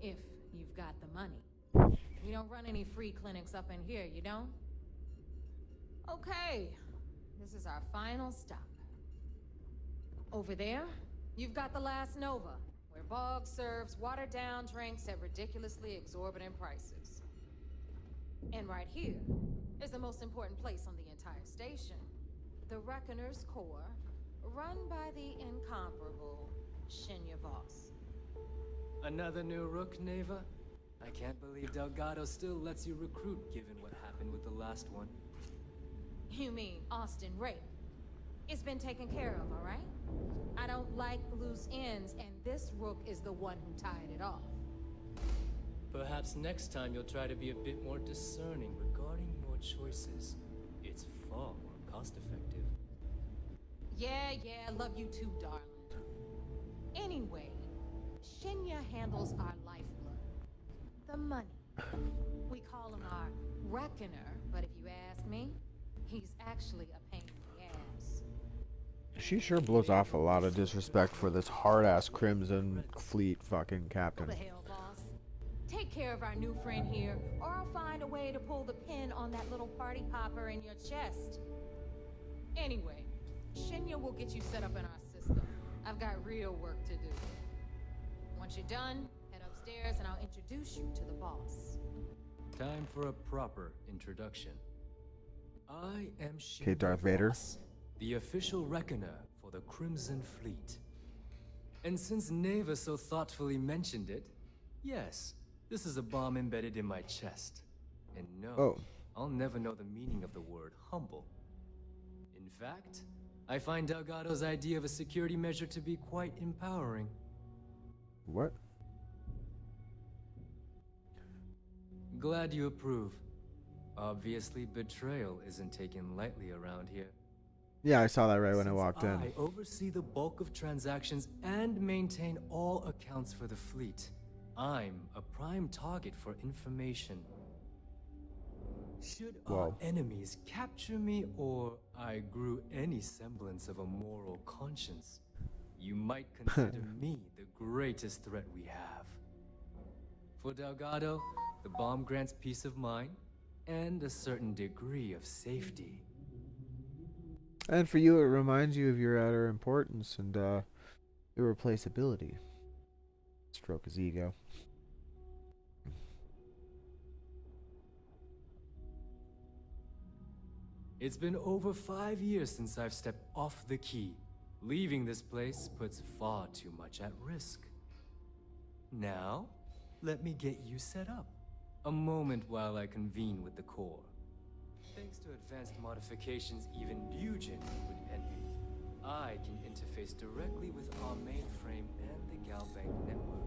if you've got the money. We don't run any free clinics up in here, you don't? Okay, this is our final stop. Over there, you've got the last Nova, where Bog serves watered-down drinks at ridiculously exorbitant prices. And right here is the most important place on the entire station, the Reckoner's Core, run by the incomparable Shinya Voss. Another new Rook, Neva? I can't believe Delgado still lets you recruit given what happened with the last one. You mean Austin Ray? It's been taken care of, all right? I don't like loose ends, and this rook is the one who tied it off. Perhaps next time you'll try to be a bit more discerning regarding your choices. It's far more cost-effective. Yeah, love you too, darling. Anyway, Shinya handles our lifeblood. The money. We call him our reckoner, but if you ask me, he's actually a pain in the ass. She sure blows off a lot of disrespect for this hard-ass Crimson Fleet fucking captain. What the hell, boss? Take care of our new friend here, or I'll find a way to pull the pin on that little party popper in your chest. Anyway, Shinya will get you set up in our system. I've got real work to do. Once you're done, head upstairs and I'll introduce you to the boss. Time for a proper introduction. I am Shinya Okay, Darth Vader. Voss, the official reckoner for the Crimson Fleet. And since Neva so thoughtfully mentioned it, yes, this is a bomb embedded in my chest. And no, I'll never know the meaning of the word humble. In fact, I find Delgado's idea of a security measure to be quite empowering. What? Glad you approve. Obviously, betrayal isn't taken lightly around here. Yeah, I saw that right when I walked in. I oversee the bulk of transactions and maintain all accounts for the fleet. I'm a prime target for information. Should our enemies capture me, or I grew any semblance of a moral conscience, you might consider me the greatest threat we have. For Delgado, the bomb grants peace of mind and a certain degree of safety. And for you, it reminds you of your outer importance and irreplaceability. Stroke his ego. It's been over 5 years since I've stepped off the key. Leaving this place puts far too much at risk. Now, let me get you set up. A moment while I convene with the core. Thanks to advanced modifications even Bugin would envy, I can interface directly with our mainframe and the Galbank network.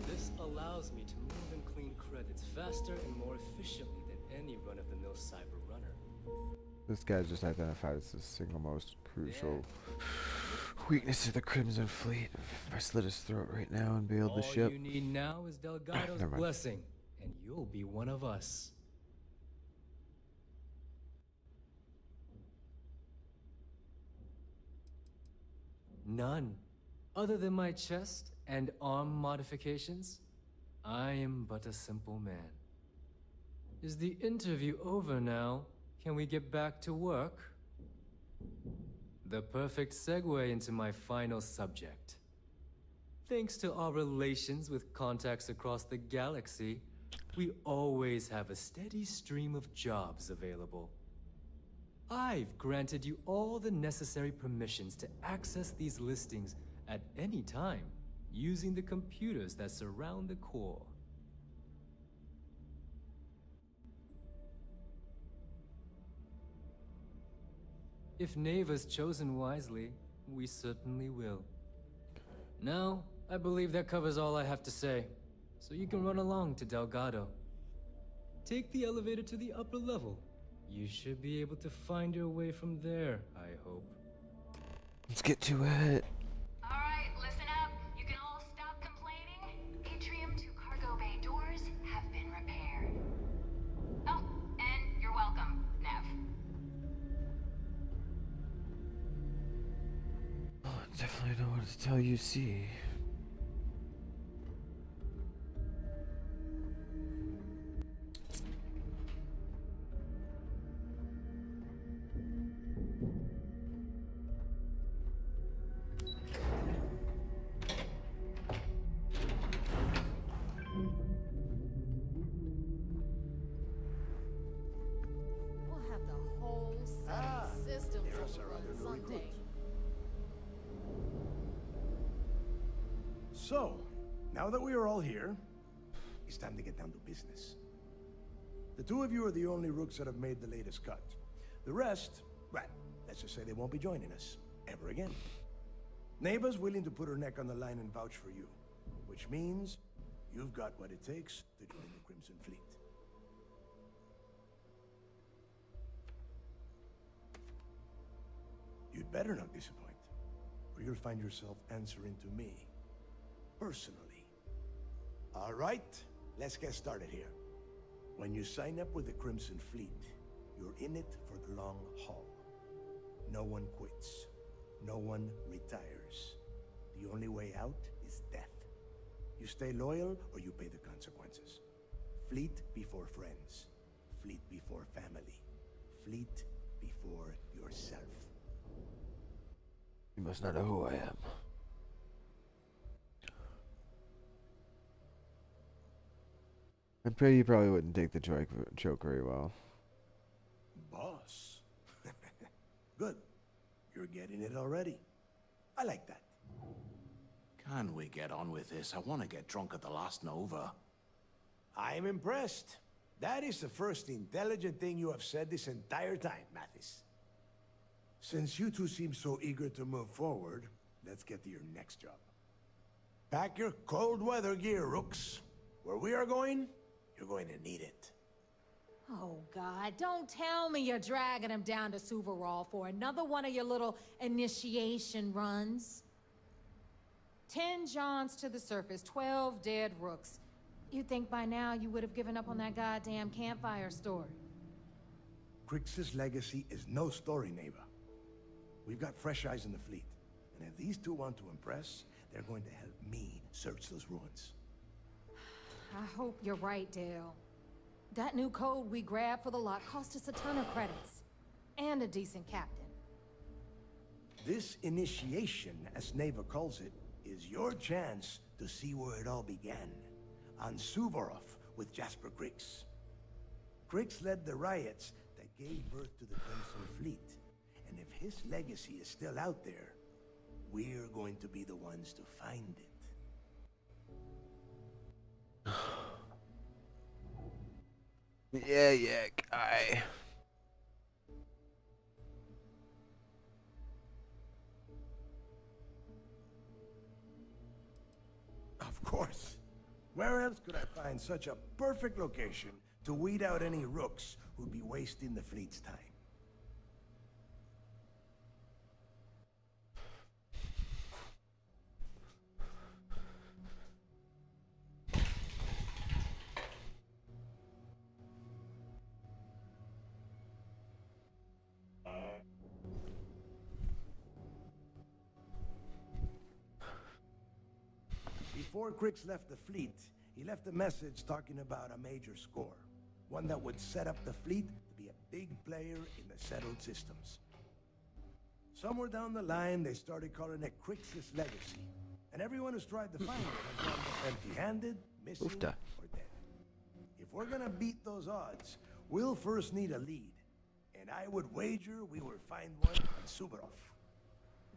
This allows me to move and clean credits faster and more efficiently than any run-of-the-mill cyber runner. This guy just identified as the single most crucial weakness of the Crimson Fleet. If I slit his throat right now and bailed the ship. All you need now is Delgado's blessing, and you'll be one of us. None. Other than my chest and arm modifications, I am but a simple man. Is the interview over now? Can we get back to work? The perfect segue into my final subject. Thanks to our relations with contacts across the galaxy, we always have a steady stream of jobs available. I've granted you all the necessary permissions to access these listings at any time, using the computers that surround the core. If Neva's chosen wisely, we certainly will. Now, I believe that covers all I have to say, so you can run along to Delgado. Take the elevator to the upper level. You should be able to find your way from there, I hope. Let's get to it. Alright, listen up. You can all stop complaining. Atrium to cargo bay doors have been repaired. Oh, and you're welcome, Nev. Oh, I definitely don't want to tell you, see. So, now that we are all here, it's time to get down to business. The two of you are the only rooks that have made the latest cut. The rest, well, let's just say they won't be joining us ever again. Neva's willing to put her neck on the line and vouch for you, which means you've got what it takes to join the Crimson Fleet. You'd better not disappoint, or you'll find yourself answering to me, personally. All right, let's get started here. When you sign up with the Crimson Fleet, you're in it for the long haul. No one quits. No one retires. The only way out is death. You stay loyal or you pay the consequences. Fleet before friends. Fleet before family. Fleet before yourself. You must not know who I am. I'm afraid you probably wouldn't take the joke very well. Boss. Good. You're getting it already. I like that. Can we get on with this? I want to get drunk at the last Nova. I'm impressed. That is the first intelligent thing you have said this entire time, Mantis. Since you two seem so eager to move forward, let's get to your next job. Pack your cold weather gear, Rooks. Where we are going, you're going to need it. Oh, God, don't tell me you're dragging him down to Suvarol for another one of your little initiation runs. 10 Johns to the surface, 12 dead Rooks. You'd think by now you would have given up on that goddamn campfire story. Crix's legacy is no story, Neva. We've got fresh eyes in the fleet. And if these two want to impress, they're going to help me search those ruins. I hope you're right, Dale. That new code we grabbed for the lot cost us a ton of credits. And a decent captain. This initiation, as Neva calls it, is your chance to see where it all began. On Suvorov with Jasper Crix. Crix led the riots that gave birth to the Crimson Fleet. And if his legacy is still out there, we're going to be the ones to find it. Yeah, guy. Of course. Where else could I find such a perfect location to weed out any rooks who'd be wasting the fleet's time? Before Crix left the fleet, he left a message talking about a major score. One that would set up the fleet to be a big player in the settled systems. Somewhere down the line, they started calling it Crix's legacy. And everyone who's tried to find it has wound up empty-handed, missing, or dead. If we're gonna beat those odds, we'll first need a lead. And I would wager we will find one on Suvorov.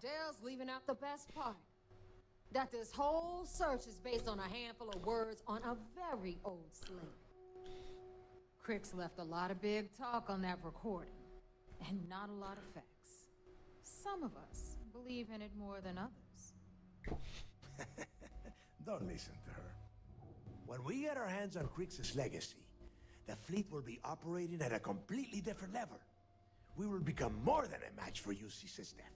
Dale's leaving out the best part. That this whole search is based on a handful of words on a very old slate. Crix left a lot of big talk on that recording, and not a lot of facts. Some of us believe in it more than others. Don't listen to her. When we get our hands on Crix's legacy, the fleet will be operating at a completely different level. We will become more than a match for UC System.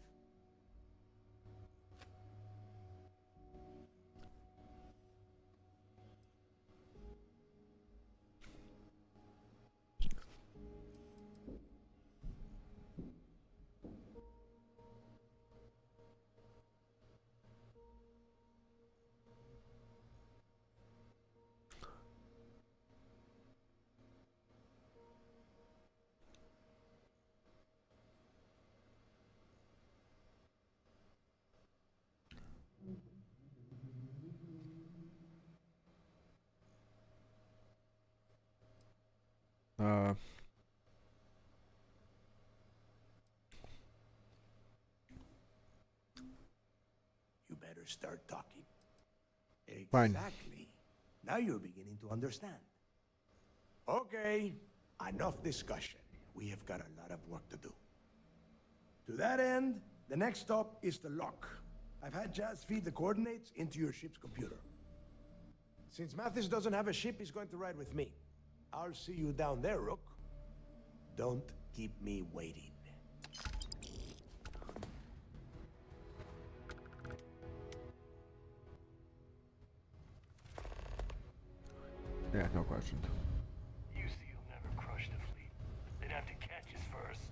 You better start talking. Fine. Exactly. Now you're beginning to understand. Okay, enough discussion. We have got a lot of work to do. To that end, the next stop is the lock. I've had Jazz feed the coordinates into your ship's computer. Since Mantis doesn't have a ship, he's going to ride with me. I'll see you down there, Rook. Don't keep me waiting. Yeah, no question. You see, you'll never crush the fleet. They'd have to catch us first.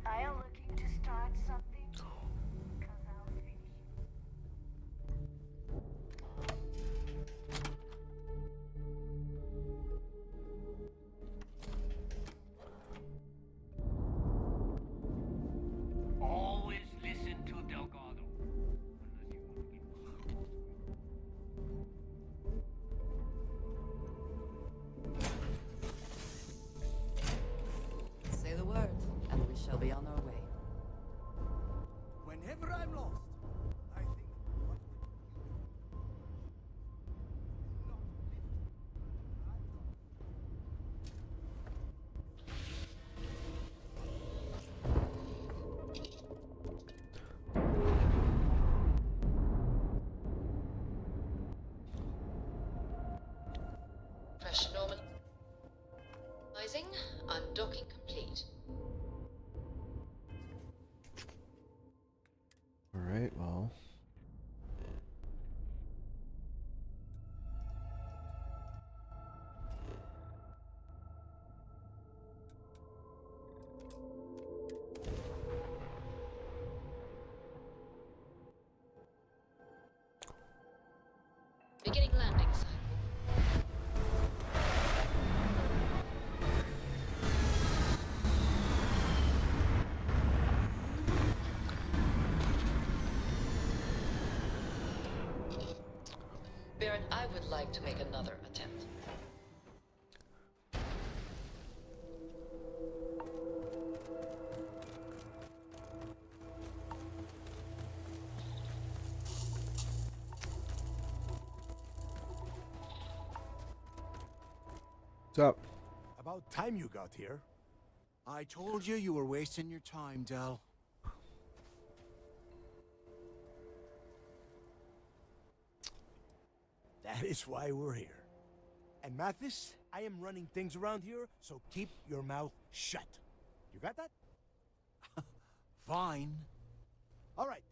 Are you looking to start something? 'Cause I'll finish you. Always listen to Delgado. Say the word, and we shall be on our way. Whenever I'm lost, I think, what would Pressure normalizing. Undocking complete. Alright, well. Beginning landing cycle. Baron, I would like to make another attempt. What's up? About time you got here. I told you you were wasting your time, Del. That is why we're here. And Mantis, I am running things around here, so keep your mouth shut. You got that? Fine. All right.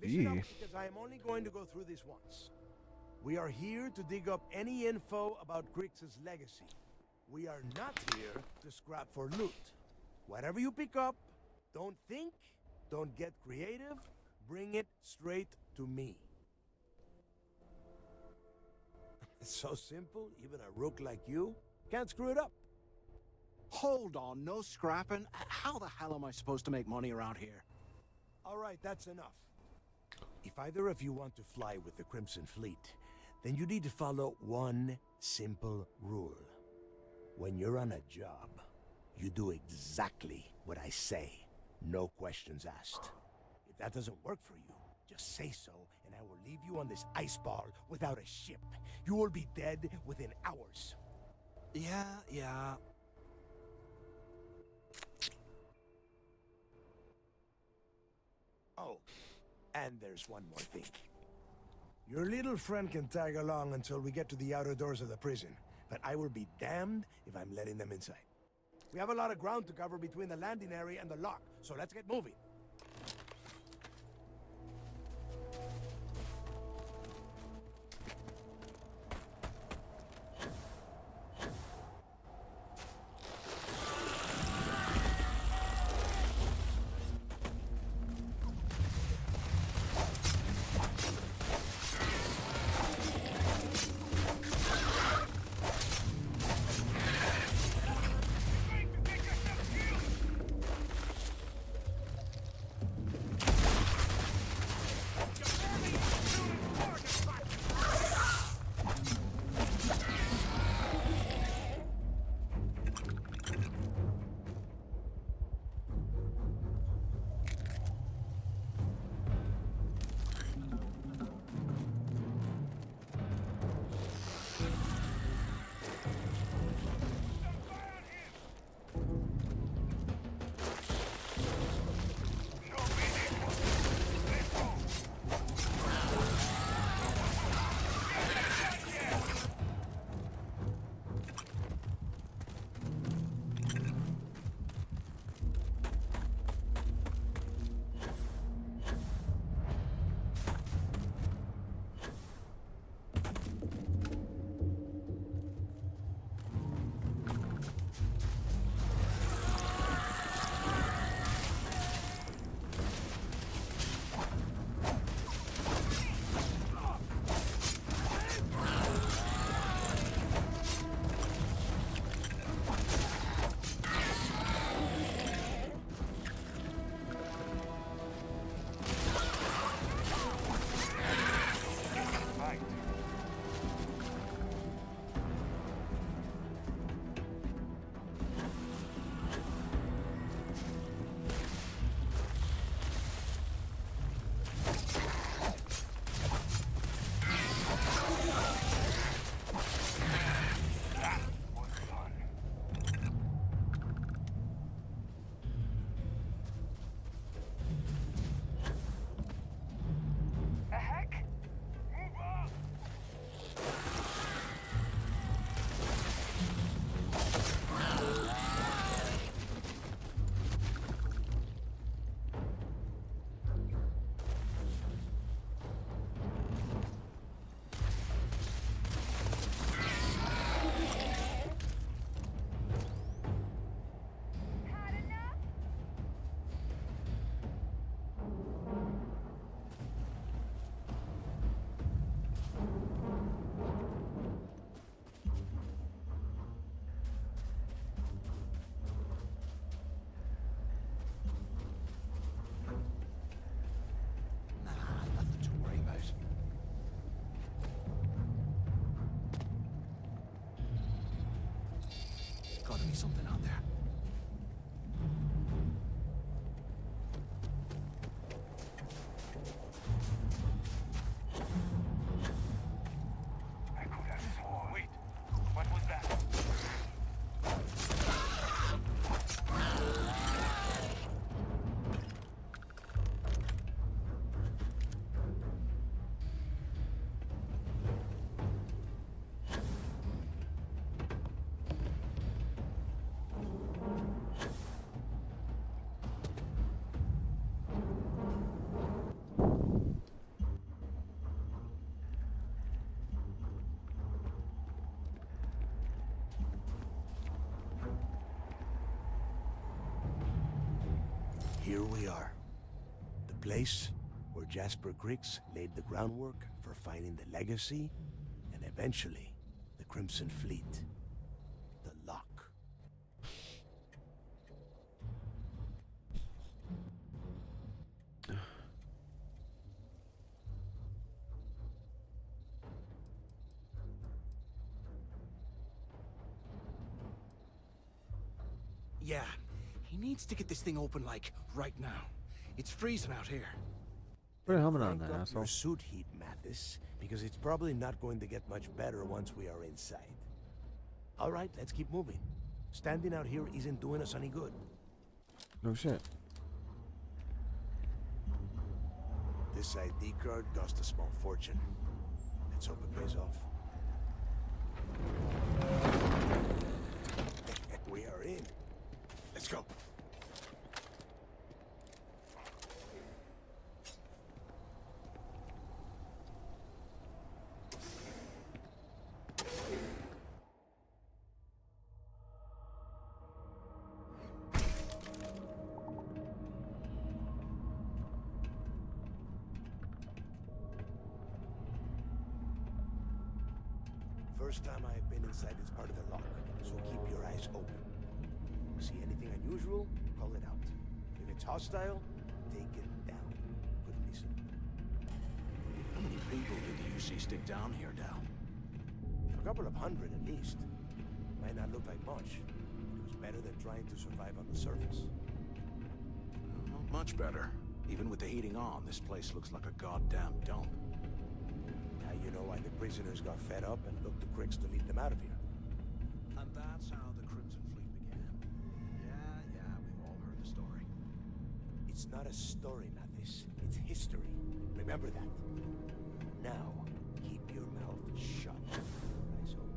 Listen up, Yee. because I am only going to go through this once. We are here to dig up any info about Grix's legacy. We are not here to scrap for loot. Whatever you pick up, don't think, don't get creative, bring it straight to me. It's so simple, even a rook like you can't screw it up. Hold on, no scrapping. How the hell am I supposed to make money around here? All right, that's enough. If either of you want to fly with the Crimson Fleet, then you need to follow one simple rule. When you're on a job, you do exactly what I say. No questions asked. If that doesn't work for you, just say so, and I will leave you on this ice ball without a ship. You will be dead within hours. Yeah. Oh, and there's one more thing. Your little friend can tag along until we get to the outer doors of the prison, but I will be damned if I'm letting them inside. We have a lot of ground to cover between the landing area and the lock, so let's get moving. something out there. I could have sworn. Wait, what was that? Here we are. The place where Jasper Griggs laid the groundwork for finding the legacy and eventually the Crimson Fleet. The Lock. Yeah, he needs to get this thing open, like, right now. It's freezing out here. Put a helmet on Crank that, up asshole. your suit heat, Mathis, because it's probably not going to get much better once we are inside. All right, let's keep moving. Standing out here isn't doing us any good. No shit. This ID card cost a small fortune. Let's hope it pays off. We are in. Let's go. First time I have been inside this part of the lock, so keep your eyes open. See anything unusual, call it out. If it's hostile, take it down. Couldn't be simpler. How many people did the UC stick down here, Dal? A couple of hundred at least. Might not look like much, but it was better than trying to survive on the surface. Not much better. Even with the heating on, this place looks like a goddamn dump. Now you know why the prisoners got fed up and looked to Griggs to lead them out of here. And that's how the Crimson Fleet began. Yeah, we've all heard the story. It's not a story, Mathis. It's history. Remember that. Now, keep your mouth shut. Eyes open.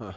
Huh.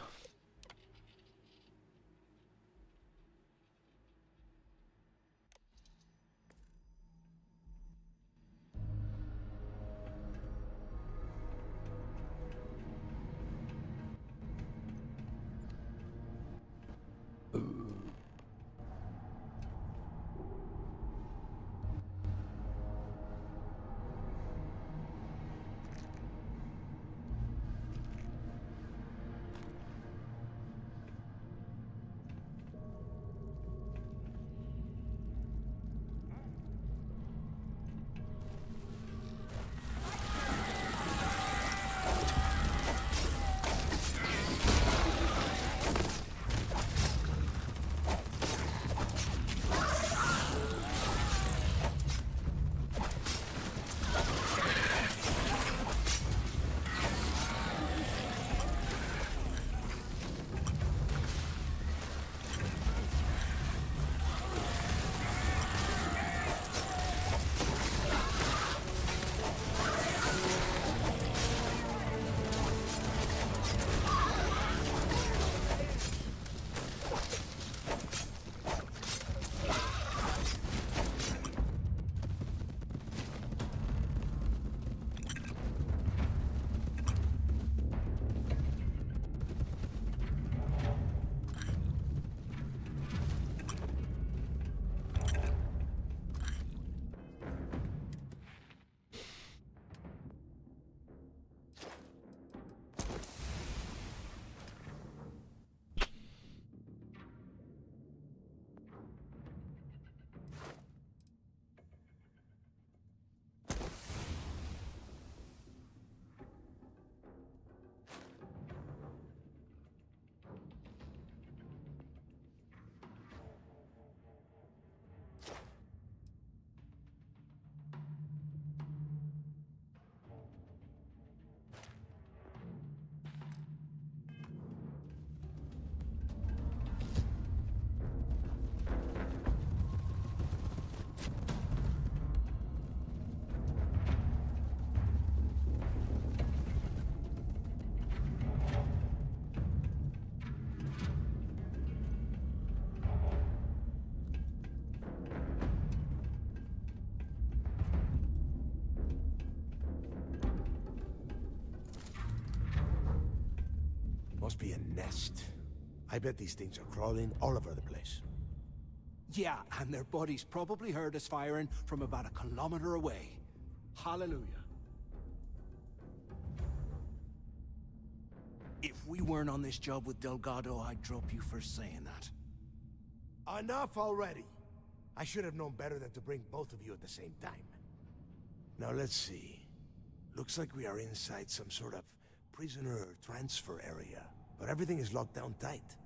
must be a nest. I bet these things are crawling all over the place. Yeah, and their buddies probably heard us firing from about 1 kilometer away. Hallelujah. If we weren't on this job with Delgado, I'd drop you for saying that. Enough already! I should have known better than to bring both of you at the same time. Now let's see. Looks like we are inside some sort of prisoner transfer area, but everything is locked down tight.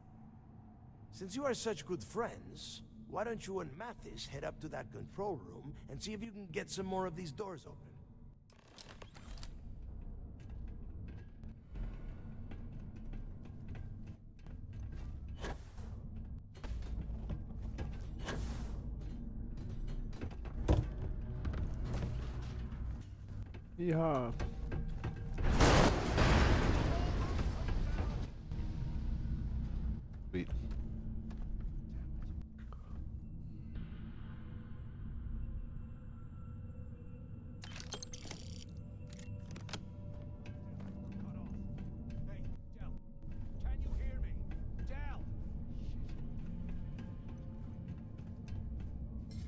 Since you are such good friends, why don't you and Mantis head up to that control room and see if you can get some more of these doors open? Yeah. Sweet. Can you hear me? Del!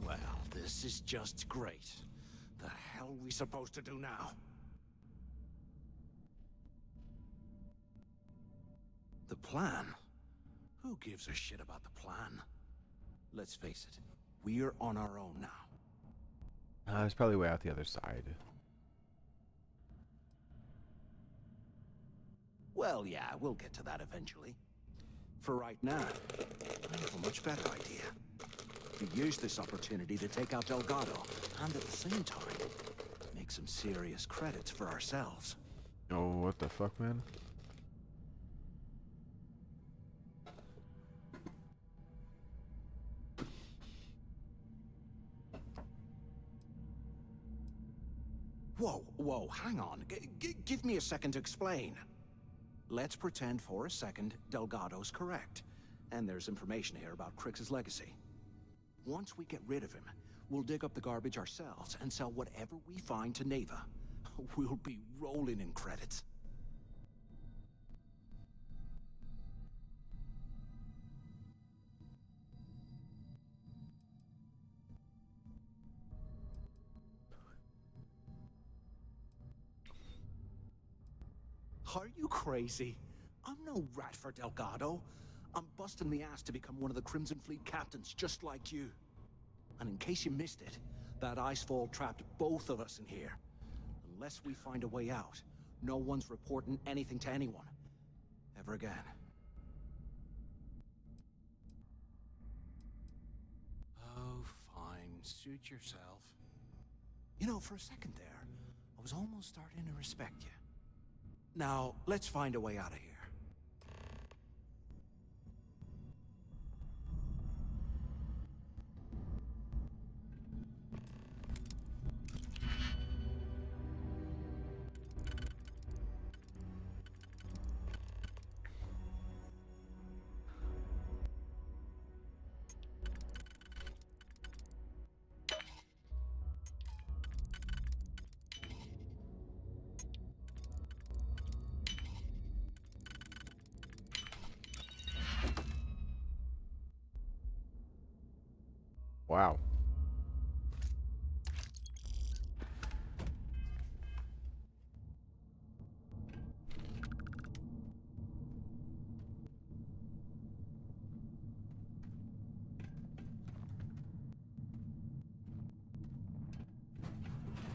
Well, this is just great. The hell are we supposed to do now? The plan? Who gives a shit about the plan? Let's face it, we're on our own now. It's probably way out the other side. Well, yeah, we'll get to that eventually. For right now, I have a much better idea. We use this opportunity to take out Delgado, and at the same time, make some serious credits for ourselves. Oh, what the fuck, man? Whoa, hang on. Give me a second to explain. Let's pretend for a second Delgado's correct, and there's information here about Crix's legacy. Once we get rid of him, we'll dig up the garbage ourselves and sell whatever we find to Neva. We'll be rolling in credits. Are you crazy? I'm no rat for Delgado. I'm busting the ass to become one of the Crimson Fleet captains, just like you. And in case you missed it, that icefall trapped both of us in here. Unless we find a way out, no one's reporting anything to anyone. Ever again. Oh, fine. Suit yourself. You know, for a second there, I was almost starting to respect you. Now, let's find a way out of here. Wow.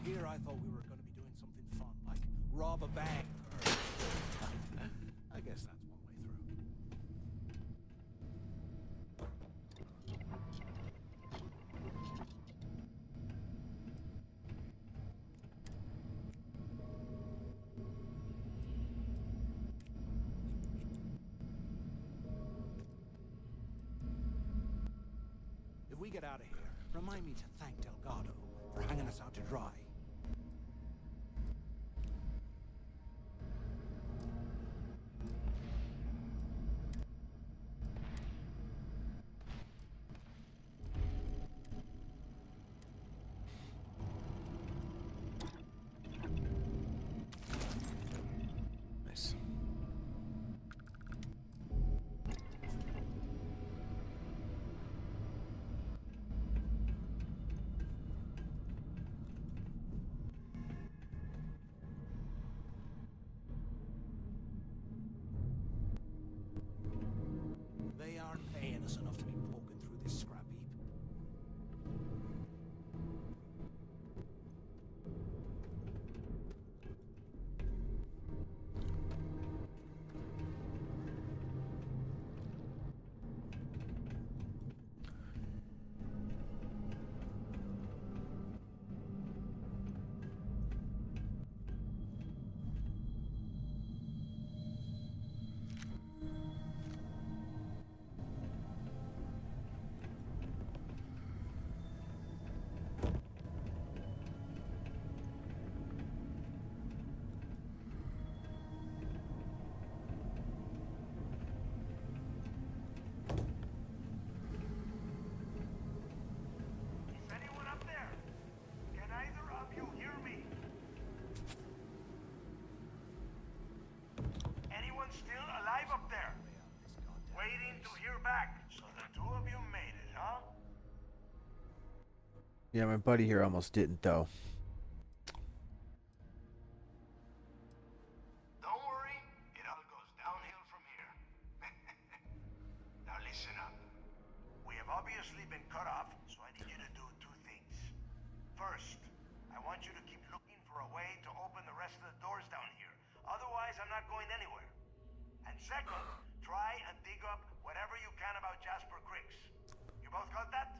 Here I thought we were going to be doing something fun, like rob a bank. I guess that's one way through. If we get out of here, remind me to thank Delgado for hanging us out to dry. Nice. Yeah, my buddy here almost didn't, though. Don't worry, it all goes downhill from here. Now listen up. We have obviously been cut off, so I need you to do two things. First, I want you to keep looking for a way to open the rest of the doors down here. Otherwise, I'm not going anywhere. And second, try and dig up whatever you can about Jasper Creeks. You both got that?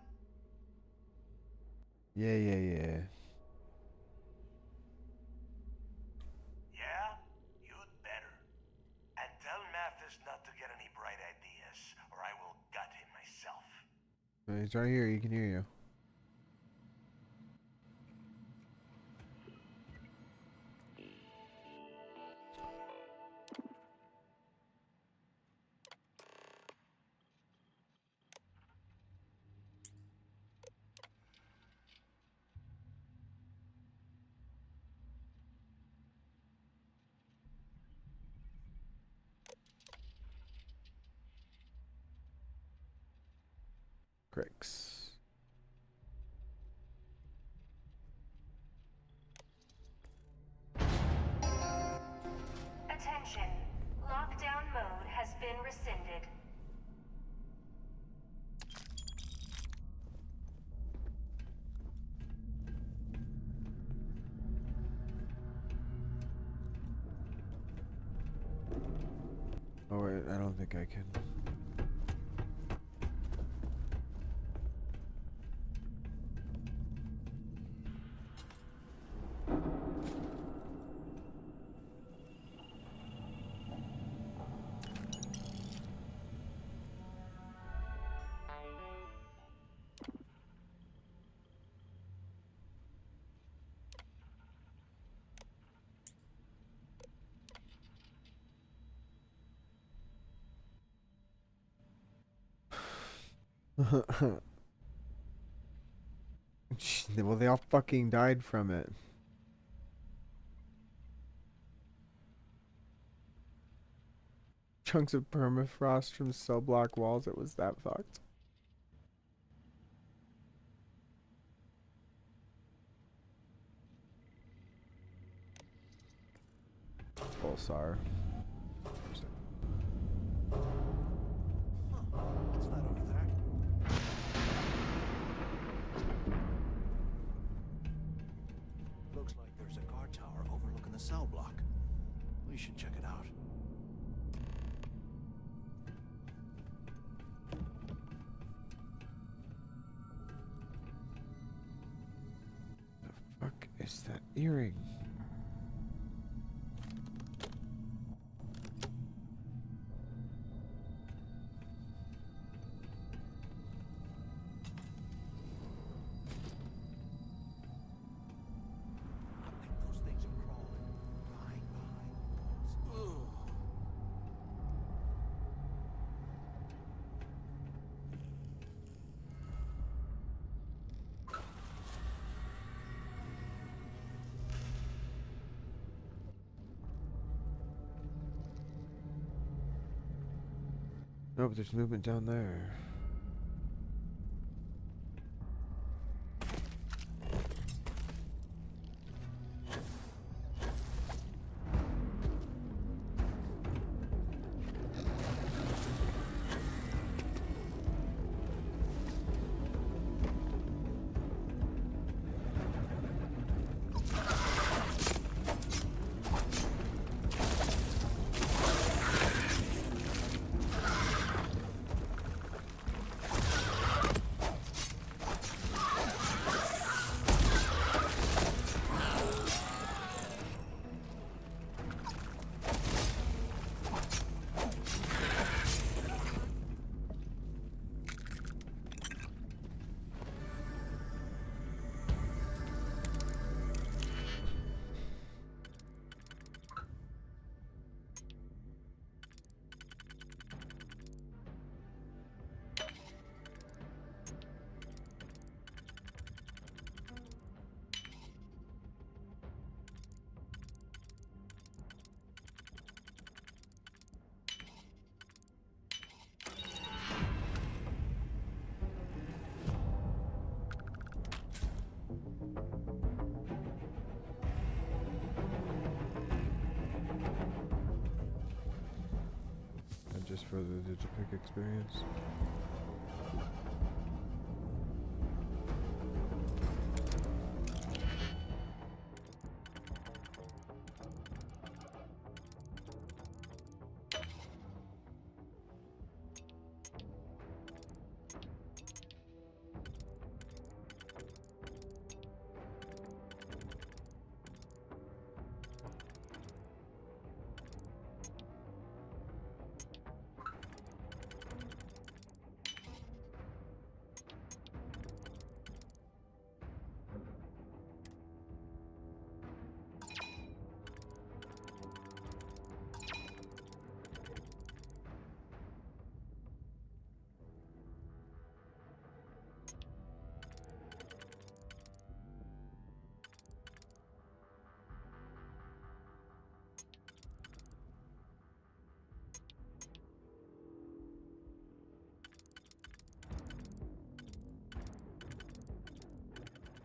Yeah. Yeah? You'd better. And tell Mathis not to get any bright ideas, or I will gut him myself. He's right here. He can hear you. Cricks. Attention. Lockdown mode has been rescinded. Oh wait, I don't think I can. Well, they all fucking died from it. Chunks of permafrost from cell block walls. It was that fucked. Pulsar. What's that over there? Looks like there's a guard tower overlooking the cell block. We should check it out. The fuck is that earring? Those things are crawling right behind walls. Ugh. Nope, there's movement down there. for the Digipick experience.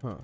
Huh.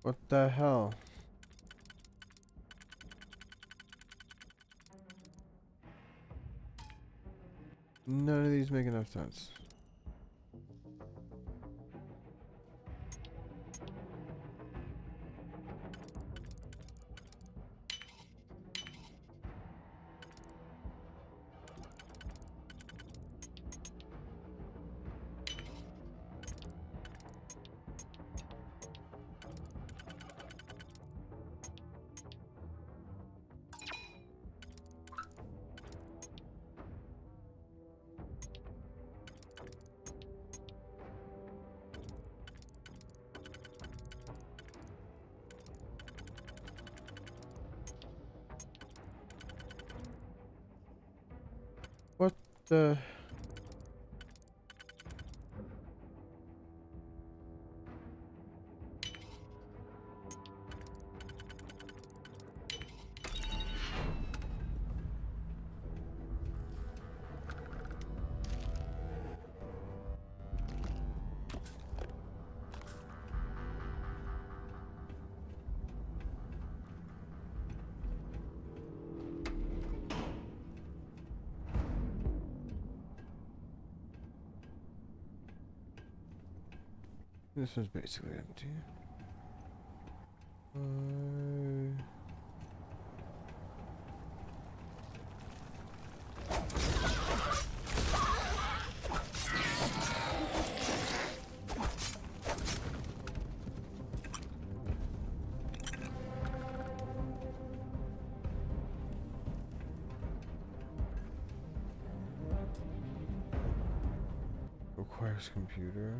What the hell? None of these make enough sense. What the? This one's basically empty. Requires computer.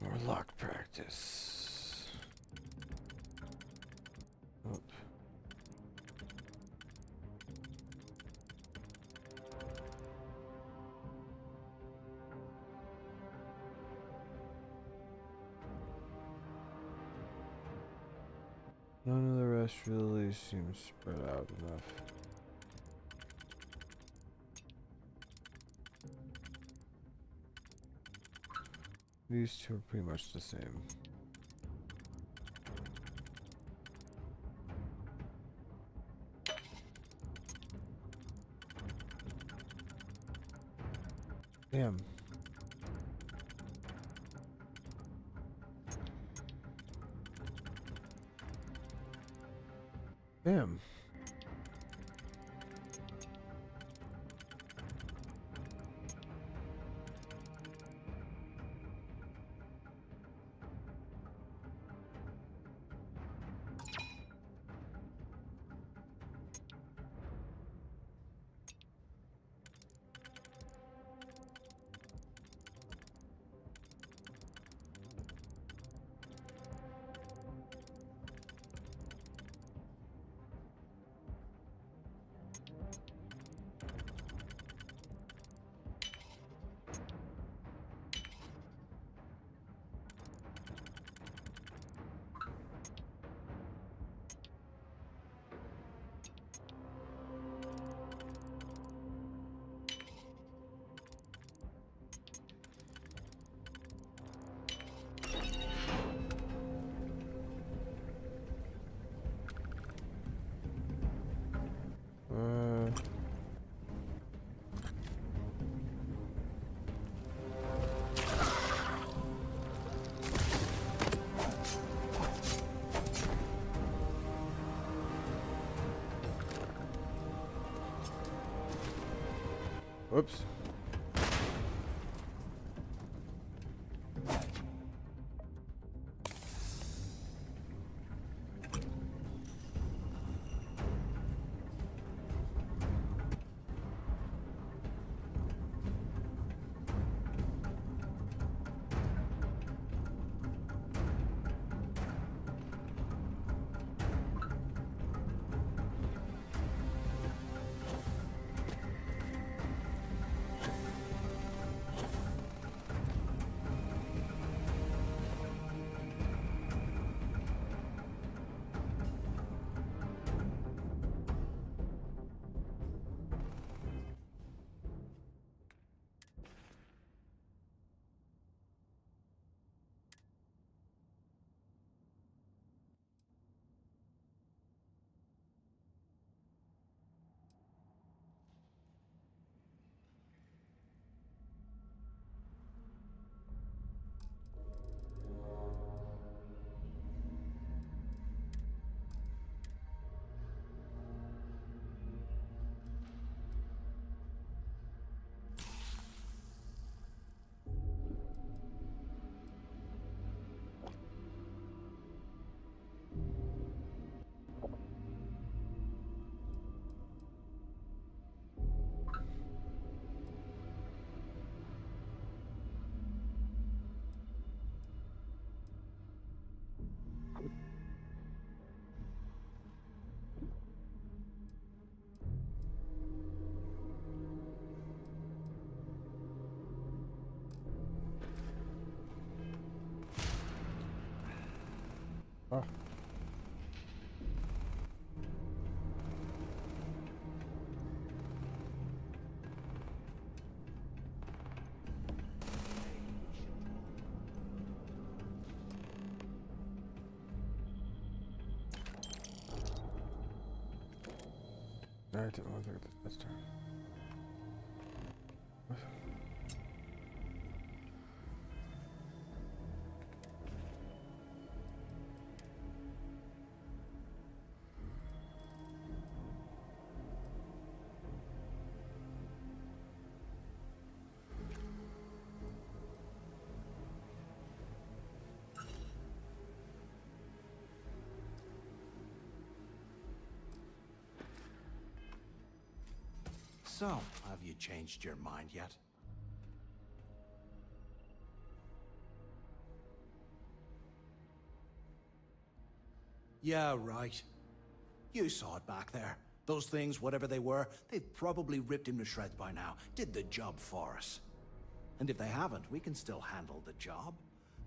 More locked practice. Oop. None of the rest really seems spread out enough. These two are pretty much the same. Damn. Damn. Whoops. Oh. I didn't want to look at this time. So, have you changed your mind yet? Yeah, right. You saw it back there. Those things, whatever they were, they've probably ripped him to shreds by now. Did the job for us. And if they haven't, we can still handle the job.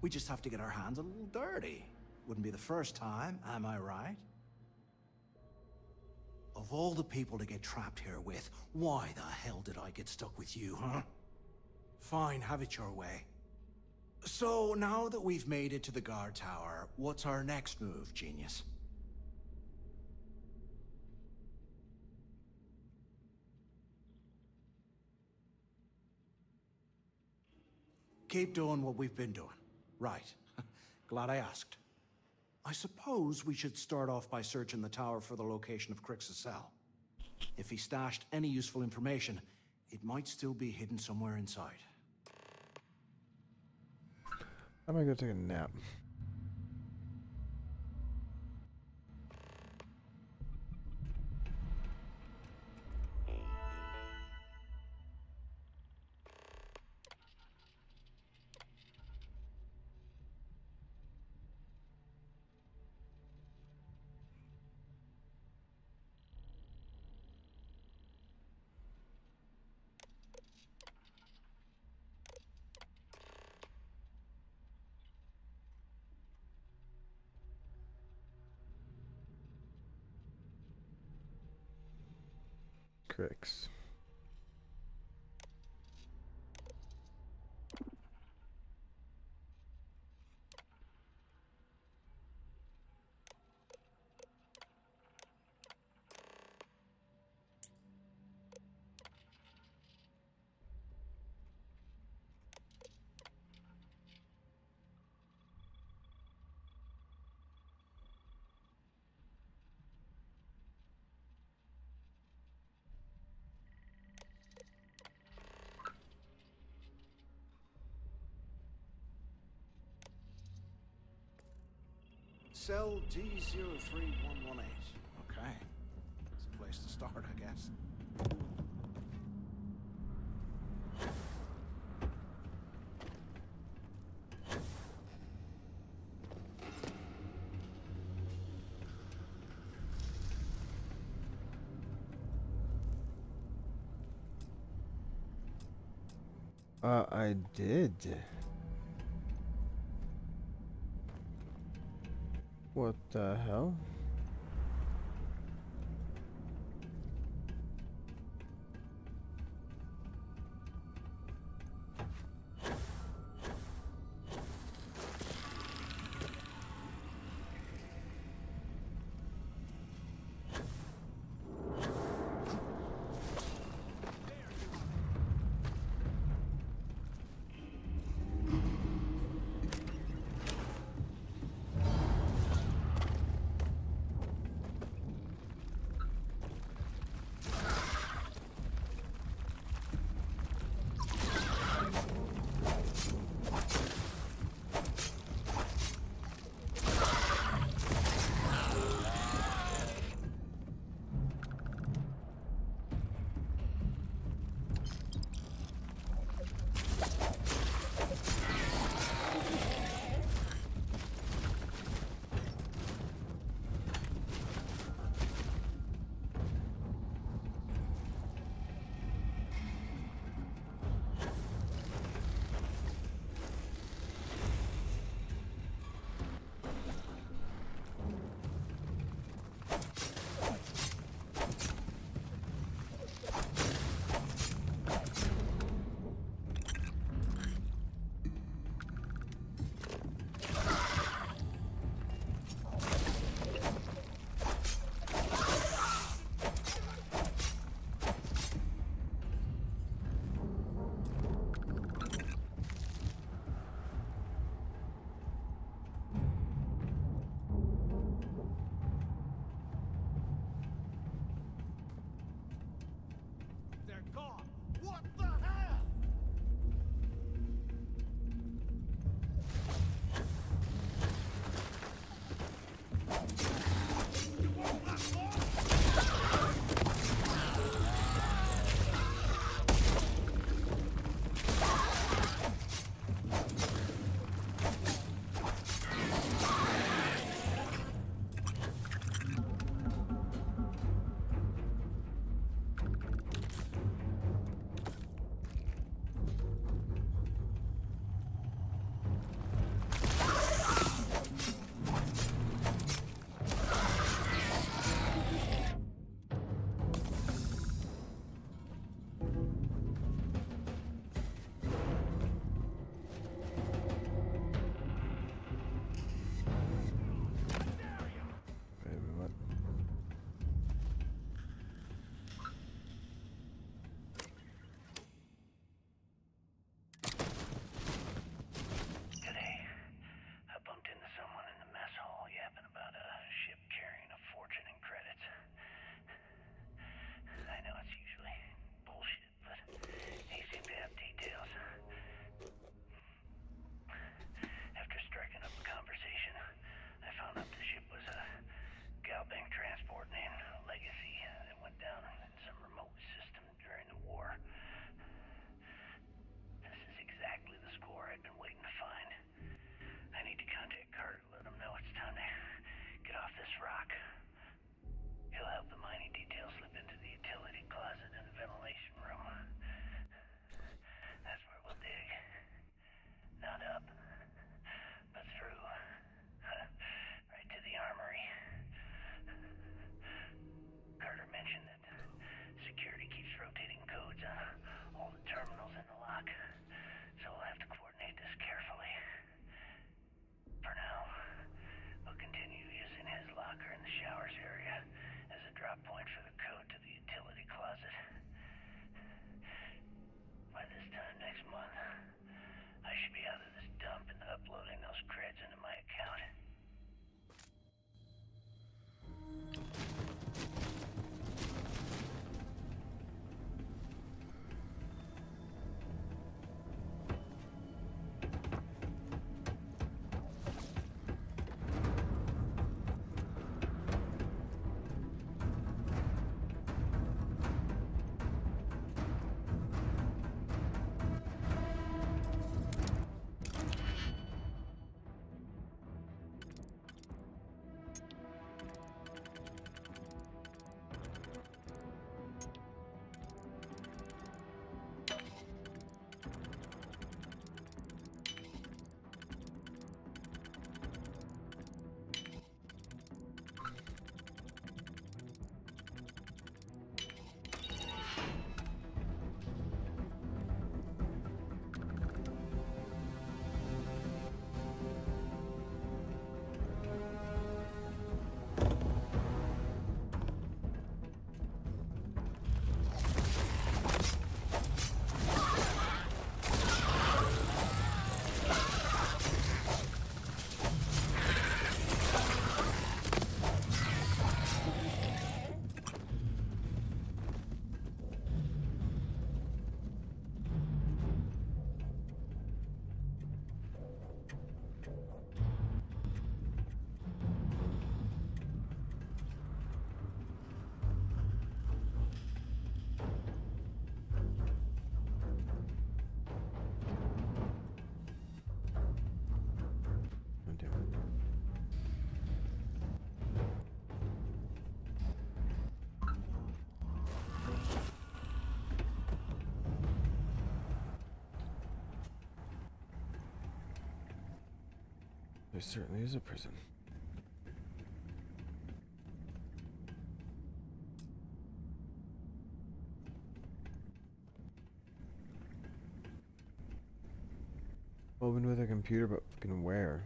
We just have to get our hands a little dirty. Wouldn't be the first time, am I right? Of all the people to get trapped here with, why the hell did I get stuck with you, huh? Fine, have it your way. So, now that we've made it to the guard tower, what's our next move, genius? keep doing what we've been doing. Right. Glad I asked. I suppose we should start off by searching the tower for the location of Crix's cell. If he stashed any useful information, it might still be hidden somewhere inside. I'm gonna go take a nap. Crix. Cell D03118. Okay. That's a place to start, I guess. I did. What the hell? There certainly is a prison. Open with a computer, but fucking where?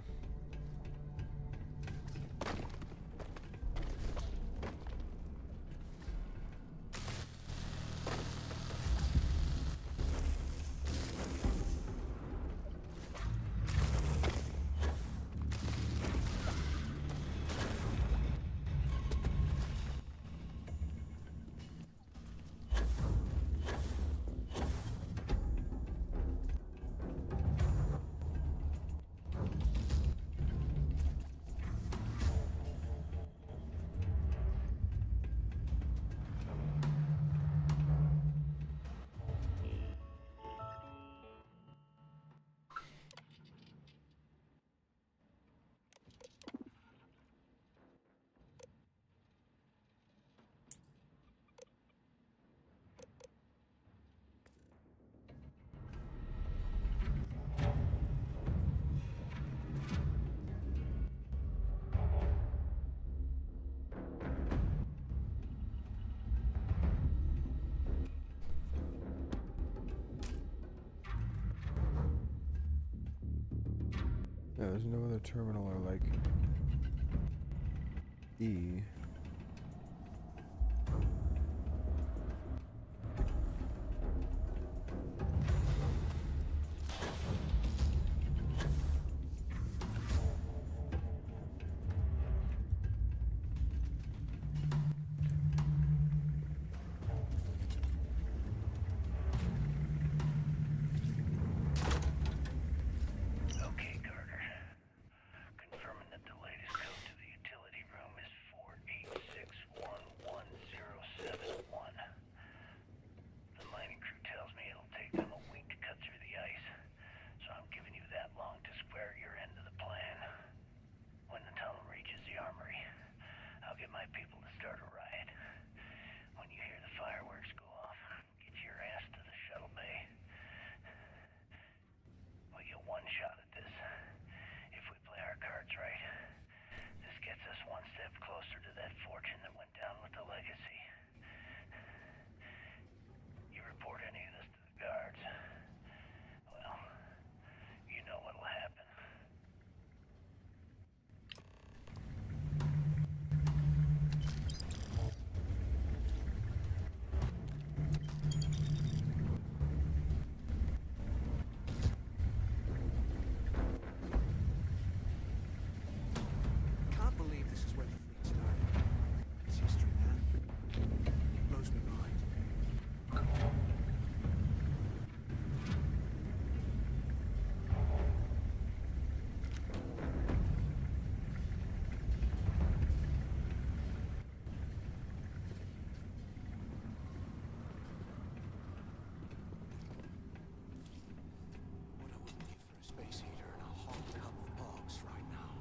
Yeah, there's no other terminal or like E. Okay, Carter. Confirming that the latest code to the utility room is 4861107. The mining crew tells me it'll take them a week to cut through the ice, so I'm giving you that long to square your end of the plan. When the tunnel reaches the armory, I'll get my people to start a riot. When you hear the fireworks go off, get your ass to the shuttle bay. We get one shot at this. If we play our cards right, this gets us one step closer to that fortune that went down with the legacy. You report any of this to the guards, well, you know what'll happen. Can't believe this is where the fleet started. It's history, man. Blows me mind. What I wouldn't give for a space heater and a hot cup of box right now.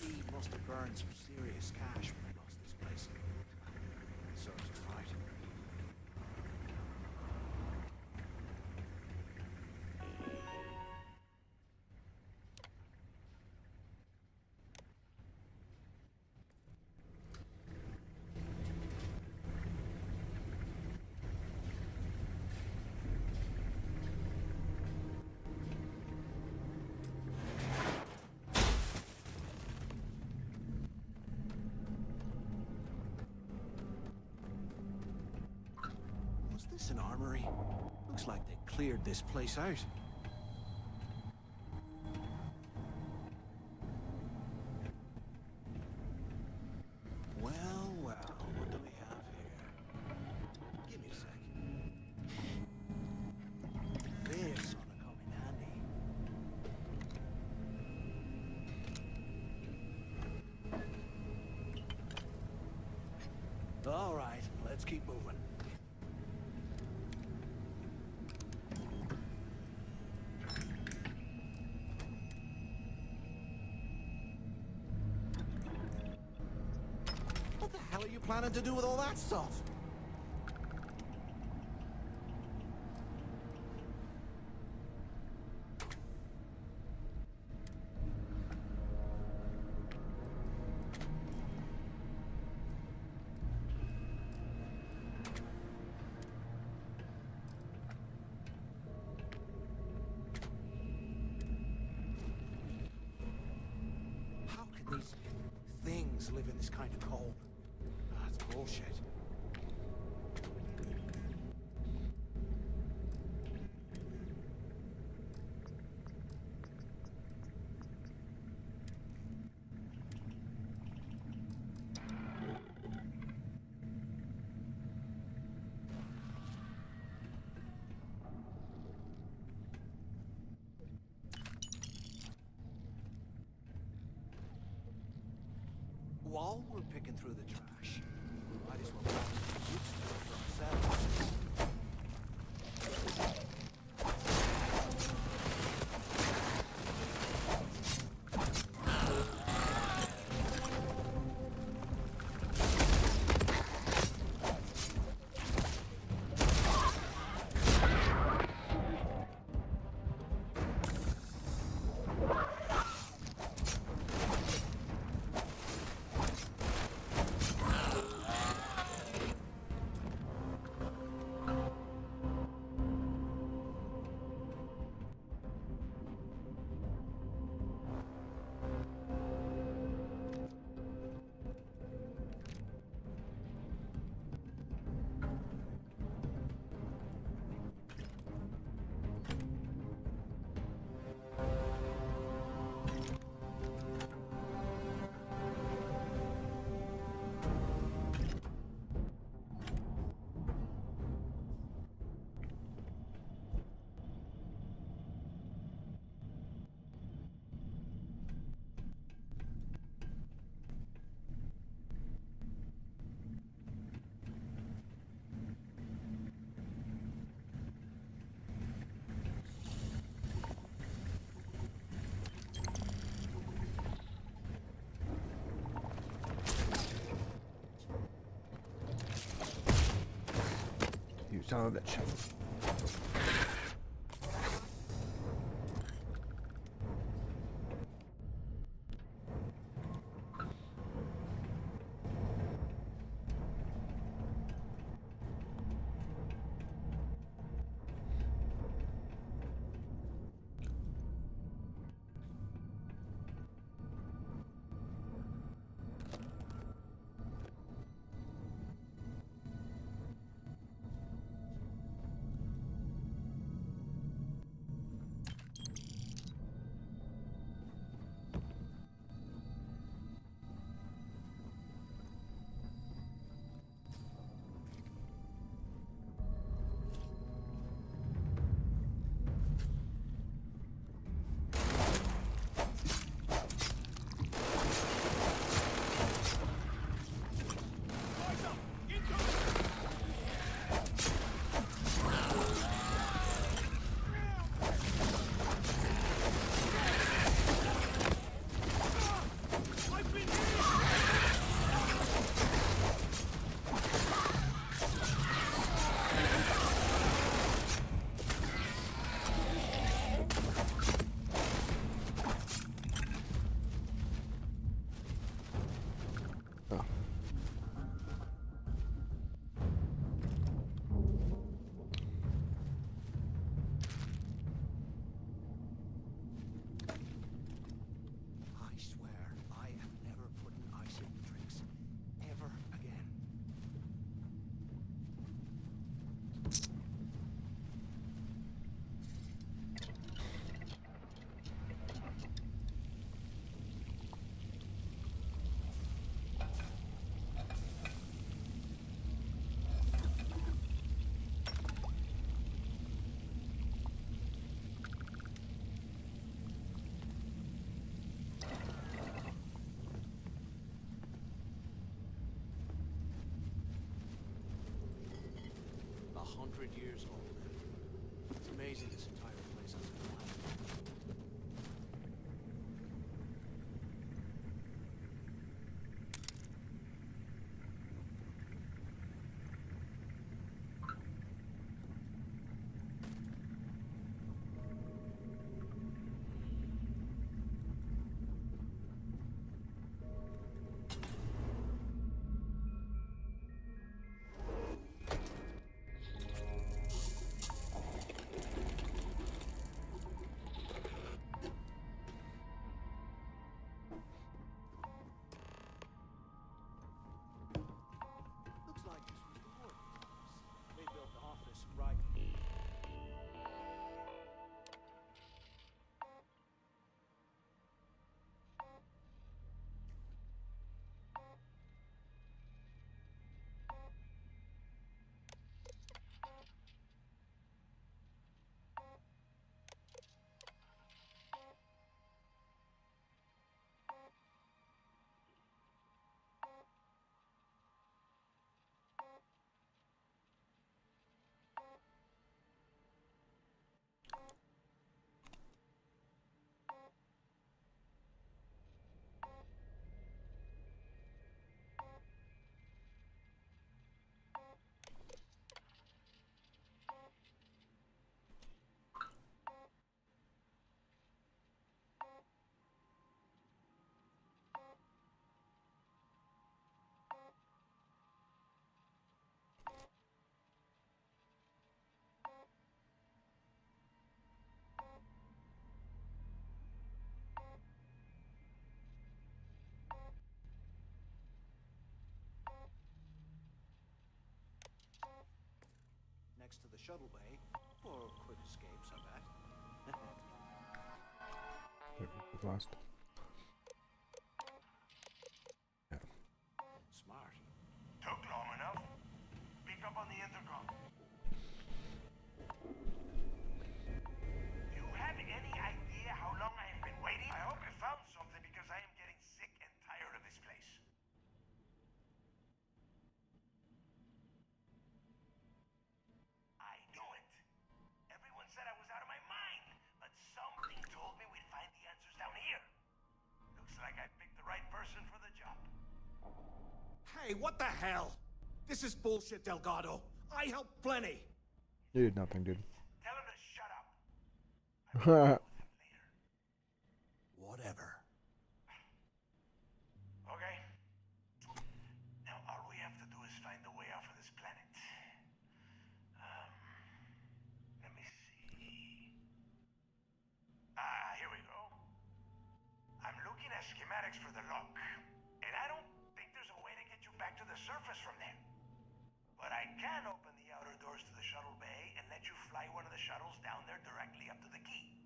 Eugene must have burned some serious cash when he lost this place. Serves him right. this an armory? Looks like they cleared this place out. Well, well, what do we have here? Give me a sec. This ought to come in handy. All right, let's keep moving. What the hell are you planning to do with all that stuff? How can these things live in this kind of cold? That's bullshit. While we're picking through the trash, we might as well grab some good stuff for ourselves. You son of a bitch. 100 years old. It's amazing this entire place has survived. Looks like this was the working house. They built the office right. Next to the shuttle bay, for quick escapes, I bet. Lost. Smart. Took long enough. Pick up on the intercom. Do you have any idea how long I have been waiting? I hope you found something because I am getting sick and tired of this place. I knew it. Everyone said I was out of my mind, but something told me we'd find the answers down here. Looks like I picked the right person for the job. Hey, what the hell? This is bullshit, Delgado. I help plenty. Dude, nothing, dude. Tell him to shut up. Whatever. Okay. Now all we have to do is find a way off of this planet. Let me see. Here we go. I'm looking at schematics for the lock, and I don't think there's a way to get you back to the surface from there. But I can open the outer doors to the shuttle bay and let you fly one of the shuttles down there directly up to the key.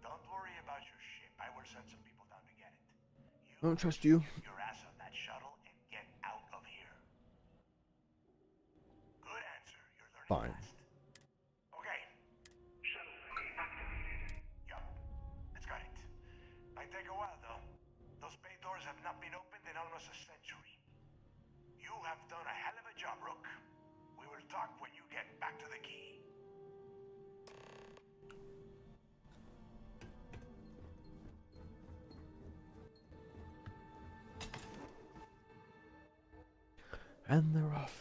Don't worry about your ship. I will send some people down to get it. I don't trust you. Get your ass on that shuttle and get out of here. Good answer. You're learning Fine. fast. Okay. Shuttle bay activated. Yup. It's got it. Might take a while though. Those bay doors have not been opened in almost a century. You have done a hell of a job, Rook. We will talk when you get back to the key. And they're off.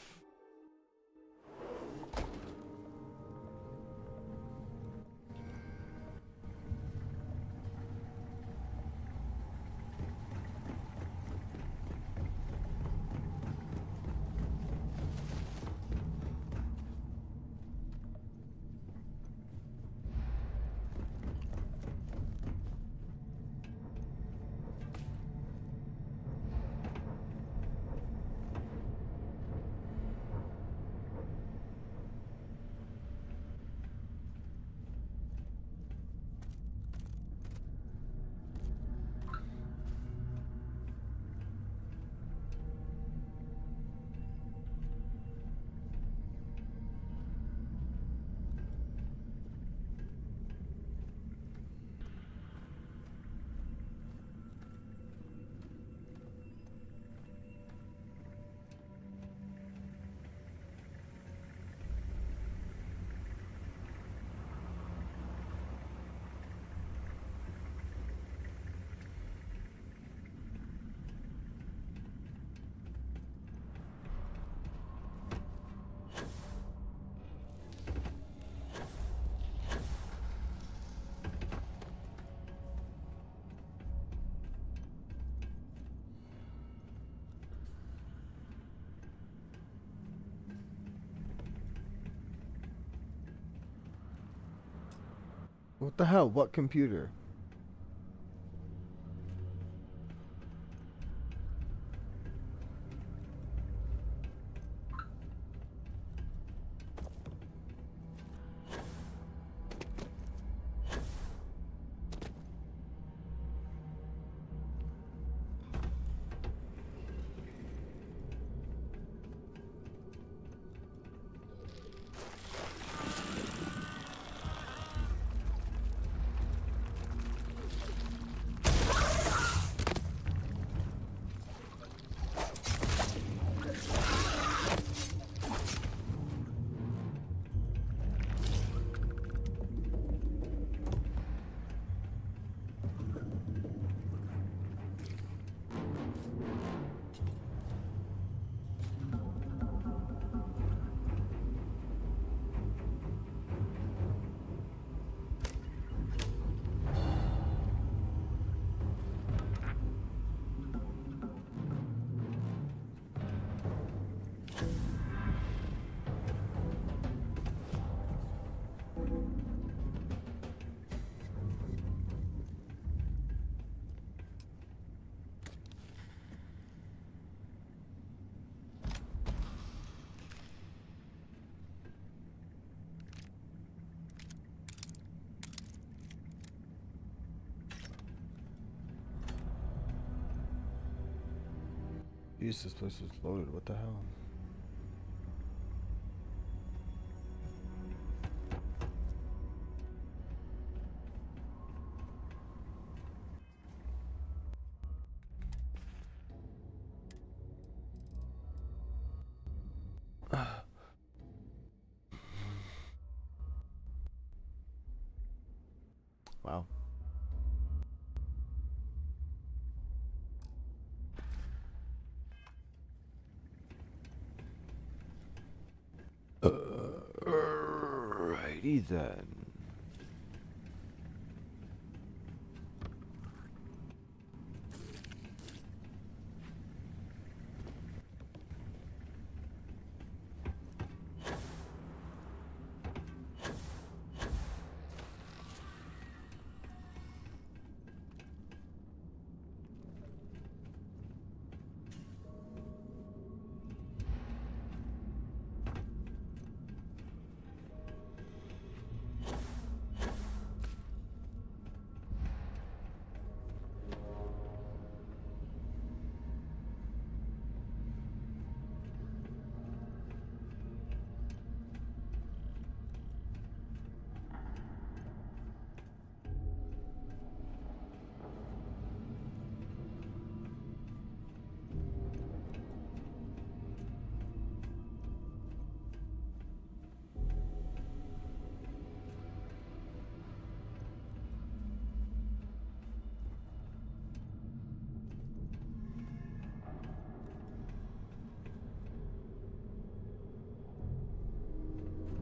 What the hell? What computer? Jeez, this place is loaded. What the hell? Wow. Righty then.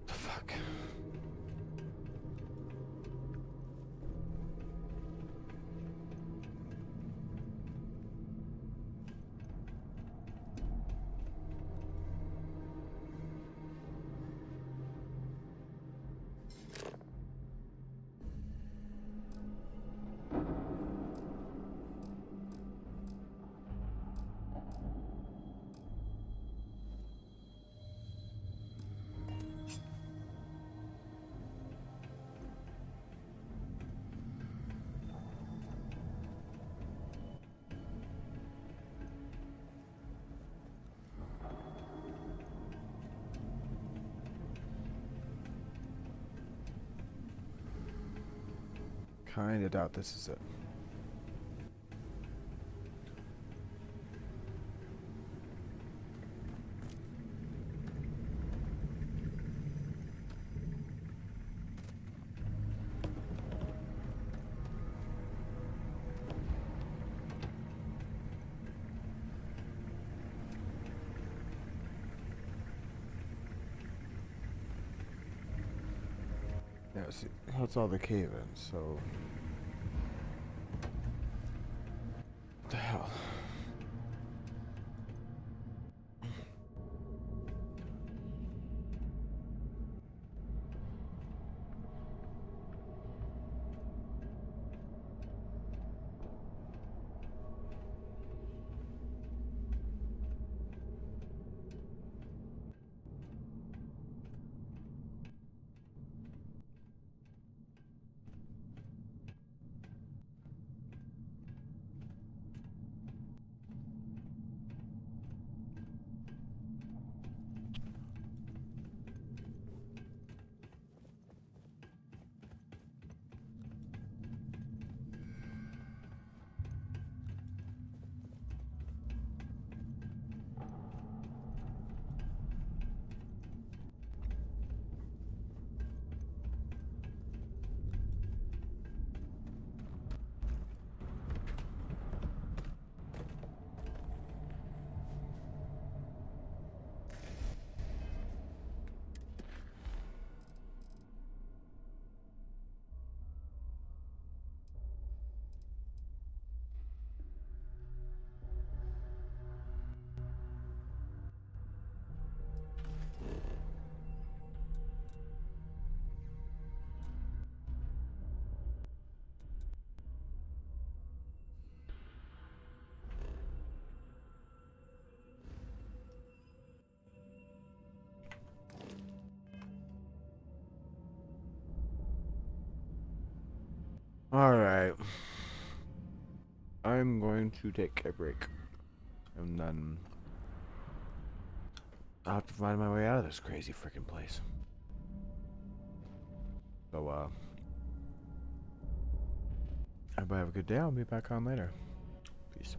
Fuck. Kinda doubt this is it. Yeah, see, that's all the cave-ins, so... What the hell? Alright. I'm going to take a break. And then I'll have to find my way out of this crazy freaking place. So, everybody have a good day. I'll be back on later. Peace.